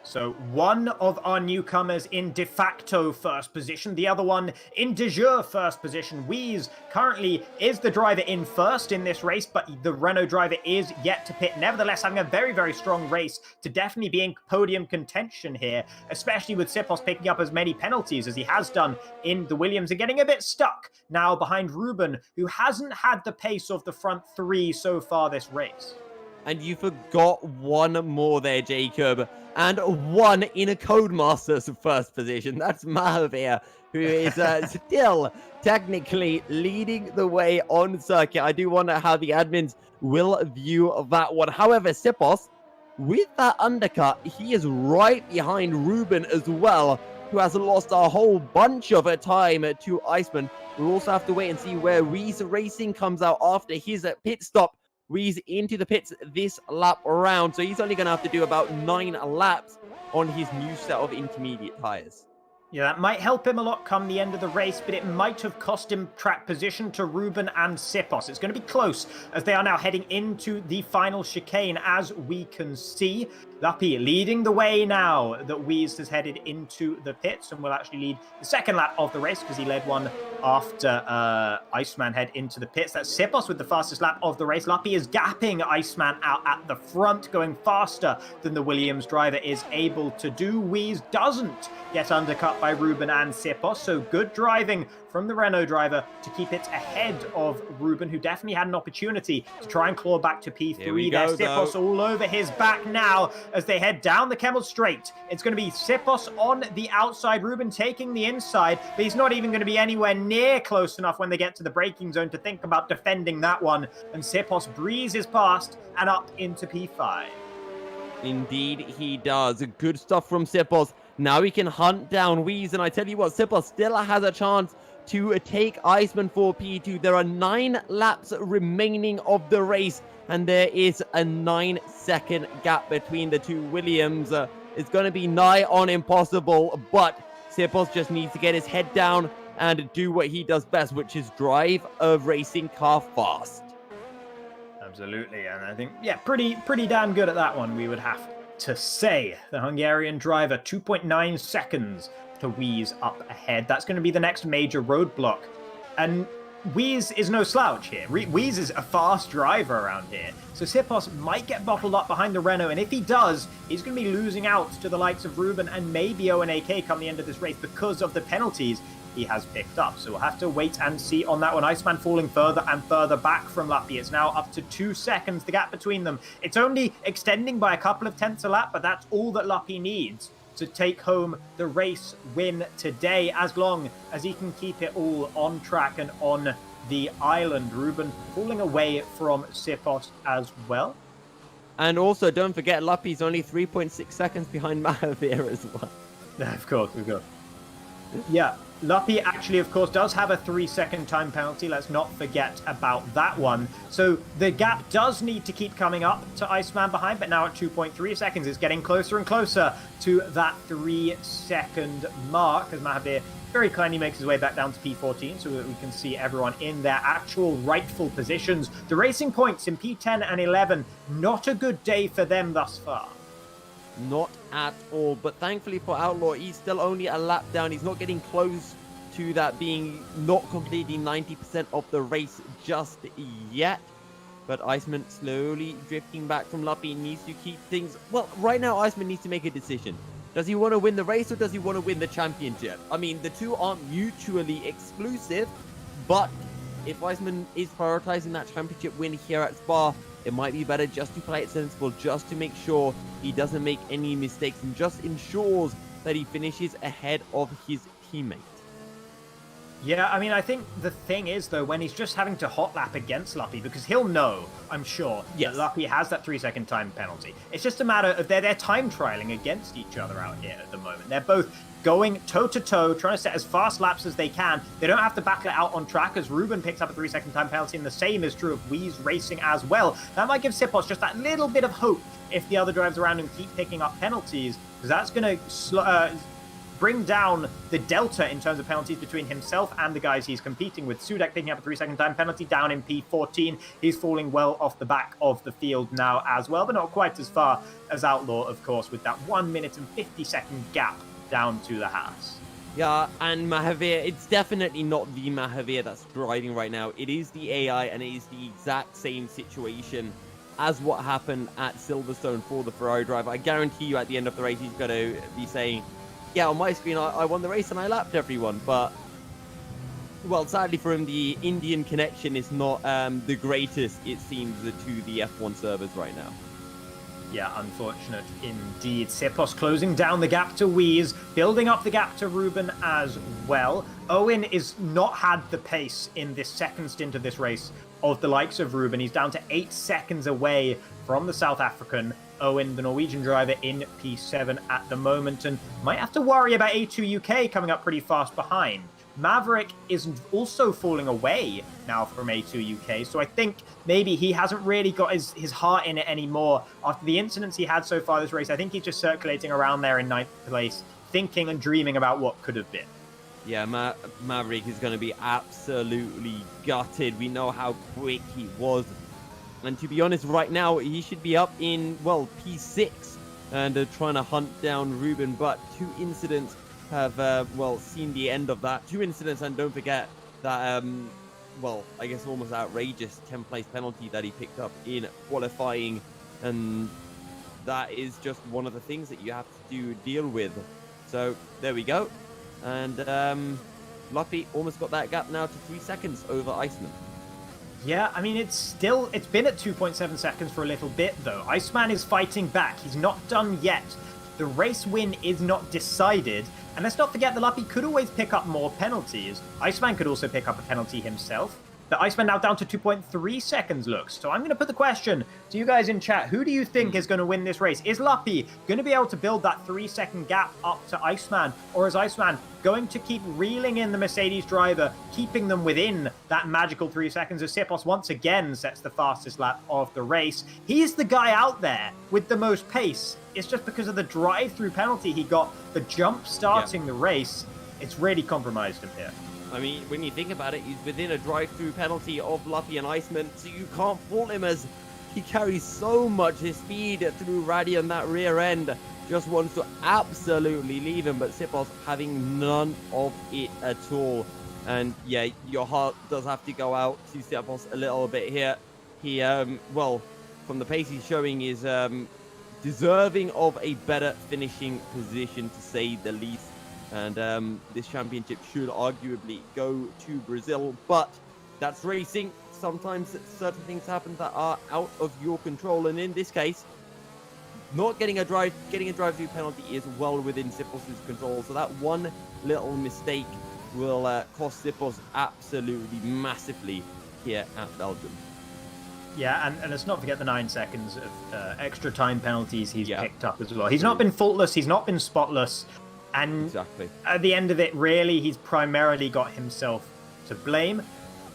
So one of our newcomers in de facto first position, the other one in de jure first position. Weeze currently is the driver in first in this race, but the Renault driver is yet to pit. Nevertheless, having a very, very strong race to definitely be in podium contention here, especially with Sipos picking up as many penalties as he has done in the Williams and getting a bit stuck now behind Ruben, who hasn't had the pace of the front three so far this race. And you forgot one more there, Jacob. And one in a Codemaster's first position. That's Mahavir, who is still technically leading the way on circuit. I do wonder how the admins will view that one. However, Sipos, with that undercut, he is right behind Ruben as well, who has lost a whole bunch of time to Iceman. We'll also have to wait and see where Reese Racing comes out after his pit stop. Reese into the pits this lap around, so he's only going to have to do about 9 laps on his new set of intermediate tires. Yeah, that might help him a lot come the end of the race, but it might have cost him track position to Ruben and Sipos. It's going to be close as they are now heading into the final chicane, as we can see. Luppy leading the way now that Weeze has headed into the pits and will actually lead the second lap of the race because he led one after Iceman head into the pits. That's Sipos with the fastest lap of the race. Luppy is gapping Iceman out at the front, going faster than the Williams driver is able to do. Weeze doesn't get undercut by Ruben and Sipos, so good driving from the Renault driver to keep it ahead of Ruben, who definitely had an opportunity to try and claw back to P3 there. Sipos all over his back now as they head down the Kemmel Straight. It's going to be Sipos on the outside, Ruben taking the inside, but he's not even going to be anywhere near close enough when they get to the braking zone to think about defending that one. And Sipos breezes past and up into P5. Indeed, he does. Good stuff from Sipos. Now he can hunt down Weeze, and I tell you what, Sipos still has a chance to take Iceman for P2. There are 9 laps remaining of the race, and there is a 9-second gap between the two Williams. It's going to be nigh on impossible, but Sipos just needs to get his head down and do what he does best, which is drive a racing car fast. Absolutely, and I think, yeah, pretty damn good at that one, we would have to say. The Hungarian driver, 2.9 seconds to Weeze up ahead. That's going to be the next major roadblock. And Wheeze is no slouch here. Wheeze is a fast driver around here. So Sipos might get bottled up behind the Renault, and if he does, he's going to be losing out to the likes of Ruben and maybe Owen AK come the end of this race because of the penalties he has picked up. So we'll have to wait and see on that one. Iceman falling further and further back from Lappy. It's now up to 2 seconds, the gap between them. It's only extending by a couple of tenths a lap, but that's all that Lappy needs to take home the race win today, as long as he can keep it all on track and on the island. Ruben falling away from Sipos as well. And also, don't forget, Lappy's only 3.6 seconds behind Mahavir as well. Of course, we've got. Yeah, Lappy actually, of course, does have a 3-second time penalty. Let's not forget about that one. So the gap does need to keep coming up to Iceman behind, but now at 2.3 seconds, it's getting closer and closer to that 3-second mark as Mahavir very kindly makes his way back down to P14 so that we can see everyone in their actual rightful positions. The racing points in P10 and 11, not a good day for them thus far. Not at all, but thankfully for Outlaw, he's still only a lap down. He's not getting close to that being not completing 90% of the race just yet. But Iceman slowly drifting back from Lappy, needs to keep things... Well, right now Iceman needs to make a decision. Does he want to win the race or does he want to win the championship? I mean, the two aren't mutually exclusive, but if Iceman is prioritizing that championship win here at Spa, it might be better just to play it sensible, just to make sure he doesn't make any mistakes and just ensures that he finishes ahead of his teammate. Yeah, I mean, I think the thing is, though, when he's just having to hot lap against Lappy, because he'll know, I'm sure, yes, that Lappy has that 3-second time penalty. It's just a matter of they're time trialing against each other out here at the moment. They're both going toe-to-toe, trying to set as fast laps as they can. They don't have to battle it out on track, as Ruben picks up a 3-second time penalty, and the same is true of Wheeze Racing as well. That might give Sipos just that little bit of hope if the other drivers around him keep picking up penalties, because that's going to bring down the delta in terms of penalties between himself and the guys he's competing with. Sudak picking up a 3-second time penalty down in P14. He's falling well off the back of the field now as well, but not quite as far as Outlaw, of course, with that 1 minute and 50-second gap down to the Haas. Yeah, and Mahavir, it's definitely not the Mahavir that's driving right now. It is the AI, and it is the exact same situation as what happened at Silverstone for the Ferrari driver. I guarantee you at the end of the race, he's going to be saying, yeah, on my screen, I won the race and I lapped everyone. But, well, sadly for him, the Indian connection is not the greatest, it seems, to the F1 servers right now. Yeah, unfortunate indeed. Sipos closing down the gap to Wheeze, building up the gap to Ruben as well. Owen is not had the pace in this second stint of this race of the likes of Ruben. He's down to 8 seconds away from the South African. Owen, the Norwegian driver, in P7 at the moment, and might have to worry about A2 UK coming up pretty fast behind. Maverick is also falling away now from A2 UK, so I think maybe he hasn't really got his heart in it anymore after the incidents he had so far this race. I think he's just circulating around there in 9th place, thinking and dreaming about what could have been. Yeah, Maverick is going to be absolutely gutted. We know how quick he was. And to be honest, right now, he should be up in, well, P6 and trying to hunt down Ruben. But 2 incidents have, well, seen the end of that. 2 incidents, and don't forget that, well, I guess almost outrageous 10th place penalty that he picked up in qualifying. And that is just one of the things that you have to deal with. So there we go. And Luppy almost got that gap now to 3 seconds over Iceman. Yeah, I mean, it's been at 2.7 seconds for a little bit, though. Iceman is fighting back. He's not done yet. The race win is not decided. And let's not forget that Luppy could always pick up more penalties. Iceman could also pick up a penalty himself. The Iceman now down to 2.3 seconds looks. So I'm going to put the question to you guys in chat. Who do you think is going to win this race? Is Luppy going to be able to build that 3-second gap up to Iceman? Or is Iceman going to keep reeling in the Mercedes driver, keeping them within that magical 3 seconds as Sipos once again sets the fastest lap of the race? He's the guy out there with the most pace. It's just because of the drive-through penalty he got, the jump starting the race. It's really compromised him here. I mean, when you think about it, he's within a drive-through penalty of Luppy and Iceman, so you can't fault him as he carries so much speed through Raddy and that rear end. Just wants to absolutely leave him, but Sipos having none of it at all. And yeah, your heart does have to go out to Cepos a little bit here. He, well, from the pace he's showing, is deserving of a better finishing position, to say the least. And this championship should arguably go to Brazil, but that's racing. Sometimes certain things happen that are out of your control, and in this case, not getting a drive-through penalty is well within Cepos' control. So that one little mistake will cost Cepos absolutely massively here at Belgium. Yeah, and let's not forget the 9 seconds of extra time penalties he's picked up as well. He's not been faultless, he's not been spotless, and exactly. At the end of it, really, he's primarily got himself to blame.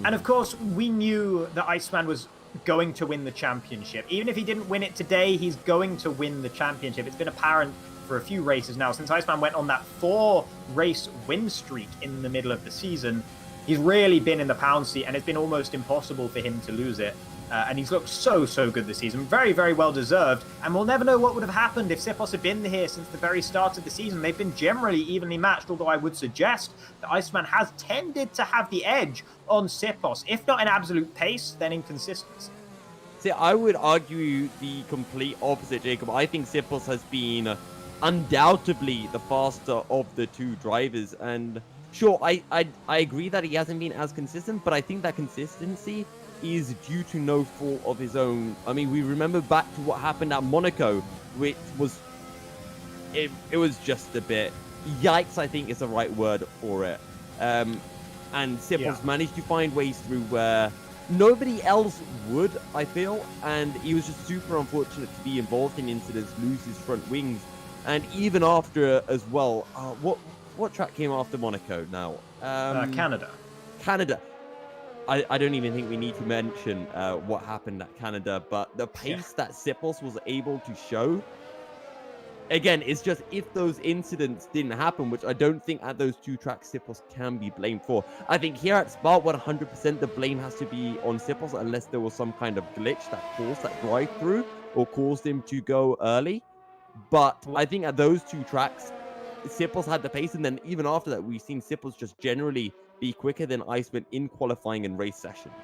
And of course, we knew that Iceman was going to win the championship. Even if he didn't win it today, he's going to win the championship. It's been apparent for a few races now. Since Iceman went on that 4-race win streak in the middle of the season, he's really been in the pound seat, and it's been almost impossible for him to lose it. And he's looked so good this season. Very, very well deserved. And we'll never know what would have happened if Cepos had been here since the very start of the season. They've been generally evenly matched, although I would suggest that Iceman has tended to have the edge on Cepos. If not in absolute pace, then in consistency. See, I would argue the complete opposite, Jacob. I think Cepos has been undoubtedly the faster of the two drivers. And sure, I agree that he hasn't been as consistent, but I think that consistency is due to no fault of his own. I mean, we remember back to what happened at Monaco, which was it was just a bit yikes, I think is the right word for it. And Cepos managed to find ways through where nobody else would, I feel, and he was just super unfortunate to be involved in incidents, lose his front wings, and even after as well. What track came after Monaco now? Canada. I don't even think we need to mention what happened at Canada, but the pace that Cepos was able to show, again, it's just if those incidents didn't happen, which I don't think at those two tracks Cepos can be blamed for. I think here at Spa, 100% the blame has to be on Cepos unless there was some kind of glitch that caused that drive-through or caused him to go early. But I think at those two tracks, Cepos had the pace, and then even after that, we've seen Cepos just generally be quicker than Iceman in qualifying and race sessions.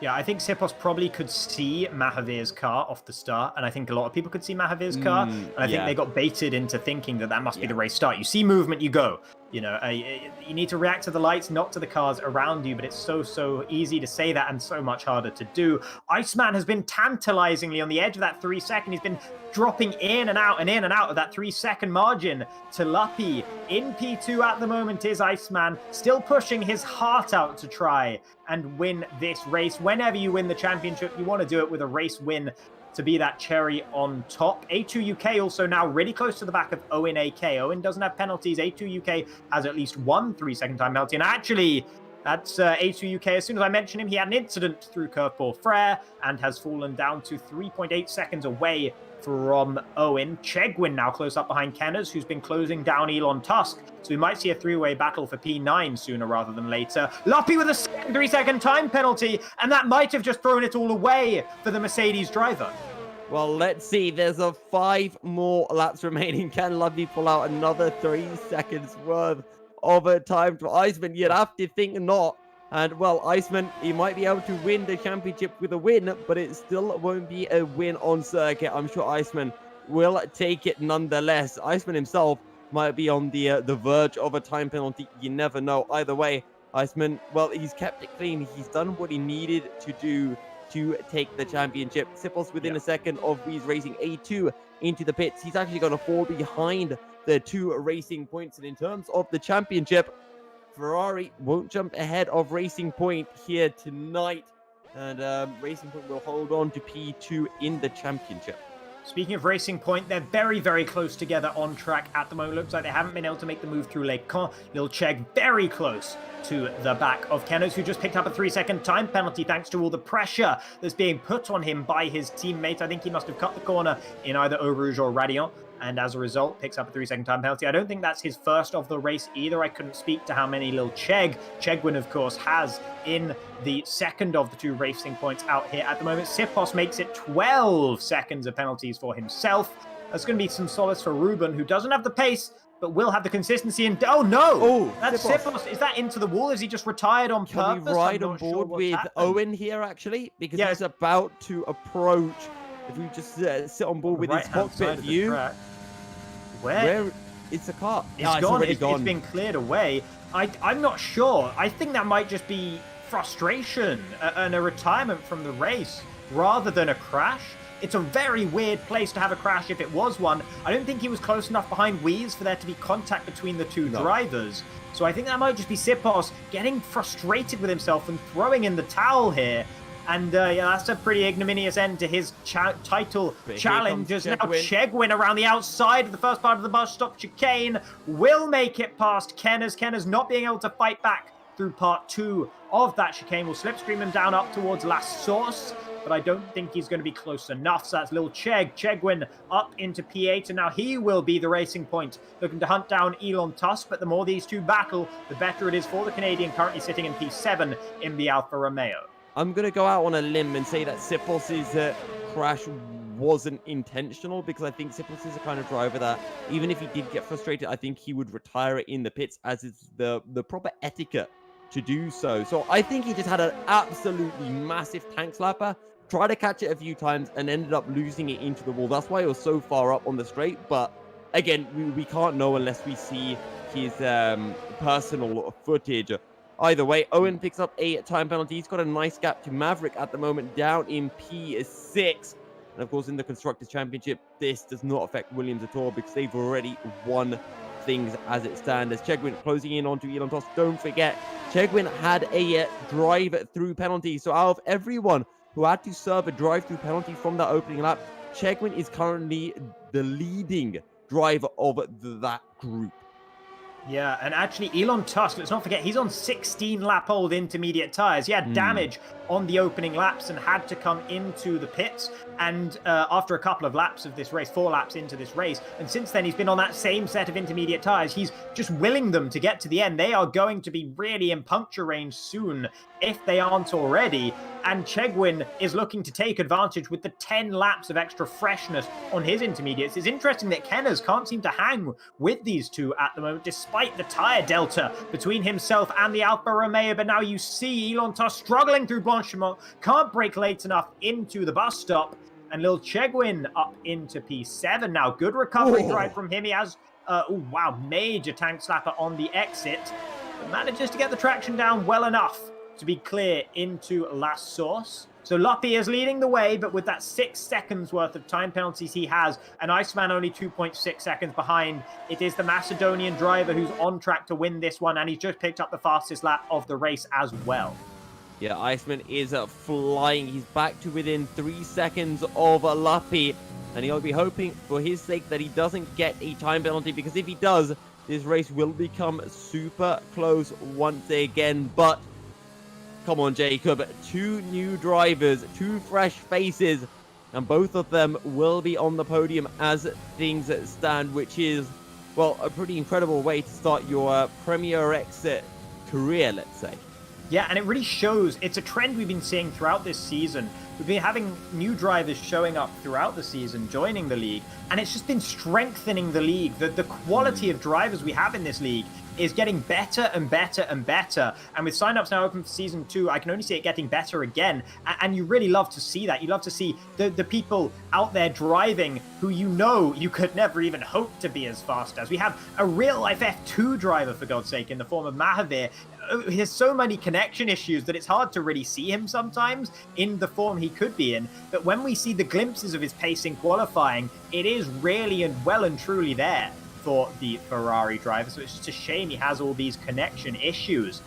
Yeah, I think Cepos probably could see Mahavir's car off the start, and I think a lot of people could see Mahavir's car, and I think they got baited into thinking that must be the race start. You see movement, you go. You know, you need to react to the lights, not to the cars around you, but it's so easy to say that and so much harder to do. Iceman has been tantalizingly on the edge of that 3 second. He's been dropping in and out of that 3 second margin to Luppy. In P2 at the moment is Iceman, still pushing his heart out to try and win this race. Whenever you win the championship, you want to do it with a race win to be that cherry on top. A2 UK also now really close to the back of Owen AK. Owen doesn't have penalties. A2 UK has at least one 3-second time penalty. And actually, that's A2 UK. As soon as I mention him, he had an incident through curveball Frere and has fallen down to 3.8 seconds away from Owen. Chegwin now close up behind Kenners, who's been closing down Elon Tusk. So we might see a 3-way battle for P9 sooner rather than later. Luppy with a 3-second time penalty, and that might have just thrown it all away for the Mercedes driver. Well, let's see. There's 5 more laps remaining. Can Luppy pull out another 3 seconds worth of a time for Iceman? You'd have to think not. And, well, Iceman, he might be able to win the championship with a win, but it still won't be a win on circuit. I'm sure Iceman will take it nonetheless. Iceman himself might be on the verge of a time penalty. You never know. Either way, Iceman, well, he's kept it clean. He's done what he needed to do to take the championship. Cepos within a second of Weeze Racing A2 into the pits. He's actually going to fall behind the 2 racing points. And in terms of the championship, Ferrari won't jump ahead of Racing Point here tonight, and Racing Point will hold on to P2 in the championship. Speaking of Racing Point, they're very close together on track at the moment. Looks like they haven't been able to make the move through Les Camps. Lil Chegg very close to the back of Kenners, who just picked up a 3-second time penalty thanks to all the pressure that's being put on him by his teammates. I think he must have cut the corner in either Eau Rouge or Radiant, and as a result picks up a 3-second time penalty. I don't think that's his first of the race either. I couldn't speak to how many Lil Chegwin, of course, has in the second of the 2 racing points out here at the moment. Cepos makes it 12 seconds of penalties for himself. That's going to be some solace for Ruben, who doesn't have the pace, but will have the consistency. And oh no! Oh, That's Sipos. Is that into the wall? Is he just retired on Can purpose? we ride I'm on not sure board what's with happened. Owen here, actually? Because Yeah. he's about to approach. If we just sit on board with his Right-hand side cockpit of the view. track. Where is the car? It's Ah, gone. already It's gone. been cleared away. I'm not sure. I think that might just be frustration and a retirement from the race rather than a crash. It's a very weird place to have a crash if it was one. I don't think he was close enough behind Wheeze for there to be contact between the two drivers. So I think that might just be Sipos getting frustrated with himself and throwing in the towel here. And yeah, that's a pretty ignominious end to his title challenge. As now Chegwin around the outside of the first part of the bus stop chicane will make it past Kenners. Kenners not being able to fight back through part 2 of that chicane will slipstream him down up towards Last Source, but I don't think he's going to be close enough. So that's little Chegwin up into P8, and now he will be the racing point, looking to hunt down Elon Tusk. But the more these two battle, the better it is for the Canadian, currently sitting in P7 in the Alfa Romeo. I'm going to go out on a limb and say that Sipos' crash wasn't intentional, because I think Sipos is the kind of driver that, even if he did get frustrated, I think he would retire it in the pits, as is the proper etiquette to do so. So I think he just had an absolutely massive tank slapper, tried to catch it a few times, and ended up losing it into the wall. That's why it was so far up on the straight. But again, we can't know unless we see his personal footage. Either way, Owen picks up a time penalty. He's got a nice gap to Maverick at the moment, down in P6. And of course, in the Constructors' Championship, this does not affect Williams at all, because they've already won things as it stands. As Chegwin closing in onto Elon Tusk. Don't forget, Chegwin had a drive-through penalty. So out of everyone who had to serve a drive-through penalty from that opening lap, Chegwin is currently the leading driver of that group. Yeah, and actually Elon Tusk, let's not forget, he's on 16-lap-old intermediate tyres. He had damage on the opening laps and had to come into the pits. And after a couple of laps of this race, 4 laps into this race, and since then he's been on that same set of intermediate tyres. He's just willing them to get to the end. They are going to be really in puncture range soon, if they aren't already. And Chegwin is looking to take advantage with the 10 laps of extra freshness on his intermediates. It's interesting that Kenners can't seem to hang with these two at the moment, despite the tyre delta between himself and the Alfa Romeo. But now you see Elon Tusk struggling through Blanchimont, can't brake late enough into the bus stop. And little Chegwin up into P7 now. Good recovery drive from him. He has, major tank slapper on the exit. But manages to get the traction down well enough to be clear into Last Source. So Luppy is leading the way, but with that 6 seconds worth of time penalties he has, and Iceman only 2.6 seconds behind, it is the Macedonian driver who's on track to win this one, and he's just picked up the fastest lap of the race as well. Yeah, Iceman is flying. He's back to within 3 seconds of Luppy, and he'll be hoping for his sake that he doesn't get a time penalty, because if he does, this race will become super close once again. But come on, Jacob. 2 new drivers, 2 fresh faces, and both of them will be on the podium as things stand, which is, well, a pretty incredible way to start your Premier X career, let's say. Yeah, and it really shows. It's a trend we've been seeing throughout this season. We've been having new drivers showing up throughout the season, joining the league, and it's just been strengthening the league. The quality of drivers we have in this league is getting better and better and better. And with signups now open for Season 2, I can only see it getting better again. And you really love to see that. You love to see the people out there driving who you know you could never even hope to be as fast as. We have a real-life F2 driver, for God's sake, in the form of Mahavir. He has so many connection issues that it's hard to really see him sometimes in the form he could be in. But when we see the glimpses of his pace in qualifying, it is really and well and truly there for the Ferrari driver. So it's just a shame he has all these connection issues.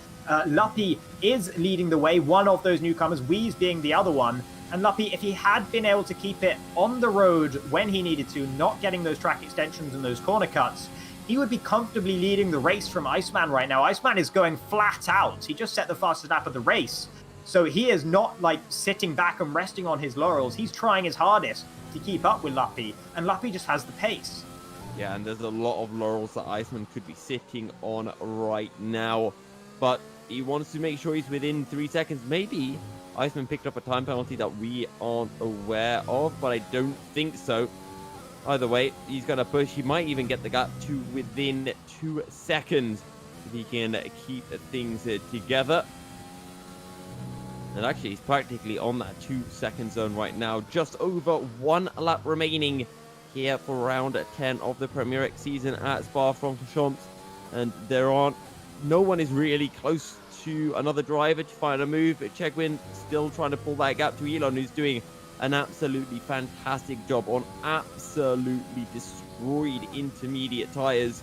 Luppy is leading the way, one of those newcomers, Wheeze being the other one. And Luppy, if he had been able to keep it on the road when he needed to, not getting those track extensions and those corner cuts, he would be comfortably leading the race from Iceman right now. Iceman is going flat out. He just set the fastest lap of the race. So he is not like sitting back and resting on his laurels. He's trying his hardest to keep up with Luppy, and Luppy just has the pace. Yeah, and there's a lot of laurels that Iceman could be sitting on right now, but he wants to make sure he's within 3 seconds. Maybe Iceman picked up a time penalty that we aren't aware of, but I don't think so. Either way, he's going to push. He might even get the gap to within 2 seconds if he can keep things together. And actually, he's practically on that 2-second zone right now. Just over 1 lap remaining here for round 10 of the Premier X season at Spa Francorchamps. And no one is really close to another driver to find a move. Chegwin still trying to pull that gap to Elon, who's doing an absolutely fantastic job on absolutely destroyed intermediate tires.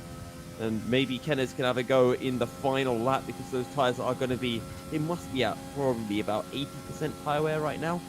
And maybe Kenneth can have a go in the final lap, because those tires are going to be, they must be at probably about 80% tire wear right now.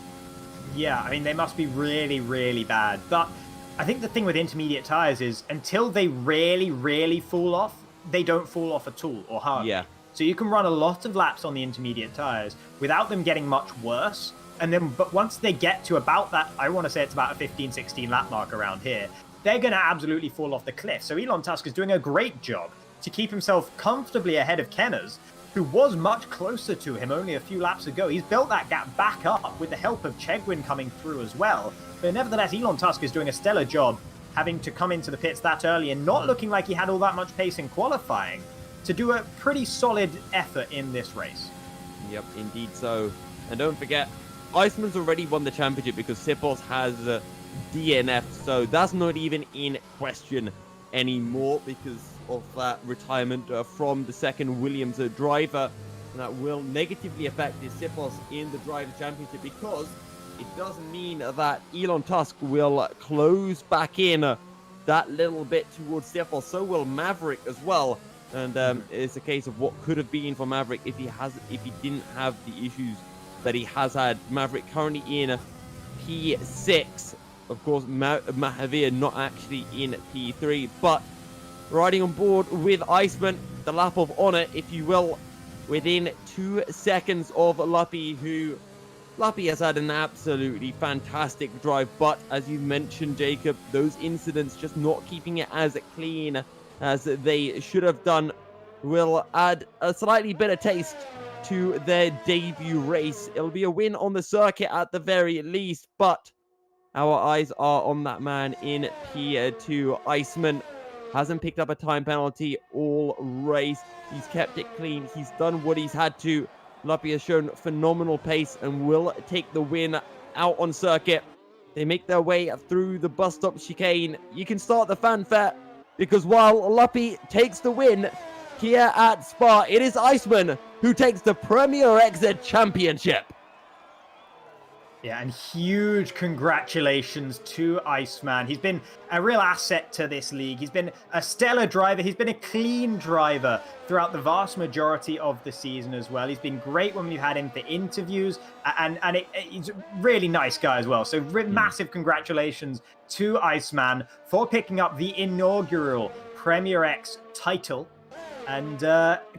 Yeah, I mean, they must be really, really bad. But I think the thing with intermediate tires is until they really, really fall off, they don't fall off at all or hardly. Yeah. So you can run a lot of laps on the intermediate tires without them getting much worse. And then, but once they get to about that, I want to say it's about a 15, 16 lap mark around here, they're going to absolutely fall off the cliff. So Elon Tusk is doing a great job to keep himself comfortably ahead of Kenners, who was much closer to him only a few laps ago. He's built that gap back up with the help of Chegwin coming through as well. But nevertheless, Elon Tusk is doing a stellar job, having to come into the pits that early and not looking like he had all that much pace in qualifying to do a pretty solid effort in this race. Yep, indeed so. And don't forget, Iceman's already won the championship because Sipos has DNF, so that's not even in question anymore because of that retirement from the second Williams driver. And that will negatively affect the Sipos in the Drivers' Championship, because it doesn't mean that Elon Tusk will close back in that little bit towards Sipos. So will Maverick as well. And it's a case of what could have been for Maverick if he didn't have the issues that he has had. Maverick currently in P6. Of course, Mahavir not actually in P3, but riding on board with Iceman, the lap of honor, if you will, within 2 seconds of Luppy, who Luppy has had an absolutely fantastic drive, but as you mentioned, Jacob, those incidents just not keeping it as clean as they should have done will add a slightly better taste to their debut race. It'll be a win on the circuit at the very least, but our eyes are on that man in P2. Iceman hasn't picked up a time penalty all race. He's kept it clean. He's done what he's had to. Luppy has shown phenomenal pace and will take the win out on circuit. They make their way through the bus stop chicane. You can start the fanfare, because while Luppy takes the win here at Spa, it is Iceman who takes the Premier X Championship. Yeah, and huge congratulations to Iceman. He's been a real asset to this league. He's been a stellar driver. He's been a clean driver throughout the vast majority of the season as well. He's been great when we've had him for interviews, and he's a really nice guy as well. So massive congratulations to Iceman for picking up the inaugural Premier X title. And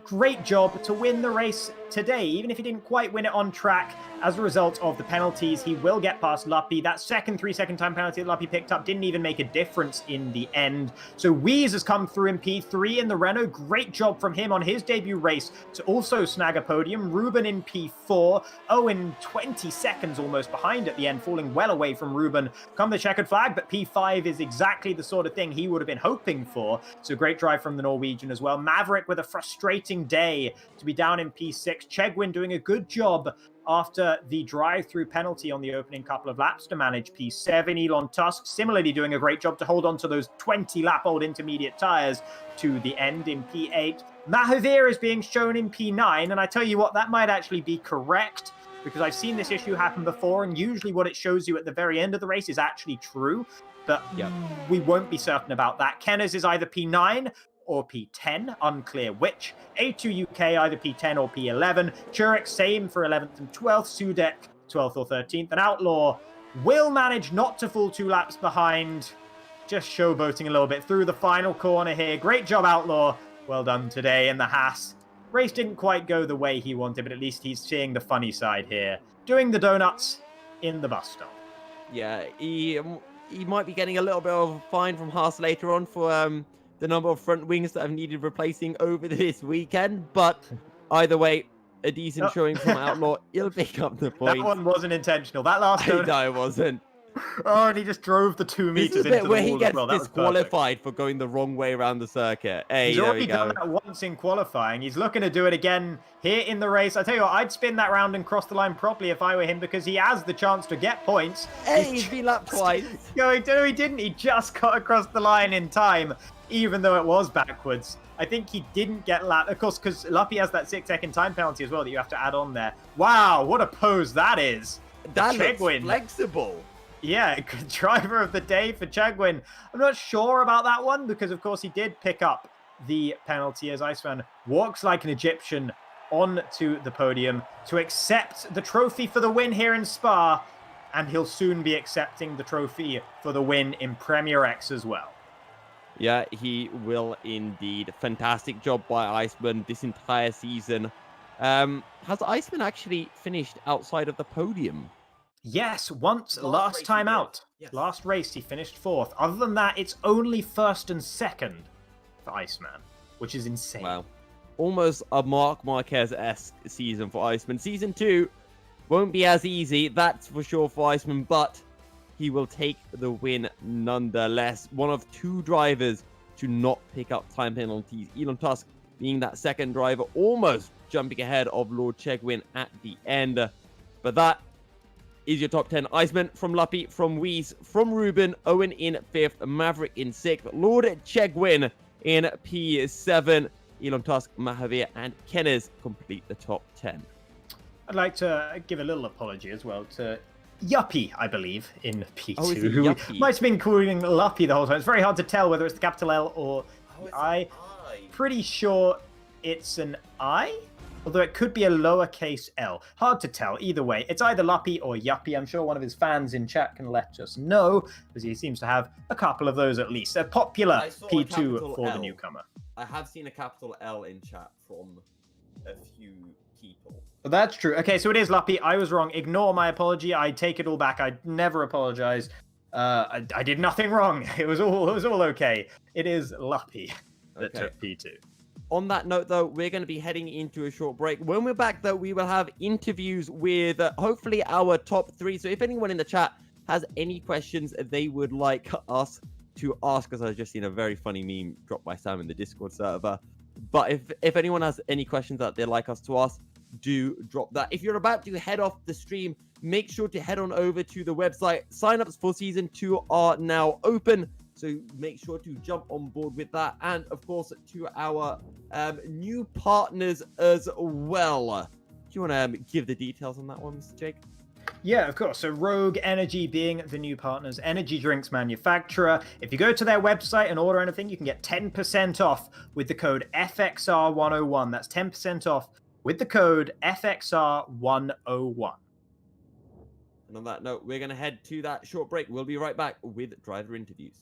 great job to win the race today, even if he didn't quite win it on track. As a result of the penalties, he will get past Luppy. That second 3-second time penalty that Luppy picked up didn't even make a difference in the end. So Weeze has come through in P3 in the Renault. Great job from him on his debut race to also snag a podium. Ruben in P4. Owen 20 seconds almost behind at the end, falling well away from Ruben. Come the checkered flag, but P5 is exactly the sort of thing he would have been hoping for. So great drive from the Norwegian as well. Maverick with a frustrating day to be down in P6. Chegwin doing a good job after the drive-through penalty on the opening couple of laps to manage P7. Elon Tusk similarly doing a great job to hold on to those 20-lap-old intermediate tires to the end in P8. Mahavir is being shown in P9, and I tell you what, that might actually be correct, because I've seen this issue happen before, and usually what it shows you at the very end of the race is actually true, but we won't be certain about that. Kenners is either P9 or P10, unclear which. A2 UK, either P10 or P11. Churek, same for 11th and 12th. Sudek, 12th or 13th. And Outlaw will manage not to fall 2 laps behind. Just showboating a little bit through the final corner here. Great job, Outlaw. Well done today in the Haas. Race didn't quite go the way he wanted, but at least he's seeing the funny side here. Doing the donuts in the bus stop. Yeah, he might be getting a little bit of a fine from Haas later on for the number of front wings that have needed replacing over this weekend, but either way, a decent showing from Outlaw. He'll pick up the point. That one wasn't intentional. That last donut. No, it wasn't. Oh, and he just drove the 2 This meters is the into bit the where wall he as gets well. That was perfect. disqualified for going the wrong way around the circuit. Hey, He's there already we done go. that once in qualifying. He's looking to do it again here in the race. I tell you what, I'd spin that round and cross the line properly if I were him, because he has the chance to get points. Hey, he's been lapped twice. Going, no, he didn't. He just got across the line in time, even though it was backwards. I think he didn't get lapped, of course, because Luppy has that 6-second time penalty as well that you have to add on there. Wow, what a pose that is. That looks Chegwin. flexible. Yeah, driver of the day for Chegwin. I'm not sure about that one because, of course, he did pick up the penalty as Iceman walks like an Egyptian onto the podium to accept the trophy for the win here in Spa, and he'll soon be accepting the trophy for the win in Premier X as well. Yeah, he will indeed. Fantastic job by Iceman this entire season. Has Iceman actually finished outside of the podium? Yes, once, Last last race time he did. out. Yes. Last race, he finished 4th. Other than that, it's only 1st and 2nd for Iceman, which is insane. Wow. Almost a Marc Marquez-esque season for Iceman. Season 2 won't be as easy, that's for sure for Iceman, but he will take the win nonetheless. One of 2 drivers to not pick up time penalties. Elon Tusk being that second driver, almost jumping ahead of Lord Chegwin at the end. But that is your top 10. Iceman from Luppy, from Weiss, from Ruben, Owen in 5th, Maverick in 6th, Lord Chegwin in P7, Elon Tusk, Mahavir, and Kenners complete the top 10. I'd like to give a little apology as well to Yuppie, I believe, in P2, Oh, is it who Yuppie? might have been calling Luppy the whole time. It's very hard to tell whether it's the capital L or the I. Pretty sure it's an I, although it could be a lowercase l. Hard to tell. Either way, it's either Luppy or Yuppie. I'm sure one of his fans in chat can let us know, because he seems to have a couple of those at least. A popular I saw a P2 capital for the L. newcomer. I have seen a capital L in chat from a few people. That's true. Okay, so it is Luppy. I was wrong. Ignore my apology. I take it all back. I never apologize. I did nothing wrong. It was all okay. It is Luppy that Okay. took P2. On that note, though, we're going to be heading into a short break. When we're back, though, we will have interviews with hopefully our top 3. So if anyone in the chat has any questions they would like us to ask us, I've just seen a very funny meme dropped by Sam in the Discord server. But if anyone has any questions that they'd like us to ask, do drop that. If you're about to head off the stream, make sure to head on over to the website. Sign-ups for Season 2 are now open, so make sure to jump on board with that. And, of course, to our new partners as well. Do you want to give the details on that one, Mr. Jake? Yeah, of course. So Rogue Energy being the new partners, energy drinks manufacturer. If you go to their website and order anything, you can get 10% off with the code FXR101. That's 10% off with the code FXR101. And on that note, we're going to head to that short break. We'll be right back with driver interviews.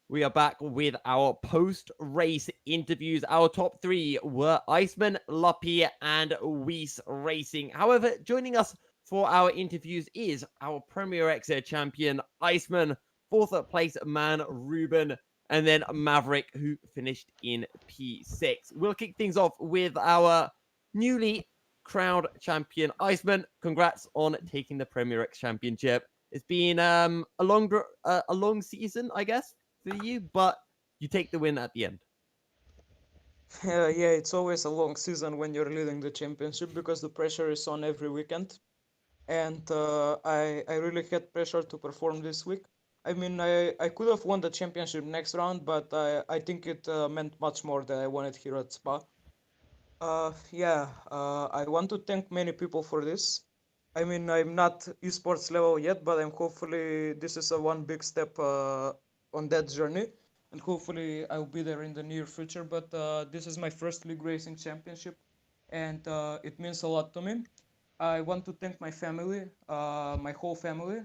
We are back with our post-race interviews. Our top three were Iceman, Luppy, and Weiss Racing. However, joining us for our interviews is our Premier X champion, Iceman, fourth place man, Ruben, and then Maverick, who finished in P6. We'll kick things off with our newly crowned champion, Iceman. Congrats on taking the Premier X championship. It's been a long season, I guess, for you, but you take the win at the end. Yeah, it's always a long season when you're leading the championship because the pressure is on every weekend. And I really had pressure to perform this week. I mean, I could have won the championship next round, but I think it meant much more than I wanted here at Spa. I want to thank many people for this. I mean, I'm not esports level yet, but I'm hopefully this is a one big step on that journey, and hopefully I'll be there in the near future. But this is my first league racing championship, and it means a lot to me. I want to thank my family, my whole family,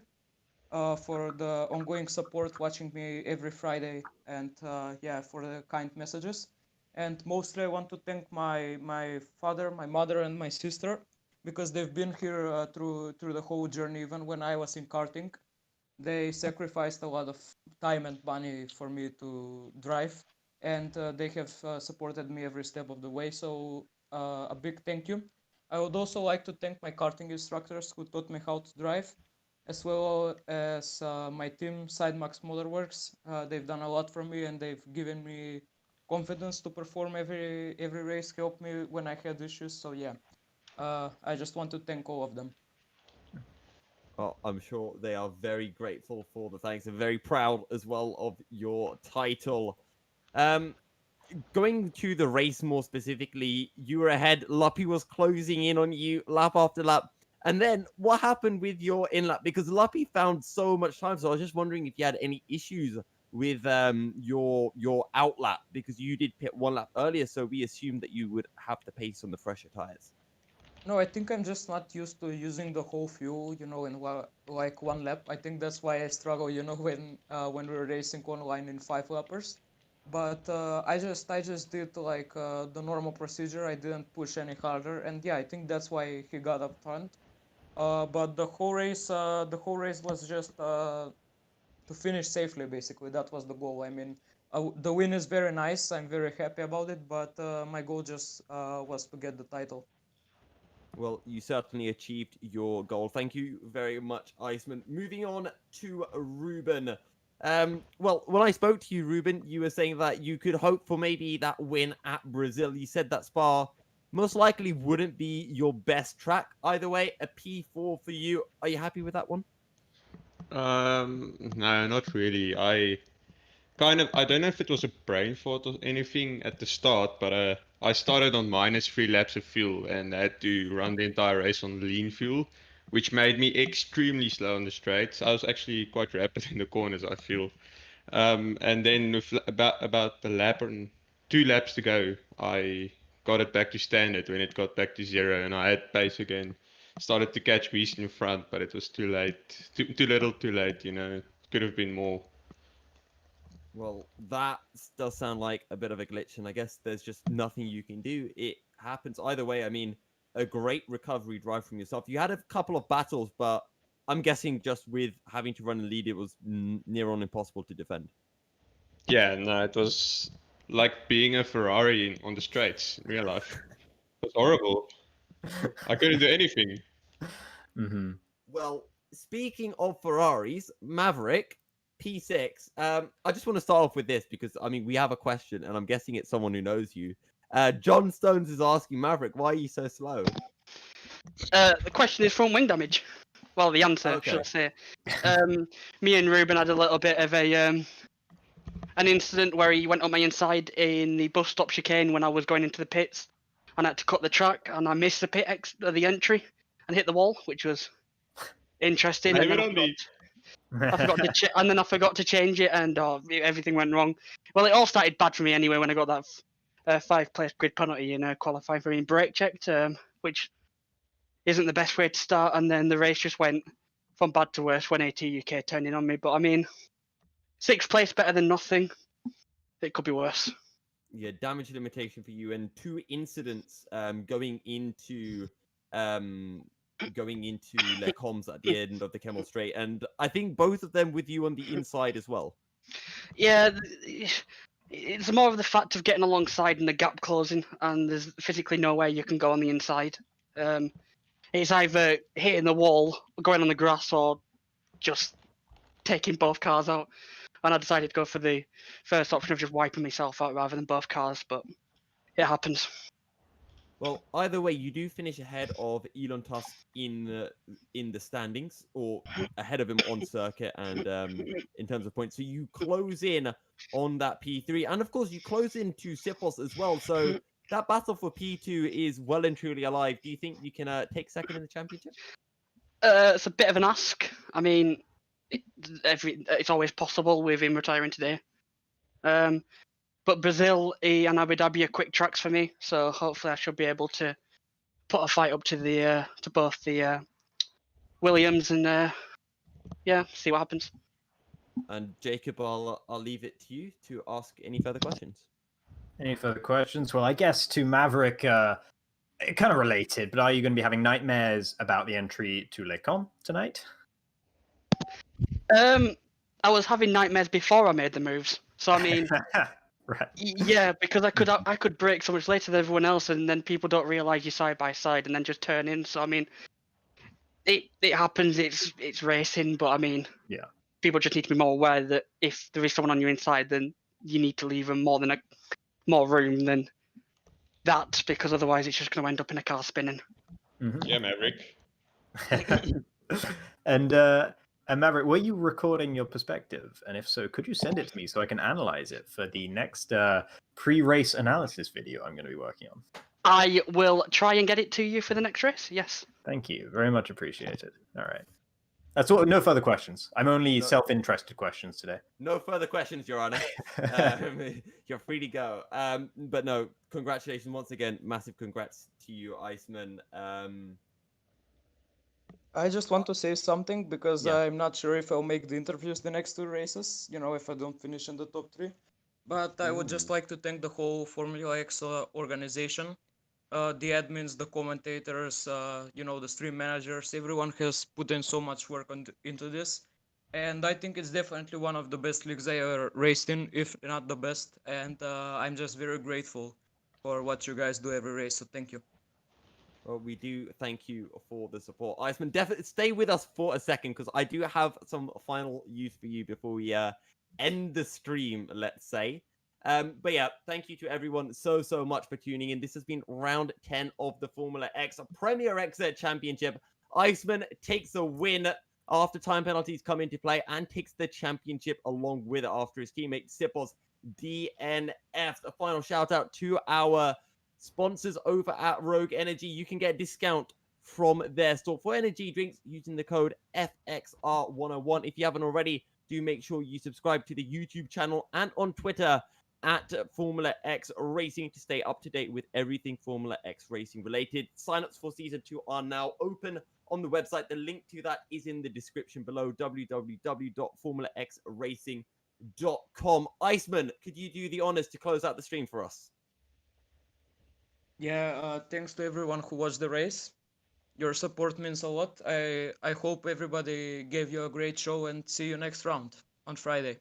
for the ongoing support, watching me every Friday, and for the kind messages. And mostly I want to thank my father, my mother, and my sister, because they've been here through the whole journey. Even when I was in karting, they sacrificed a lot of time and money for me to drive, and they have supported me every step of the way. So a big thank you. I would also like to thank my karting instructors who taught me how to drive, as well as my team, Sidemax Motorworks. They've done a lot for me, and they've given me confidence to perform every race, helped me when I had issues. So yeah, I just want to thank all of them. Well, I'm sure they are very grateful for the thanks and very proud as well of your title. Going to the race more specifically, you were ahead. Luppy was closing in on you lap after lap. And then what happened with your in-lap? Because Luppy found so much time. So I was just wondering if you had any issues with your outlap, because you did pit one lap earlier. So we assumed that you would have the pace on the fresher tires. No, I think I'm just not used to using the whole fuel, in like one lap. I think that's why I struggle, when we're racing online in 5-lappers. But I just did like the normal procedure. I didn't push any harder, and yeah, I think that's why he got up front. But the whole race was just to finish safely. Basically, that was the goal. I mean, the win is very nice. I'm very happy about it, but my goal just was to get the title. Well, you certainly achieved your goal. Thank you very much, Iceman. Moving on to Ruben. Well, when I spoke to you, Ruben, you were saying that you could hope for maybe that win at Brazil. You said that Spa most likely wouldn't be your best track. Either way, a P4 for you. Are you happy with that one? No, not really. I don't know if it was a brain fart or anything at the start, but I started on -3 laps of fuel and had to run the entire race on lean fuel, which made me extremely slow on the straights. I was actually quite rapid in the corners, I feel. And then with about the lap and 2 laps to go, I got it back to standard when it got back to 0, and I had pace again. Started to catch Weiss in front, but it was too late. Too little, too late. It could have been more. Well, that does sound like a bit of a glitch, and I guess there's just nothing you can do. It happens either way. I mean, a great recovery drive from yourself. You had a couple of battles, but I'm guessing just with having to run a lead, it was near on impossible to defend. Yeah, no, it was like being a Ferrari on the straights in real life. It was horrible. I couldn't do anything. Mm-hmm. Well, speaking of Ferraris, Maverick, P6. I just want to start off with this because, I mean, we have a question, and I'm guessing it's someone who knows you. John Stones is asking, Maverick, why are you so slow? The question is from wing damage. Well, the answer, Okay. I should say. Me and Ruben had a little bit of an incident where he went on my inside in the bus stop chicane when I was going into the pits, and I had to cut the track, and I missed the entry and hit the wall, which was interesting. Blame And it on me. I forgot to and then I forgot to change it, and everything went wrong. Well, it all started bad for me anyway when I got that 5-place grid penalty in qualifying for being brake checked, which isn't the best way to start. And then the race just went from bad to worse when AT UK turned in on me. But I mean, 6th place better than nothing. It could be worse. Yeah, damage limitation for you, and 2 incidents going into Les Combs at the end of the Kemmel Straight, and I think both of them with you on the inside as well. Yeah, it's more of the fact of getting alongside and the gap closing, and there's physically nowhere you can go on the inside. It's either hitting the wall, going on the grass, or just taking both cars out. And I decided to go for the first option of just wiping myself out rather than both cars, but it happens. Well, either way, you do finish ahead of Elon Tusk in the standings, or ahead of him on circuit and in terms of points. So you close in on that P3, and of course you close in to Sipos as well. So that battle for P2 is well and truly alive. Do you think you can take second in the championship? It's a bit of an ask. I mean, it's always possible with him retiring today. But Brazil and Abu Dhabi are quick tracks for me, so hopefully I should be able to put a fight up to both the Williams and see what happens. And Jacob, I'll leave it to you to ask any further questions. Any further questions? Well, I guess to Maverick, kind of related, but are you going to be having nightmares about the entry to Les Combs tonight? I was having nightmares before I made the moves, so I mean, right. Yeah, because I could break so much later than everyone else, and then people don't realize you're side by side, and then just turn in. So I mean, it happens. It's racing, but I mean, yeah, people just need to be more aware that if there is someone on your inside, then you need to leave them more room than that, because otherwise it's just going to end up in a car spinning. Mm-hmm. Yeah, Maverick. And Maverick, were you recording your perspective? And if so, could you send it to me so I can analyze it for the next pre-race analysis video I'm going to be working on? I will try and get it to you for the next race, yes. Thank you. Very much appreciated. All right. That's all. No further questions. I'm only self-interested questions today. No further questions, Your Honor. You're free to go. But no, congratulations once again. Massive congrats to you, Iceman. I just want to say something because Yeah. I'm not sure if I'll make the interviews the next 2 races, if I don't finish in the top 3. But I would just like to thank the whole Formula X organization, the admins, the commentators, the stream managers. Everyone has put in so much work into this. And I think it's definitely one of the best leagues I ever raced in, if not the best. And I'm just very grateful for what you guys do every race. So thank you. Well, we do thank you for the support. Iceman, definitely stay with us for a second, because I do have some final use for you before we end the stream, let's say. But yeah, thank you to everyone so much for tuning in. This has been round 10 of the Formula X Premier X Championship. Iceman takes a win after time penalties come into play and takes the championship along with it after his teammate Sipos DNF. A final shout out to our sponsors over at Rogue Energy. You can get a discount from their store for energy drinks using the code FXR101. If you haven't already, do make sure you subscribe to the YouTube channel and on Twitter at Formula X Racing to stay up to date with everything Formula X Racing related. Signups for Season 2 are now open on the website. The link to that is in the description below, www.formulaxracing.com. Iceman, could you do the honors to close out the stream for us? Yeah, thanks to everyone who watched the race. Your support means a lot. I hope everybody gave you a great show, and see you next round on Friday.